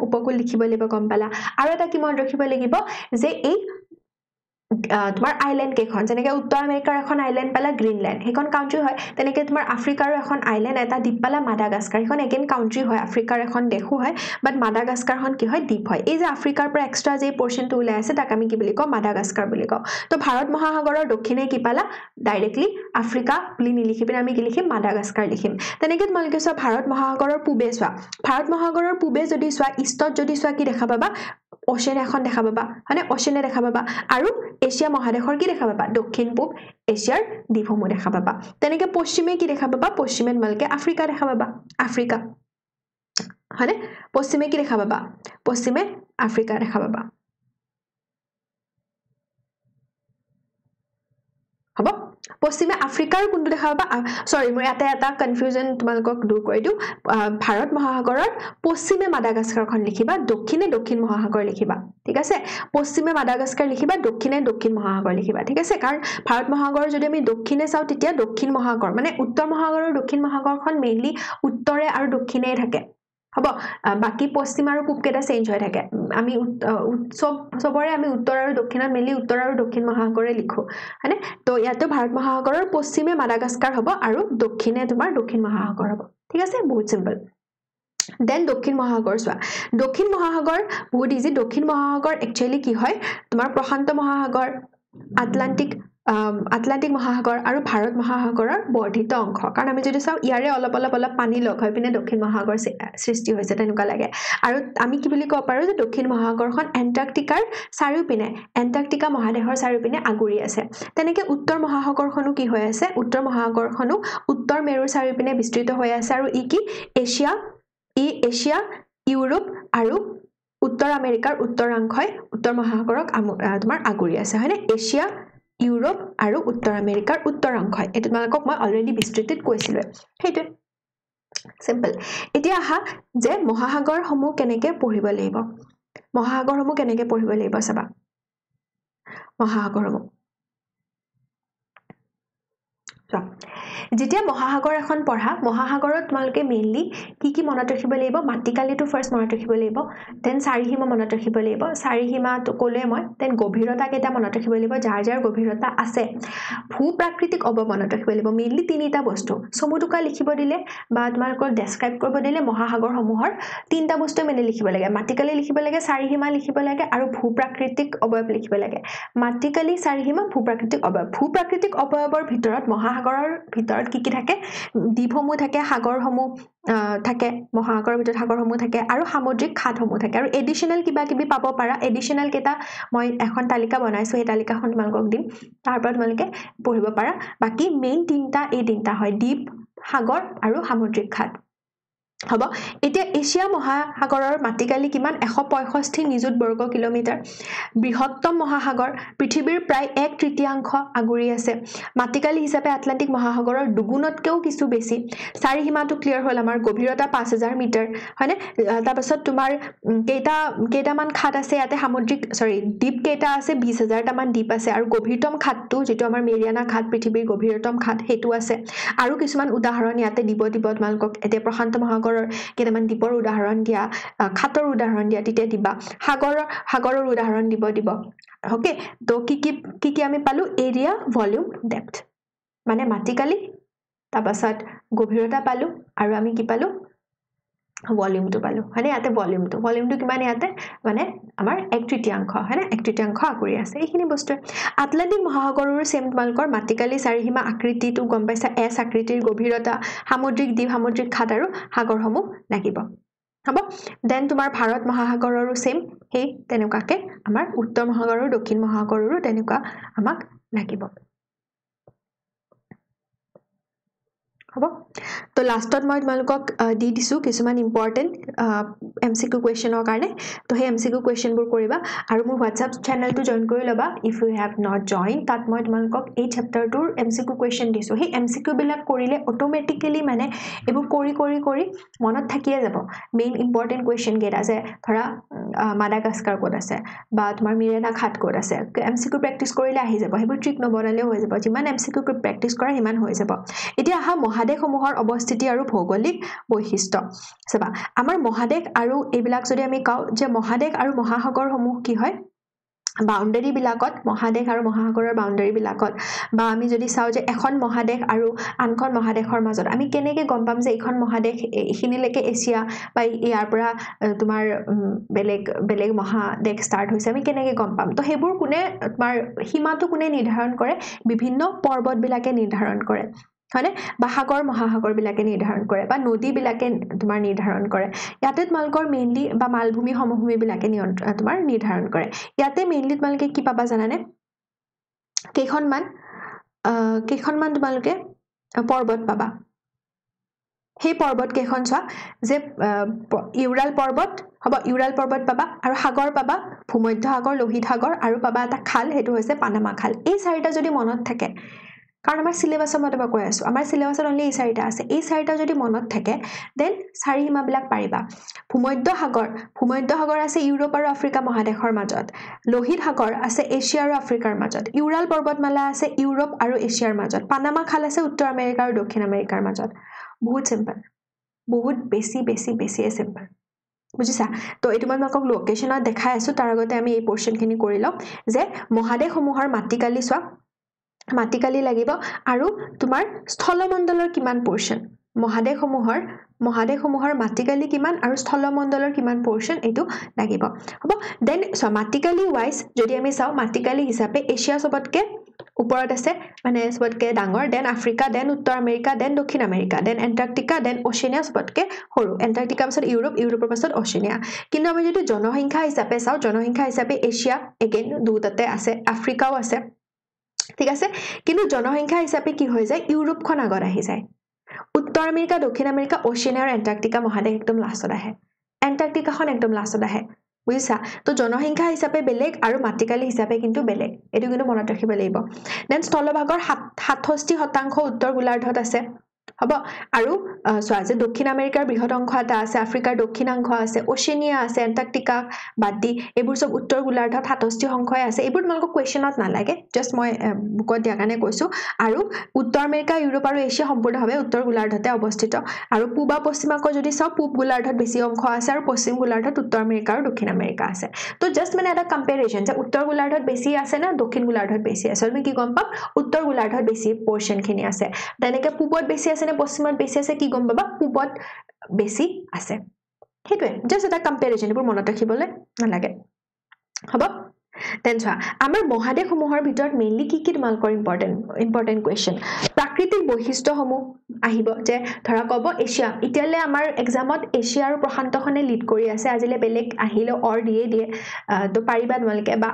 উপকূল লিখিব লাগিব গম পালা আৰু এটা কি মনত ৰাখিব লাগিব যে এই তোমাৰ আইল্যান্ড কেখন যেনেকৈ উত্তৰ আমেৰিকাৰ এখন আইল্যান্ড পালা গ্ৰীনল্যান্ড হেখন কাউন্ট্ৰি হয় তেনেকৈ তোমাৰ আফ্ৰিকাৰ এখন আইল্যান্ড এটা দ্বীপ পালা মাদাগাস্কাৰ হেখন এগেইন কাউন্ট্ৰি হয় আফ্ৰিকাৰ এখন দেশো হয় বাট মাদাগাস্কাৰখন কি হয় দ্বীপ হয় এই যে আফ্ৰিকাৰ পৰা এক্সট্ৰা যে পোৰশনটো ওলাই আছে তাক আমি কি বুলি কওঁ মাদাগাস্কাৰ বুলি কওঁ তো ভাৰত মহাসাগৰৰ দক্ষিণে কি পালা ডাইৰেক্টলি আফ্ৰিকা বুলি নিলিখি পিনে আমি কি লিখিম মাদাগাস্কাৰ লিখিম তেনেকৈ তোমালোকে চোৱা ভাৰত মহাসাগৰৰ পূবে চোৱা ভাৰত মহাসাগৰৰ পূবে যদি চোৱা ইষ্টত যদি চোৱা কি দেখা পাবা ওশেন এখন দেখা পাবা মানে ওশেনে দেখা পাবা আৰু এছিয়া মহাদেশৰ কি দেখা পাবা দক্ষিণ পূব এছিয়াৰ দ্বীপসমূহ দেখা পাবা তেনেকে পশ্চিমে কি দেখা পাবা পশ্চিমে মালকে আফ্ৰিকা দেখা পাবা আফ্ৰিকা হয়নে পশ্চিমে কি দেখা পাবা পশ্চিমে আফ্ৰিকা দেখা পাবা হ'ব পশ্চিমে আফ্ৰিকাৰ কোনটো দেখা পাবা সৰি মই এটা কনফিউজন তোমালোকক দূৰ কৰি দিও ভাৰত মহাসাগৰৰ পশ্চিমে মাদাগাস্কাৰখন লিখিবা দক্ষিণে দক্ষিণ মহাসাগৰ লিখিবা ঠিক আছে পশ্চিমে মাদাগাস্কাৰ লিখিবা দক্ষিণে দক্ষিণ মহাসাগৰ লিখিবা ঠিক আছে কাৰণ ভাৰত মহাসাগৰৰ যদি আমি দক্ষিণে চাও তেতিয়া দক্ষিণ মহাসাগৰ মানে উত্তৰ মহাসাগৰৰ দক্ষিণ মহাসাগৰখন মেইনলি উত্তৰে আৰু দক্ষিণে থাকে হ'ব বাকি পশ্চিম আৰু পূব কেটা চেঞ্জ হৈ থাকে আমি সবৰে আমি উত্তৰ আৰু দক্ষিণত মিলি উত্তৰ আৰু দক্ষিণ মহাসাগৰে লিখো হয়নে তো ইয়াতে ভাৰত মহাসাগৰৰ পশ্চিমে মাদাগাস্কাৰ হ'ব আৰু দক্ষিণে তোমাৰ দক্ষিণ মহাসাগৰ হ'ব ঠিক আছে বহুত সিম্পল দেন দক্ষিণ মহাসাগৰ চোৱা দক্ষিণ মহাসাগৰ বহুত ইজি দক্ষিণ মহাসাগৰ একচুয়ালি কি হয় তোমাৰ প্ৰশান্ত মহাসাগৰ আটলান্টিক মহাসাগৰ আৰু ভাৰত মহাসাগৰৰ বৰ্ধিত অংশ কাৰণ আমি যদি চাও ইয়াৰে অলপ পানী লগ হৈ পিনে দক্ষিণ মহাসাগৰ সৃষ্টি হৈছে তেনেকুৱা লাগে আৰু আমি কি বুলি কব পাৰো যে দক্ষিণ মহাসাগৰখন এন্টাৰ্কটিকাৰ চাৰিওপিনে এন্টাৰ্কটিকা মহাদেশৰ চাৰিওপিনে আগুৰি আছে তেনেকে উত্তৰ মহাসাগৰখনো কি হৈ আছে উত্তৰ মহাসাগৰখনো উত্তৰ মেৰুৰ চাৰিওপিনে বিস্তৃত হৈ আছে আৰু ই কি এছিয়া ইউৰোপ আৰু উত্তৰ আমেৰিকাৰ উত্তৰাংশই উত্তৰ মহাসাগৰক তোমাৰ আগুৰি আছে হয়নে এছিয়া ইউৰোপ আৰু উত্তৰ আমেৰিকাৰ উত্তৰাংশই এটো তোমালোকক মই অলৰেডি বিস্তৃতিত কৈছিলো হেইটো সিম্পল এতিয়া আহা যে মহাসাগৰসমূহ কেনেকৈ পঢ়িব লাগিব চাবা মহাসাগৰসমূহ যেতিয়া মহাসাগৰ এখন পঢ়া মহাসাগৰত তোমালোকে মেইনলি কি মনত ৰাখিব লাগিব মাটিকালিটো ফাৰ্স্ট মনত ৰাখিব লাগিব দেন চাৰিসীমা মনত ৰাখিব লাগিব চাৰিসীমাটো ক'লে মই দেন গভীৰতা কেইটা মনত ৰাখিব লাগিব যাৰ গভীৰতা আছে ভূপ্ৰাকৃতিক অৱয়ব মনত ৰাখিব লাগিব মেইনলি তিনিটা বস্তু সমুটুকা লিখিব দিলে বা তোমালোকক ডেসক্ৰাইব কৰিব দিলে মহাসাগৰসমূহৰ তিনিটা বস্তু মানে লিখিব লাগে মাটিকালি লিখিব লাগে চাৰিসীমা লিখিব লাগে আৰু ভূপ্ৰাকৃতিক অৱয়ব লিখিব লাগে মাটিকালি চাৰিসীমা ভূপ্ৰাকৃতিক অৱয়বৰ ভিতৰত মহাসাগৰৰ ভিতৰত কি থাকে দ্বীপসমূহ থাকে সাগৰসমূহ থাকে মহাসাগৰৰ ভিতৰত সাগৰসমূহ থাকে আৰু সামুদ্ৰিক খাতসমূহ থাকে আৰু এডিশনাল কিবা কিবি পাব পাৰা এডিশনাল কেটা মই এখন তালিকা বনাইছো এই তালিকাখন তোমালোকক দিম তাৰ পৰা তোমালোকে পঢ়িব পাৰা বাকি মেইন তিনটা হয় দ্বীপ সাগৰ আৰু সামুদ্ৰিক খাত হ'ব এতিয়া এছিয়া মহাসাগৰৰ মাটিকালি কিমান 165 নিযুত বৰ্গ কিলোমিটাৰ বৃহত্তম মহাসাগৰ পৃথিৱীৰ প্ৰায় 1/3 আগুৰি আছে মাটিকালি হিচাপে আটলান্টিক মহাসাগৰৰ দুগুণতকেও কিছু বেছি চাৰিসীমাটো ক্লিয়াৰ হ'ল আমাৰ গভীৰতা 5000 মিটাৰ হয়নে তাৰ পাছত তোমাৰ কেইটামান খাত আছে ইয়াতে সামুদ্ৰিক দ্বীপ কেইটা আছে 20000 টামান দ্বীপ আছে আৰু গভীৰতম খাতটো যেটো আমাৰ মেৰিয়ানা খাত পৃথিৱীৰ গভীৰতম খাত হেতু আছে আৰু কিছুমান উদাহৰণ ইয়াতে দিব তোমালোকক এতে প্ৰশান্ত মহাসাগৰৰ কেইটামান দ্বীপৰ উদাহৰণ দিয়া খাতৰ উদাহৰণ দিয়া তেতিয়া দিবা সাগৰৰ উদাহৰণ দিব ওকে তো কি আমি পালো এৰিয়া ভলিউম ডেপথ মানে মাটিকালি তাৰ পাছত গভীৰতা পালো আৰু আমি কি পালো ভলিউমটো পালো মানে ইয়াতে ভলিউমটো কিমান ইয়াতে মানে আমাৰ 1/3 হয়নে 1/3 আগুৰি আছে এইখিনি বস্তু আটলান্টিক মহাসাগৰৰ সেম তোমালকৰ মাটিকালি চাৰিসীমা আকৃতিটো গম পাইছা এছ আকৃতিৰ গভীৰতা সামুদ্ৰিক দ্বীপ সামুদ্ৰিক খাত আৰু সাগৰসমূহ লাগিব হ'ব দেন তোমাৰ ভাৰত মহাসাগৰৰো সেম হেই তেনেকুৱাকে আমাৰ উত্তৰ মহাসাগৰ আৰু দক্ষিণ মহাসাগৰৰো তেনেকুৱা আমাক লাগিব হ'ব তো লাষ্টত মই তোমালোকক দি দিছো কিছুমান ইম্পৰ্টেন্ট এমসিকিউ কোৱেশ্চনৰ কাৰণে তো হে এমসিকিউ কোৱেশ্চনবোৰ কৰিবা আৰু মোৰ WhatsApp চেনেলটো জয়েন কৰি লবা if you have not join তাত মই তোমালোকক এই চেপ্টাৰটোৰ এমসিকিউ কোৱেশ্চন দিছো হে এমসিকিউ বিলাক কৰিলে অটোমেটিক্যালি মানে এবোৰ কৰি মনত থাকিয়ে যাব মেইন ইম্পৰ্টেন্ট কোৱেশ্চন কেইটা যে ধৰা মাদাগাস্কাৰ ক'ত আছে বা তোমাৰ মিৰেনা খাত ক'ত আছে এমসিকিউ প্ৰেক্টিস কৰিলে আহি যাব হেবোৰ ট্ৰিক নবনালেও হৈ যাব যিমান এমসিকিউ প্ৰেক্টিস কৰা হিমান হৈ যাব এতিয়া আহা মহাদেশসমূহৰ অৱস্থিতি আৰু ভৌগোলিক বৈশিষ্ট্য চাবা আমাৰ মহাদেশ আৰু এইবিলাক যদি আমি কও যে মহাদেশ আৰু মহাসাগৰসমূহ কি হয় বাউন্ডাৰী বিলাকত মহাদেশ আৰু মহাসাগৰৰ বাউন্ডাৰী বিলাকত বা আমি যদি চাও যে এখন মহাদেশ আৰু আনখন মহাদেশৰ মাজত আমি কেনেকৈ গম পাম যে এইখন মহাদেশ এখিনিলৈকে এছিয়া বা ইয়াৰ পৰা তোমাৰ বেলেগ মহাদেশ ষ্টাৰ্ট হৈছে আমি কেনেকৈ গম পাম তো হেবোৰ কোনে তোমাৰ সীমাটো কোনে নিৰ্ধাৰণ কৰে বিভিন্ন পৰ্বত বিলাকে নিৰ্ধাৰণ কৰে হয়নে বা সাগৰ মহাসাগৰ বিলাকে নিৰ্ধাৰণ কৰে বা নদী বিলাকে তোমাৰ নিৰ্ধাৰণ কৰে ইয়াতে তোমালকৰ মেইনলি বা মালভূমি সমভূমি বিলাকে তোমাৰ নিৰ্ধাৰণ কৰে ইয়াতে মেইনলি তোমালকে কি পাবা জানানে কেইখনমান তোমালকে পৰ্বত পাবা সেই পৰ্বত কেইখন চোৱা যে ইউৰাল পৰ্বত হ'ব ইউৰাল পৰ্বত পাবা আৰু সাগৰ পাবা ভূমধ্য সাগৰ লোহিত সাগৰ আৰু পাবা এটা খাল হেতু হৈছে পানামা খাল এই চাৰিটা যদি মনত থাকে কাৰণ আমাৰ সিলেবাসৰ মতে মই কৈ আছো আমাৰ সিলেবাসত অনলি এই চাৰিটা আছে এই চাৰিটা যদি মনত থাকে দেন চাৰি সীমাবিলাক পাৰিবা ভূমধ্য সাগৰ আছে ইউৰোপ আৰু আফ্ৰিকা মহাদেশৰ মাজত লোহিত সাগৰ আছে এছিয়া আৰু আফ্ৰিকাৰ মাজত ইউৰাল পৰ্বতমালা আছে ইউৰোপ আৰু এছিয়াৰ মাজত পানামা খাল আছে উত্তৰ আমেৰিকা আৰু দক্ষিণ আমেৰিকাৰ মাজত বহুত সিম্পল বহুত বেছি সিম্পল বুজিছা তো এইটো মই আপোনাক লোকেশনত দেখাই আছো তাৰ আগতে আমি এই পোৰশনখিনি কৰি লম যে মহাদেশসমূহৰ মাটিকালি চোৱা মাটিকালি লাগিব আৰু তোমাৰ স্থলমণ্ডলৰ কিমান পোৰশন মহাদেশসমূহৰ মাটিকালি কিমান আৰু স্থলমণ্ডলৰ কিমান পোৰশন এইটো লাগিব হ'ব দেন মাটিকালি ওয়াইজ যদি আমি চাও মাটিকালি হিচাপে এছিয়া সবতকে ওপৰত আছে মানে সবতকে ডাঙৰ দেন আফ্ৰিকা দেন উত্তৰ আমেৰিকা দেন দক্ষিণ America then Antarctica then Oceania সবতকে সৰু এণ্টাৰ্কটিকা পাছত ইউৰোপৰ পাছত ওশেনিয়া কিন্তু আমি যদি জনসংখ্যা হিচাপে চাও জনসংখ্যা হিচাপে এছিয়া এগেইন দুটাতে আছে আফ্ৰিকাও আছে ঠিক আছে কিন্তু জনসংখ্যা হিচাপে কি হৈ যায় ইউৰোপখন আগত আহি যায় উত্তৰ আমেৰিকা দক্ষিণ আমেৰিকা ওশেনিয়া আৰু এণ্টাৰ্কটিকা মহাদেশ একদম লাষ্টত আহে এণ্টাৰ্কটিকাখন একদম লাষ্টত আহে বুজিছা তো জনসংখ্যা হিচাপে বেলেগ আৰু মাটিকালি হিচাপে কিন্তু বেলেগ এটো কিন্তু মনত ৰাখিব লাগিব দেন স্থলভাগৰ 67% উত্তৰ গোলাৰ্ধত আছে হ'ব আৰু সোৱা যে দক্ষিণ আমেৰিকাৰ বৃহৎ অংশ এটা আছে আফ্ৰিকাৰ দক্ষিণাংশ আছে ওশেনিয়া আছে এণ্টাৰ্কটিকা বাদি এইবোৰ সব উত্তৰ গোলাৰ্ধত 67% আছে এইবোৰ তোমালোকক কোৱেশ্চনত নালাগে জাস্ট মই বুকত দিয়া কাৰণে কৈছো আৰু উত্তৰ আমেৰিকা ইউৰোপ আৰু এছিয়া সম্পূৰ্ণভাৱে উত্তৰ গোলাৰ্ধতে অৱস্থিত আৰু পূব পশ্চিমাকৈ যদি চাও পূব গোলাৰ্ধত বেছি অংশ আছে আৰু পশ্চিম গোলাৰ্ধত উত্তৰ আমেৰিকা আৰু দক্ষিণ আমেৰিকা আছে তো জাস্ট মানে এটা কম্পেৰিজন যে উত্তৰ গোলাৰ্ধত বেছি আছে না দক্ষিণ গোলাৰ্ধত বেছি আছে আমি কি গম পাম উত্তৰ গোলাৰ্ধত বেছি পোৰশনখিনি আছে তেনেকে পূবত বেছি আছে নে পশ্চিমত বেছি আছে কি গম পাবা পূবত বেছি আছে হেতুৱে জাস্ট এটা কম্পেৰিজন এইবোৰ মনত ৰাখিবলৈ নালাগে হ'ব দেন চোৱা আমাৰ মহাদেশসমূহৰ ভিতৰত মেইনলি কি তোমালোকৰ ইম্পৰ্টেন্ট কোৱেশ্চন প্ৰাকৃতিক বৈশিষ্ট্যসমূহ আহিব যে ধৰা কব এছিয়া ইতিয়ালে আমাৰ এক্সামত এছিয়া আৰু প্ৰশান্তখনে লিড কৰি আছে আজিলে বেলেগ আহিলে অৰ দিয়ে তো পাৰিবা তোমালোকে বা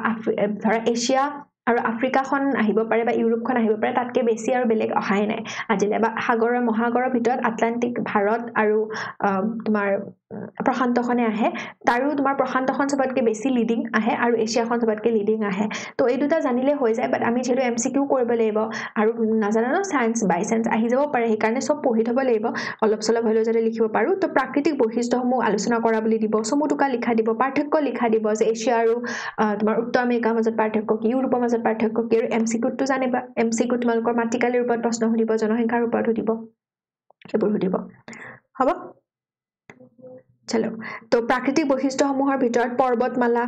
ধৰা এছিয়া আৰু আফ্ৰিকাখন আহিব পাৰে বা ইউৰোপখন আহিব পাৰে তাতকে বেছি আৰু বেলেগ অহাই নাই আজিলে বা সাগৰৰ মহাসাগৰৰ ভিতৰত আটলান্টিক ভাৰত আৰু তোমাৰ প্ৰশান্তখনে আহে তাৰো তোমাৰ প্ৰশান্তখন সবতকে বেছি লিডিং আহে আৰু এছিয়াখন সবতকে লিডিং আহে তো এই দুটা জানিলে হৈ যায় বাট আমি যেটো এমসিকিউ কৰিব লাগিব আৰু নাজানো সায়েন্স বাই সায়েন্স আহি যাব পাৰে সেই কাৰণে সব পঢ়ি থব লাগিব অলপ সলপ হলেও যাতে লিখিব পাৰো তো প্ৰাকৃতিক বৈশিষ্ট্যসমূহ আলোচনা কৰা বুলি দিব সমুটুকা লিখা দিব পাৰ্থক্য লিখা দিব যে এছিয়া আৰু তোমাৰ উত্তৰ আমেৰিকাৰ মাজত পাৰ্থক্য কি ইউৰোপৰ মাজত পাৰ্থক্য কি আৰু এমসিকিউটো জানিবা এমসিকিউ তোমালোকৰ মাটিকালিৰ ওপৰত প্ৰশ্ন সুধিব জনসংখ্যাৰ ওপৰত সুধিব সেইবোৰ সুধিব হ'ব চলো তো প্ৰাকৃতিক বৈশিষ্ট্যসমূহৰ ভিতৰত পৰ্বতমালা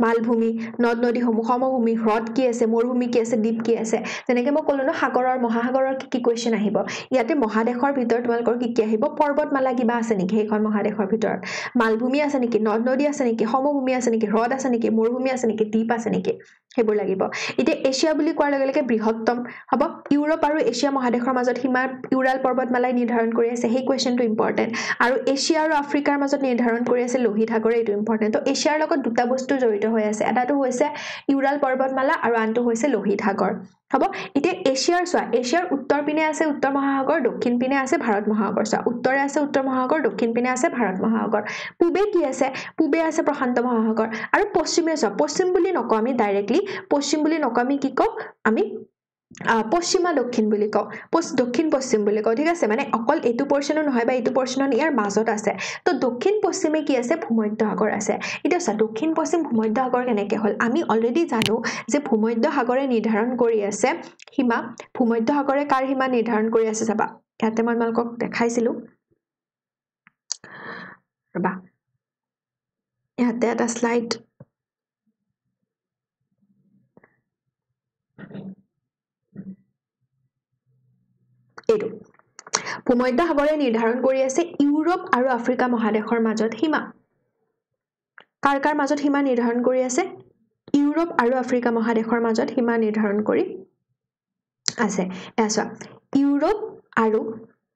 মালভূমি নদ নদীসমূহ সমভূমি হ্ৰদ কি আছে মৰুভূমি কি আছে দ্বীপ কি আছে তেনেকে মই ক'লো ন সাগৰৰ মহাসাগৰৰ কি কোৱেশ্চন আহিব ইয়াতে মহাদেশৰ ভিতৰত তোমালোকৰ কি আহিব পৰ্বতমালা কিবা আছে নেকি এইখন মহাদেশৰ ভিতৰত মালভূমি আছে নেকি নদ নদী আছে নেকি সমভূমি আছে নেকি হ্ৰদ আছে নেকি মৰুভূমি আছে নেকি দ্বীপ আছে নেকি হেবোৰ লাগিব ইতে এছিয়া বুলি কোৱাৰ লগে লগে বৃহত্তম হ'ব ইউৰোপ আৰু এছিয়া মহাদেশৰ মাজত সীমা ইউৰাল পৰ্বতমালাই নিৰ্ধাৰণ কৰি আছে সেই কোৱেশ্চনটো ইম্পৰ্টেন্ট আৰু এছিয়া আৰু আফ্ৰিকাৰ মাজত নিৰ্ধাৰণ কৰি আছে লোহিত সাগৰে এইটো ইম্পৰ্টেন্ট তো এছিয়াৰ লগত দুটা বস্তু জড়িত হৈ আছে এটাটো হৈছে ইউৰাল পৰ্বতমালা আৰু আনটো হৈছে লোহিত সাগৰ হ'ব ইতে এছিয়াৰ উত্তৰ পিনে আছে উত্তৰ মহাসাগৰ দক্ষিণ পিনে আছে ভাৰত মহাসাগৰ উত্তৰে আছে উত্তৰ মহাসাগৰ দক্ষিণ পিনে আছে ভাৰত মহাসাগৰ পূবে কি আছে পূবে আছে প্ৰশান্ত মহাসাগৰ আৰু পশ্চিমে পশ্চিম বুলি নকও আমি ডাইৰেক্টলি পশ্চিম বুলি নকও আমি কি কও আমি পশ্চিমা দক্ষিণ বুলি কও দক্ষিণ পশ্চিম বুলি কও ঠিক আছে মানে অকল এটো পোৰশনো নহয় বা এটো পোৰশনৰ ইয়াৰ মাজত আছে তো দক্ষিণ পশ্চিমে কি আছে ভূমধ্য সাগৰ আছে এটা দক্ষিণ পশ্চিম ভূমধ্য সাগৰ কেনেকে হল আমি অলৰেডি জানো যে ভূমধ্য সাগৰে নিৰ্ধাৰণ কৰি আছে সীমা ভূমধ্য সাগৰে কাৰ সীমা নিৰ্ধাৰণ কৰি আছে চাবা ইয়াতে মই তোমালোকক দেখাইছিলো ৰবা ইয়াতে এটা স্লাইড এইটো ভূমধ্য সাগৰে নিৰ্ধাৰণ কৰি আছে ইউৰোপ আৰু আফ্ৰিকা মহাদেশৰ মাজত সীমা কাৰ মাজত সীমা নিৰ্ধাৰণ কৰি আছে ইউৰোপ আৰু আফ্ৰিকা মহাদেশৰ মাজত সীমা নিৰ্ধাৰণ কৰি আছে এছা ইউৰোপ আৰু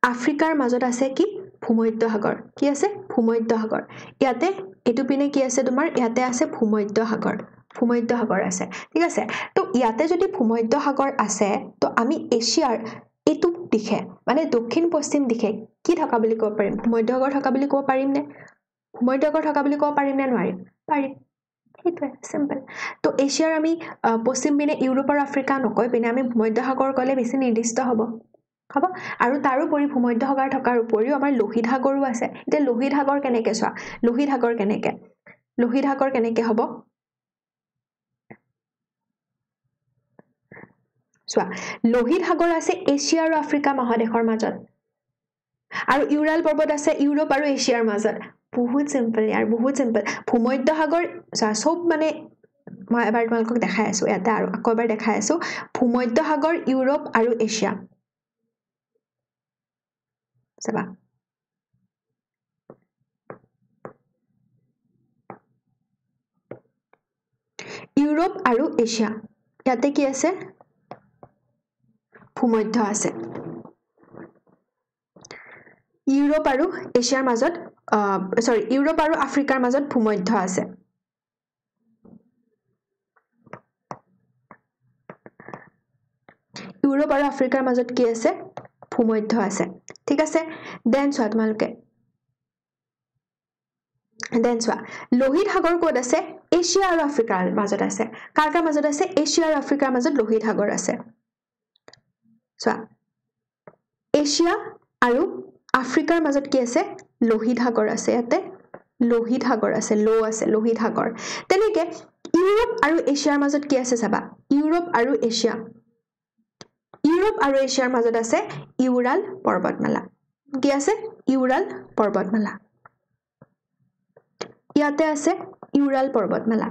আফ্ৰিকাৰ মাজত আছে কি ভূমধ্য সাগৰ কি আছে ভূমধ্য সাগৰ ইয়াতে এটো পিনে কি আছে তোমাৰ ইয়াতে আছে ভূমধ্য সাগৰ আছে ঠিক আছে তো ইয়াতে যদি ভূমধ্য সাগৰ আছে তো আমি এছিয়াৰ এটো দিখে মানে দক্ষিণ পশ্চিম দিখে কি থকা বুলি ক'ব পাৰিম ভূমধ্য সাগৰ থকা বুলি ক'ব পাৰিম নে ভূমধ্য সাগৰ থকা বুলি ক'ব পাৰিম নে নোৱাৰিম পাৰিম সেইটোৱে সিম্পল তো এছিয়াৰ আমি পশ্চিম পিনে ইউৰোপ আৰু আফ্ৰিকা নকৈ পিনে আমি ভূমধ্যসাগৰ কলে বেছি নিৰ্দিষ্ট হ'ব হ'ব আৰু তাৰোপৰি ভূমধ্যসাগৰ থকাৰ উপৰিও আমাৰ লোহিত সাগৰো আছে এতিয়া লোহিত সাগৰ কেনেকৈ চোৱা লোহিত সাগৰ কেনেকৈ হ'ব চোৱা লোহিত সাগৰ আছে এছিয়া আৰু আফ্ৰিকা মহাদেশৰ মাজত আৰু ইউৰাল পৰ্বত আছে ইউৰোপ আৰু এছিয়াৰ মাজত বহুত সিম্পল ইয়াৰ বহুত সিম্পল ভূমধ্যসাগৰ সব মানে মই এবাৰ তোমালোকক দেখাই আছো ইয়াতে আৰু আকৌ এবাৰ দেখাই আছো ভূমধ্যসাগৰ ইউৰোপ আৰু এছিয়া চাবা ইউৰোপ আৰু এছিয়া ইয়াতে কি আছে ভূমধ্য আছে ইউৰোপ আৰু এছিয়াৰ মাজত সৰি ইউৰোপ আৰু আফ্ৰিকাৰ মাজত ভূমধ্য আছে ইউৰোপ আৰু আফ্ৰিকাৰ মাজত কি আছে ভূমধ্য আছে ঠিক আছে দেন চোৱা তোমালোকে দেন চোৱা লোহিত সাগৰ ক'ত আছে এছিয়া আৰু আফ্ৰিকাৰ মাজত আছে কাৰ মাজত আছে এছিয়া আৰু আফ্ৰিকাৰ মাজত লোহিত সাগৰ আছে চোৱা এছিয়া আৰু আফ্ৰিকাৰ মাজত কি আছে লোহিত সাগৰ আছে ইয়াতে লোহিত সাগৰ আছে লোহিত সাগৰ তেনেকে ইউৰোপ আৰু এছিয়াৰ মাজত কি আছে চাবা ইউৰোপ আৰু এছিয়াৰ মাজত আছে ইউৰাল পৰ্বতমালা কি আছে ইউৰাল পৰ্বতমালা ইয়াতে আছে ইউৰাল পৰ্বতমালা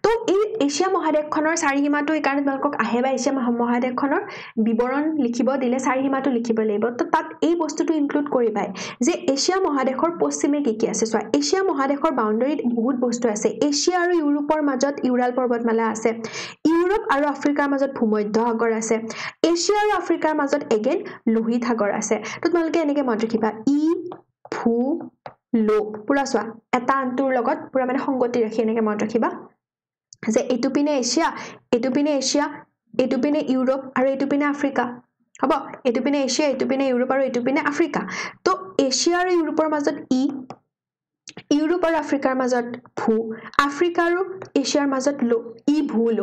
তো এই এছিয়া মহাদেশখনৰ চাৰিসীমাটো এই কাৰণে তোমালোকক আহে বা এছিয়া মহাদেশখনৰ বিৱৰণ লিখিব দিলে চাৰিসীমাটো লিখিব লাগিব তো তাত এই বস্তুটো ইনক্লুড কৰিবাই যে এছিয়া মহাদেশৰ পশ্চিমে কি আছে চোৱা এছিয়া মহাদেশৰ বাউণ্ডাৰীত বহুত বস্তু আছে এছিয়া আৰু ইউৰোপৰ মাজত ইউৰাল পৰ্বতমালা আছে ইউৰোপ আৰু আফ্ৰিকাৰ মাজত ভূমধ্য সাগৰ আছে এছিয়া আৰু আফ্ৰিকাৰ মাজত এগেইন লোহিত সাগৰ আছে তো তোমালোকে এনেকৈ মনত ৰাখিবা ই ভূ লো পুৰা চোৱা এটা আনটোৰ লগত পুৰা মানে সংগতি ৰাখি এনেকৈ মনত ৰাখিবা যে এইটো পিনে এছিয়া এইটো পিনে ইউৰোপ আৰু এইটো পিনে আফ্ৰিকা হ'ব এইটো পিনে এছিয়া এইটো পিনে ইউৰোপ আৰু এইটো পিনে আফ্ৰিকা তো এছিয়া আৰু ইউৰোপৰ মাজত ই ইউৰোপ আৰু আফ্ৰিকাৰ মাজত ভূ আফ্ৰিকা আৰু এছিয়াৰ মাজত লো ই ভূল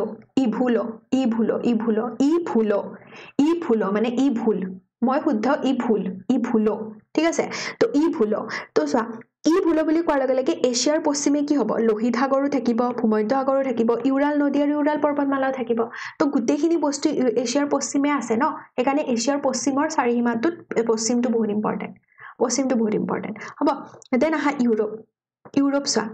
মানে ই ভুল মই শুদ্ধ ই ভুল ঠিক আছে তো ই ভুল তো চোৱা ই ভুল বুলি কোৱাৰ লগে লগে এছিয়াৰ পশ্চিমে কি হ'ব লোহিত সাগৰো থাকিব ভূমধ্য সাগৰো থাকিব ইউৰাল নদী আৰু ইউৰাল পৰ্বতমালাও থাকিব তো গোটেইখিনি বস্তু এছিয়াৰ পশ্চিমে আছে ন সেইকাৰণে এছিয়াৰ পশ্চিমৰ চাৰিসীমাটোত পশ্চিমটো বহুত ইম্পৰ্টেণ্ট হ'ব দেন আহা ইউৰোপ চোৱা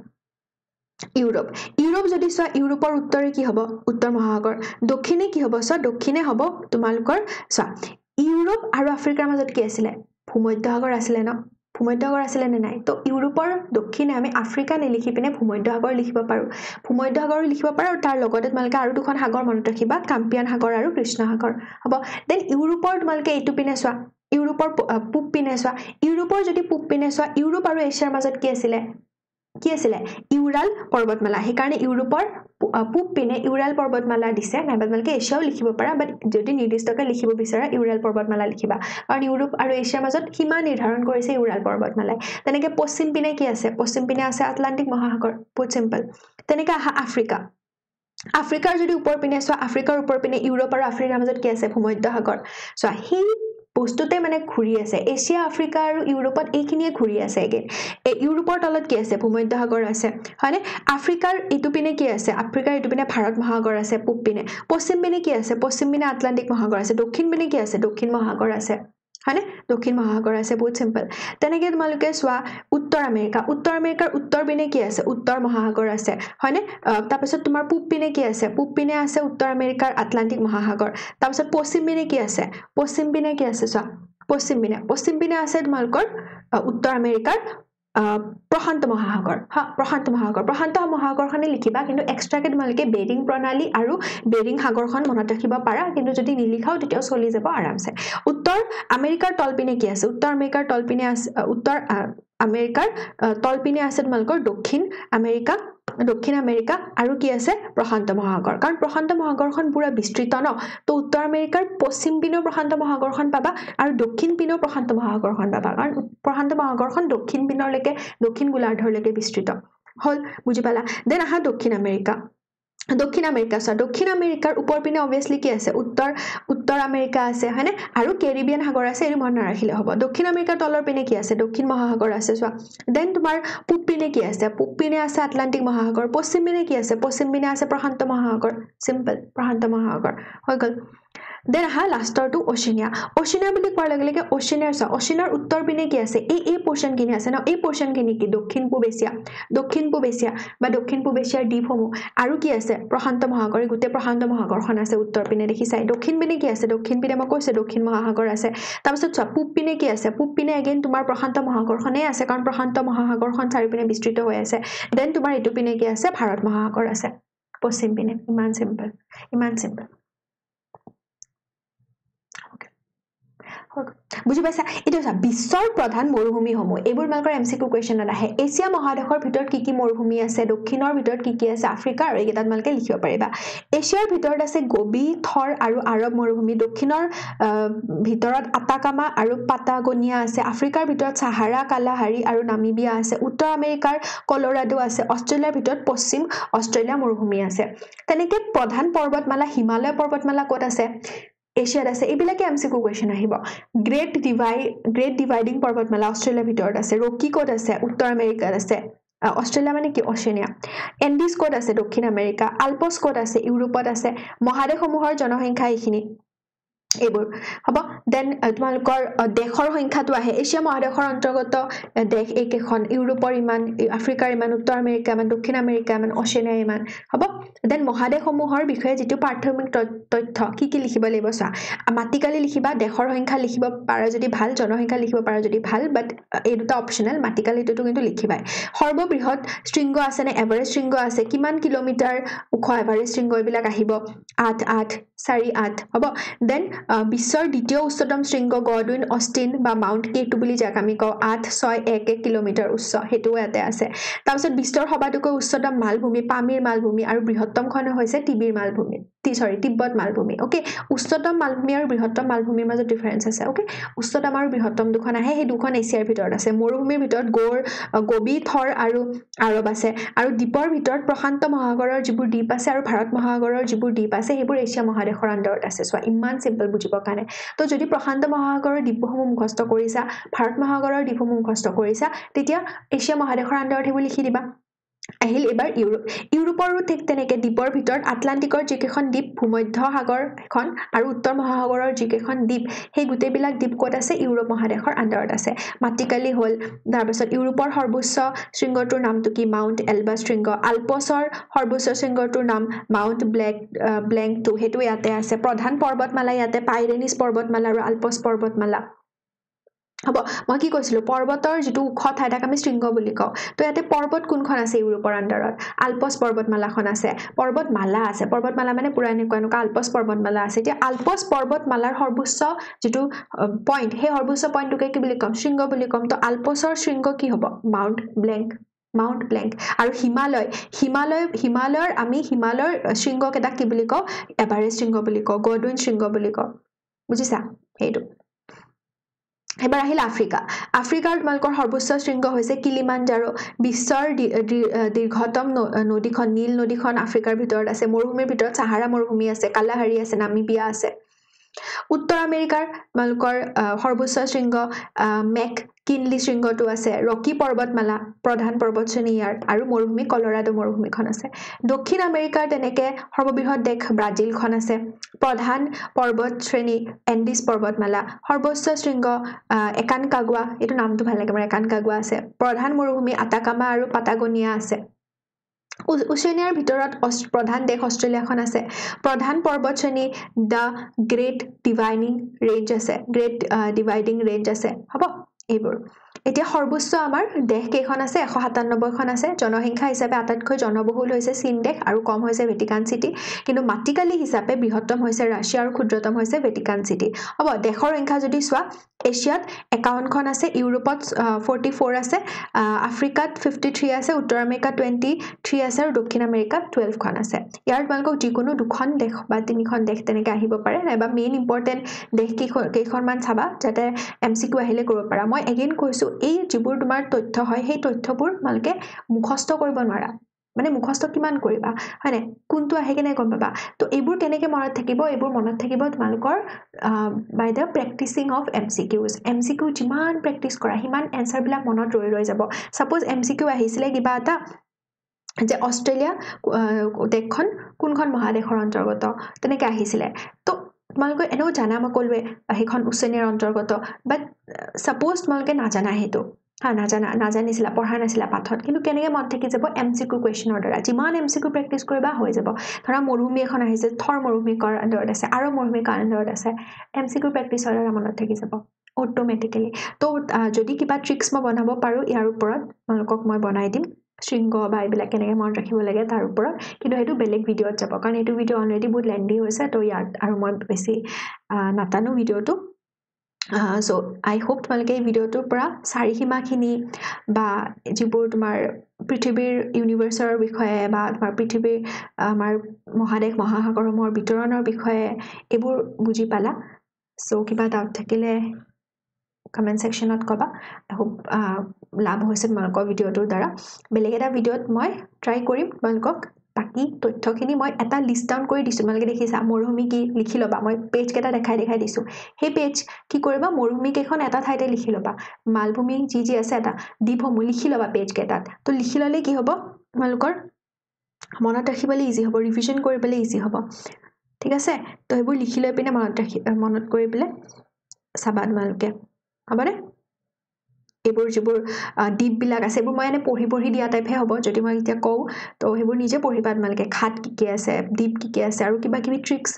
ইউৰোপ যদি চোৱা ইউৰোপৰ উত্তৰে কি হ'ব উত্তৰ মহাসাগৰ দক্ষিণে কি হ'ব চোৱা দক্ষিণে হ'ব তোমালোকৰ চোৱা ইউৰোপ আৰু আফ্ৰিকাৰ মাজত কি আছিলে ভূমধ্য সাগৰ আছিলে ন ভূমধ্য সাগৰ আছিলে নে নাই তো ইউৰোপৰ দক্ষিণে আমি আফ্ৰিকা নিলিখি পিনে ভূমধ্য সাগৰ লিখিব পাৰো আৰু তাৰ লগতে তোমালোকে আৰু দুখন সাগৰ মনত ৰাখিবা কাম্পিয়ান সাগৰ আৰু কৃষ্ণ সাগৰ হ'ব দেন ইউৰোপৰ তোমালোকে এইটো পিনে চোৱা ইউৰোপৰ পূব পিনে চোৱা ইউৰোপৰ যদি পূব পিনে চোৱা ইউৰোপ আৰু এছিয়াৰ মাজত কি আছিলে ইউৰাল পৰ্বতমালা সেইকাৰণে ইউৰোপৰ পূব পিনে ইউৰাল পৰ্বতমালা দিছে নাইবা তোমালোকে এছিয়াও লিখিব পাৰা বাট যদি নিৰ্দিষ্টকৈ লিখিব বিচাৰা ইউৰাল পৰ্বতমালা লিখিবা কাৰণ ইউৰোপ আৰু এছিয়াৰ মাজত সীমা নিৰ্ধাৰণ কৰিছে ইউৰাল পৰ্বতমালাই তেনেকে পশ্চিম পিনে কি আছে পশ্চিম পিনে আছে আটলান্টিক মহাসাগৰ বহুত সিম্পল তেনেকে আহা আফ্ৰিকাৰ যদি ওপৰ পিনে চোৱা আফ্ৰিকাৰ ওপৰ পিনে ইউৰোপ আৰু আফ্ৰিকাৰ মাজত কি আছে ভূমধ্য সাগৰ চোৱা সেই বস্তুতে মানে ঘূৰি আছে এছিয়া আফ্ৰিকা আৰু ইউৰোপত এইখিনিয়ে ঘূৰি আছে ইউৰোপৰ তলত কি আছে ভূমধ্য সাগৰ আছে হয়নে আফ্ৰিকাৰ এইটো পিনে কি আছে আফ্ৰিকাৰ এইটো পিনে ভাৰত মহাসাগৰ আছে পূব পিনে পশ্চিম পিনে কি আছে পশ্চিম পিনে আটলান্টিক মহাসাগৰ আছে দক্ষিণ পিনে কি আছে দক্ষিণ মহাসাগৰ আছে হয়নে দক্ষিণ মহাসাগৰ আছে বহুত সিম্পল তেনেকে তোমালোকে চোৱা উত্তৰ আমেৰিকাৰ উত্তৰ পিনে কি আছে উত্তৰ মহাসাগৰ আছে হয়নে তাৰপিছত তোমাৰ পূব পিনে কি আছে পূব পিনে আছে উত্তৰ আমেৰিকাৰ আটলান্টিক মহাসাগৰ তাৰপিছত পশ্চিম পিনে কি আছে চোৱা পশ্চিম পিনে আছে তোমালোকৰ উত্তৰ আমেৰিকাৰ প্ৰশান্ত মহাসাগৰখনে লিখিবা কিন্তু এক্সট্ৰাকে তোমালোকে বেৰিং প্ৰণালী আৰু বেৰিং সাগৰখন মনত ৰাখিব পাৰা কিন্তু যদি নিলিখাও তেতিয়াও চলি যাব আৰামছে উত্তৰ আমেৰিকাৰ তলপিনে কি আছে উত্তৰ আমেৰিকাৰ তলপিনে আছে তোমালোকৰ দক্ষিণ আমেৰিকা আৰু কি আছে প্ৰশান্ত মহাসাগৰ কাৰণ প্ৰশান্ত মহাসাগৰখন পুৰা বিস্তৃত ন তো উত্তৰ আমেৰিকাৰ পশ্চিম পিনেও প্ৰশান্ত মহাসাগৰখন পাবা আৰু দক্ষিণ পিনেও প্ৰশান্ত মহাসাগৰখন পাবা কাৰণ প্ৰশান্ত মহাসাগৰখন দক্ষিণ পিনৰলৈকে দক্ষিণ গোলাৰ্ধৰলৈকে বিস্তৃত হল বুজি পালা দেন আহা দক্ষিণ আমেৰিকা দক্ষিণ আমেৰিকাৰ ওপৰ পিনে অবভিয়াসলি কি আছে উত্তৰ আমেৰিকা আছে হয়নে আৰু কেৰিবিয়ান সাগৰ আছে এৰি মন নাৰাখিলে হ'ব দক্ষিণ আমেৰিকাৰ তলৰ পিনে কি আছে দক্ষিণ মহাসাগৰ আছে চোৱা দেন তোমাৰ পূব পিনে কি আছে পূব পিনে আছে আটলান্টিক মহাসাগৰ পশ্চিম পিনে কি আছে পশ্চিম পিনে আছে প্ৰশান্ত মহাসাগৰ সিম্পল প্ৰশান্ত মহাসাগৰ হৈ গল দেন আহা লাষ্টৰটো ওশেনিয়া বুলি কোৱাৰ লগে লগে ওশেনিয়াৰ উত্তৰ পিনে কি আছে এই পোৰ্শন কিনি আছে ন এই পোৰ্শন কিনি কি দক্ষিণ পূব এছিয়া বা দক্ষিণ পূব এছিয়াৰ দ্বীপসমূহ আৰু কি আছে প্ৰশান্ত মহাসাগৰ গোটেই প্ৰশান্ত মহাসাগৰখন আছে উত্তৰ পিনে দেখিছাই দক্ষিণ পিনে কি আছে দক্ষিণ পিনে মই কৈছে দক্ষিণ মহাসাগৰ আছে তাৰপিছত চোৱা পূব পিনে কি আছে পূব পিনে এগেইন তোমাৰ প্ৰশান্ত মহাসাগৰখনে আছে কাৰণ প্ৰশান্ত মহাসাগৰখন চাৰিপিনে বিস্তৃত হৈ আছে দেন তোমাৰ এইটো পিনে কি আছে ভাৰত মহাসাগৰ আছে পশ্চিম পিনে ইমান সিম্পল বুজি পাইছা এটা বিশ্বৰ প্ৰধান মৰুভূমিসমূহ এইবোৰ মালকৰ এমসিকিউ কোৱেশ্চনত আহে এছিয়া মহাদেশৰ ভিতৰত কি মৰুভূমি আছে দক্ষিণৰ ভিতৰত কি আছে আফ্ৰিকা আৰু এইকেইটাত মালকে লিখিব পাৰিবা এছিয়াৰ ভিতৰত আছে গোবি থৰ আৰু আৰব মৰুভূমি দক্ষিণৰ ভিতৰত আটাকামা আৰু পাটাগোনিয়া আছে আফ্ৰিকাৰ ভিতৰত সাহাৰা কালাহাৰী আৰু নামিবিয়া আছে উত্তৰ আমেৰিকাৰ কলোৰাডো আছে অষ্ট্ৰেলিয়াৰ ভিতৰত পশ্চিম অষ্ট্ৰেলিয়া মৰুভূমি আছে তেনেকে প্ৰধান পৰ্বতমালা হিমালয় পৰ্বতমালা ক'ত আছে এছিয়াত আছে এইবিলাকে এমসিকিউ কোৱেশ্চন আহিব গ্ৰেট ডিভাইডিং পৰ্বতমালা অষ্ট্ৰেলিয়াৰ ভিতৰত আছে ৰকি ক'ত আছে উত্তৰ আমেৰিকাত আছে অষ্ট্ৰেলিয়া মানে কি ওশেনিয়া এন্ডিজ ক'ত আছে দক্ষিণ আমেৰিকা আলপছ ক'ত আছে ইউৰোপত আছে মহাদেশসমূহৰ জনসংখ্যা এইখিনি এইবোৰ হ'ব দেন তোমালোকৰ দেশৰ সংখ্যাটো আহে এছিয়া মহাদেশৰ অন্তৰ্গত দেশ এইকেইখন ইউৰোপৰ ইমান আফ্ৰিকাৰ ইমান উত্তৰ আমেৰিকা ইমান দক্ষিণ আমেৰিকা ইমান ওশেনিয়া ইমান হ'ব দেন মহাদেশসমূহৰ বিষয়ে যেটো প্ৰাথমিক তথ্য কি লিখিব লাগিব চা মাটিকালি লিখিবা দেশৰ সংখ্যা লিখিব পাৰা যদি ভাল জনসংখ্যা লিখিব পাৰা যদি ভাল বাট এই দুটা অপচনেল মাটিকালিটো কিন্তু লিখিবাই সৰ্ববৃহৎ শৃংগ আছে নে এভাৰেষ্ট শৃংগ আছে কিমান কিলোমিটাৰ ওখ এভাৰেষ্ট শৃংগ এইবিলাক আহিব 8 হ'ব দেন বিশ্বৰ দ্বিতীয় উচ্চতম শৃংগ গডউইন অষ্টিন বা মাউন্ট কেটু বুলি যাক আমি কওঁ 861 কিলোমিটাৰ উচ্চ হেতু ইয়াতে আছে তাৰপিছত বিশ্বৰ সবাতোকৈ উচ্চতম মালভূমি পামিৰ মালভূমি আৰু বৃহত্তমখন হৈছে তিব্বত মালভূমি ওকে উচ্চতম মালভূমি আৰু বৃহত্তম মালভূমিৰ মাজত ডিফাৰেন্স আছে ওকে উচ্চতম আৰু বৃহত্তম দুখন আহে সেই দুখন এছিয়াৰ ভিতৰত আছে মৰুভূমিৰ ভিতৰত গোবি থৰ আৰু আৰব আছে আৰু দ্বীপৰ ভিতৰত প্ৰশান্ত মহাসাগৰৰ যিবোৰ দ্বীপ আছে আৰু ভাৰত মহাসাগৰৰ যিবোৰ দ্বীপ আছে সেইবোৰ এছিয়া মহাদেশৰ আণ্ডাৰত আছে সো ইমান সিম্পল বুজিবৰ কাৰণে তো যদি প্ৰশান্ত মহাসাগৰৰ দ্বীপসমূহ মুখস্থ কৰিছা ভাৰত মহাসাগৰৰ দ্বীপসমূহ মুখস্থ কৰিছা তেতিয়া এছিয়া মহাদেশৰ আণ্ডাৰত হেবুলি লিখি দিবা আহিল এবাৰ ইউৰোপৰো ঠিক তেনেকে দ্বীপৰ ভিতৰত আটলান্টিকৰ যিকেইখন দ্বীপ ভূমধ্য সাগৰ এখন আৰু উত্তৰ মহাসাগৰৰ যিকেইখন দ্বীপ সেই গোটেইবিলাক দ্বীপ ক'ত আছে ইউৰোপ মহাদেশৰ আণ্ডাৰত আছে মাটিকালি হ'ল তাৰপিছত ইউৰোপৰ সৰ্বোচ্চ শৃংগটোৰ নামটো কি মাউন্ট এলবাছ শৃংগ আলপছৰ সৰ্বোচ্চ শৃংগটোৰ নাম মাউন্ট ব্লেংক টু হেতু ইয়াতে আছে প্ৰধান পৰ্বতমালা ইয়াতে পাইৰেনিছ পৰ্বতমালা আৰু আলপছ পৰ্বতমালা হ'ব মই কি কৈছিলো পৰ্বতৰ যেটো উখ ঠাই তাক আমি শৃংগ বুলি কওঁ তো ইয়াতে পৰ্বত কোনখন আছে ইউৰোপৰ আণ্ডাৰত আলপছ পৰ্বতমালাখন আছে পৰ্বতমালা মানে পুৰা এনেকুৱা আলপছ পৰ্বতমালা আছে এতিয়া আলপছ পৰ্বতমালাৰ সৰ্বোচ্চ যেটো পইণ্ট সেই সৰ্বোচ্চ পইণ্টটোকে কি বুলি কম শৃংগ বুলি কম তো আলপছৰ শৃংগ কি হ'ব মাউন্ট ব্লেংক আৰু হিমালয়ৰ আমি হিমালয়ৰ শৃংগ কেইটা কি বুলি কওঁ এভাৰেষ্ট শৃংগ বুলি কওঁ গডউইন শৃংগ বুলি কওঁ বুজিছা হেইটো এবাৰ আহিল আফ্ৰিকাৰ তোমালোকৰ সৰ্বোচ্চ শৃংগ হৈছে কিলিমানজাৰো বিশ্বৰ দীৰ্ঘতম নদীখন নীল নদীখন আফ্ৰিকাৰ ভিতৰত আছে মৰুভূমিৰ ভিতৰত সাহাৰা মৰুভূমি আছে কালাহাৰী আছে নামিবিয়া আছে উত্তৰ আমেৰিকাৰ তোমালোকৰ সৰ্বোচ্চ শৃংগ কিনলি শৃংগটো আছে ৰকি পৰ্বতমালা প্ৰধান পৰ্বতশ্ৰেণী ইয়াৰ আৰু মৰুভূমি কলোৰাডো মৰুভূমিখন আছে দক্ষিণ আমেৰিকাৰ তেনেকে সৰ্ববৃহৎ দেশ ব্ৰাজিলখন আছে প্ৰধান পৰ্বতশ্ৰেণী এন্ডিজ পৰ্বতমালা সৰ্বোচ্চ শৃংগ একানকাগুৱা এটো নামটো ভাল লাগে মোৰ একানকাগুৱা আছে প্ৰধান মৰুভূমি আটাকামা আৰু পাটাগোনিয়া আছে ওশেনিয়াৰ ভিতৰত প্ৰধান দেশ অষ্ট্ৰেলিয়াখন আছে প্ৰধান পৰ্বতশ্ৰেণী দা গ্ৰেট ডিভাইডিং ৰেঞ্জ আছে হ'ব এইবোৰ এতিয়া সৰ্বোচ্চ আমাৰ দেশ কেইখন আছে 197 খন আছে জনসংখ্যা হিচাপে আটাইতকৈ জনবহুল হৈছে চীন দেশ আৰু কম হৈছে ভেটিকান সিটি কিন্তু মাটিকালি হিচাপে বৃহত্তম হৈছে ৰাছিয়া আৰু ক্ষুদ্ৰতম হৈছে ভেটিকান সিটি হ'ব দেশৰ সংখ্যা যদি চোৱা এছিয়াত 51 খন আছে ইউৰোপত 44 আছে আফ্ৰিকাত 53 আছে উত্তৰ আমেৰিকাত 23 আছে আৰু দক্ষিণ আমেৰিকাত 12 খন আছে ইয়াৰ তোমালোকক যিকোনো দুখন দেশ বা তিনিখন দেশ তেনেকৈ আহিব পাৰে নাইবা মেইন ইম্পৰ্টেন্ট দেশ কেইখনমান চাবা যাতে এমসিকিউ আহিলে কৰিব পাৰা মই এগেইন কৈছো এই যিবোৰ তোমাৰ তথ্য হয় সেই তথ্যবোৰ তোমালোকে মুখস্থ কৰিব নোৱাৰা মানে মুখস্থ কিমান কৰিবা হয়নে কোনটো আহে কেনে গম পাবা তো এইবোৰ কেনেকে মনত থাকিব এইবোৰ মনত থাকিব তোমালোকৰ বাই দা প্ৰেক্টিসিং অফ এমসিকিউ যিমান প্ৰেক্টিস কৰা হিমান এনসাৰ বিলাক মনত ৰৈ যাব সাপোজ এমসিকিউ আহিছিলে কিবা এটা যে অস্ট্ৰেলিয়া দেশখন কোনখন মহাদেশৰ অন্তৰ্গত তেনেকে আহিছিলে তো তোমালোকে এনেও জানা মই কলৱে সেইখন উচ্চনীৰ অন্তৰ্গত বাট সাপোজ তোমালোকে নাজানা হেতু হা নাজানিছিলা পঢ়া নাছিলা পাঠত কিন্তু কেনেকে মন থাকি যাব এমসিকিউ কোৱেশ্চনৰ দ্বাৰা যিমান এমসিকিউ প্ৰেক্টিস কৰিবা হৈ যাব ধৰা মৰুভূমি এখন আহিছে থৰ মৰুভূমি কৰ আণ্ডাৰত আছে আৰু মৰুভূমি কাৰ আণ্ডাৰত আছে এমসিকিউ প্ৰেক্টিসৰ দ্বাৰা মনত থাকি যাব অটোমেটিক্যালি তো যদি কিবা ট্ৰিক্স মই বনাব পাৰো ইয়াৰ ওপৰত তোমালোকক মই বনাই দিম শৃংগ বা এইবিলাক কেনেকে মনত ৰাখিব লাগে তাৰ ওপৰত কিন্তু হেতু বেলেগ ভিডিঅত যাব কাৰণ এটো ভিডিঅ অলৰেডি বহুত লেন্থি হৈছে তো ইয়াত আৰু মই বেছি নাটানো ভিডিঅটো so I hope তোমালোকে এই ভিডিঅটোৰ পৰা চাৰিসীমাখিনি বা যিবোৰ তোমাৰ পৃথিৱীৰ ইউনিভাৰ্সৰ বিষয়ে বা তোমাৰ পৃথিৱীৰ আমাৰ মহাদেশ মহাসাগৰসমূহৰ বিতৰণৰ বিষয়ে এইবোৰ বুজি পালা so কিবা ডাউট থাকিলে কমেন্ট সেকশনত কবা I hope লাভ হৈছে তোমালোকৰ ভিডিঅটোৰ দ্বাৰা বেলেগ এটা ভিডিঅত মই ট্ৰাই কৰিম তোমালোকক বাকি তথ্যখিনি মই এটা লিষ্ট ডাউন কৰি দিছো তোমালোকে দেখিছা মৰুভূমি কি লিখি লবা মই পেজ কেটা দেখাই দিছো হে পেজ কি কৰিবা মৰুভূমি কেখন এটা ঠাইতে লিখি লবা মালভূমি যি আছে এটা দ্বীপসমূহ লিখি লবা পেজ কেটাত তো লিখি ললে কি হ'ব তোমালোকৰ মনত ৰাখিবলৈ ইজি হ'ব ৰিভিজন কৰিবলৈ ইজি হ'ব ঠিক আছে তো এইবোৰ লিখি লৈ পিনে মনত কৰিবলৈ চাবা তোমালোকে হবনে এইবোৰ যিবোৰ দ্বীপ বিলাক আছে এইবোৰ মই এনে পঢ়ি দিয়া টাইপহে হ'ব যদি মই এতিয়া কও তো সেইবোৰ নিজে পঢ়িবা তোমালোকে খাত কি আছে দ্বীপ কি আছে আৰু কিবা কিবি ট্ৰিক্স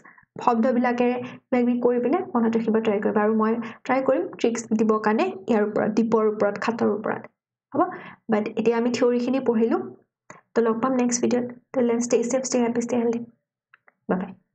শব্দবিলাকে বেগবি কৰি পিনে মনত ৰাখিব ট্ৰাই কৰিবা আৰু মই ট্ৰাই কৰিম ট্ৰিক্স দিব কাৰণে ইয়াৰ ওপৰত দ্বীপৰ ওপৰত খাতৰ ওপৰত হ'ব বাট এতিয়া আমি থিওৰিখিনি পঢ়িলো তো লগ পাম নেক্সট ভিডিঅত till then stay safe stay happy stay healthy bye বাই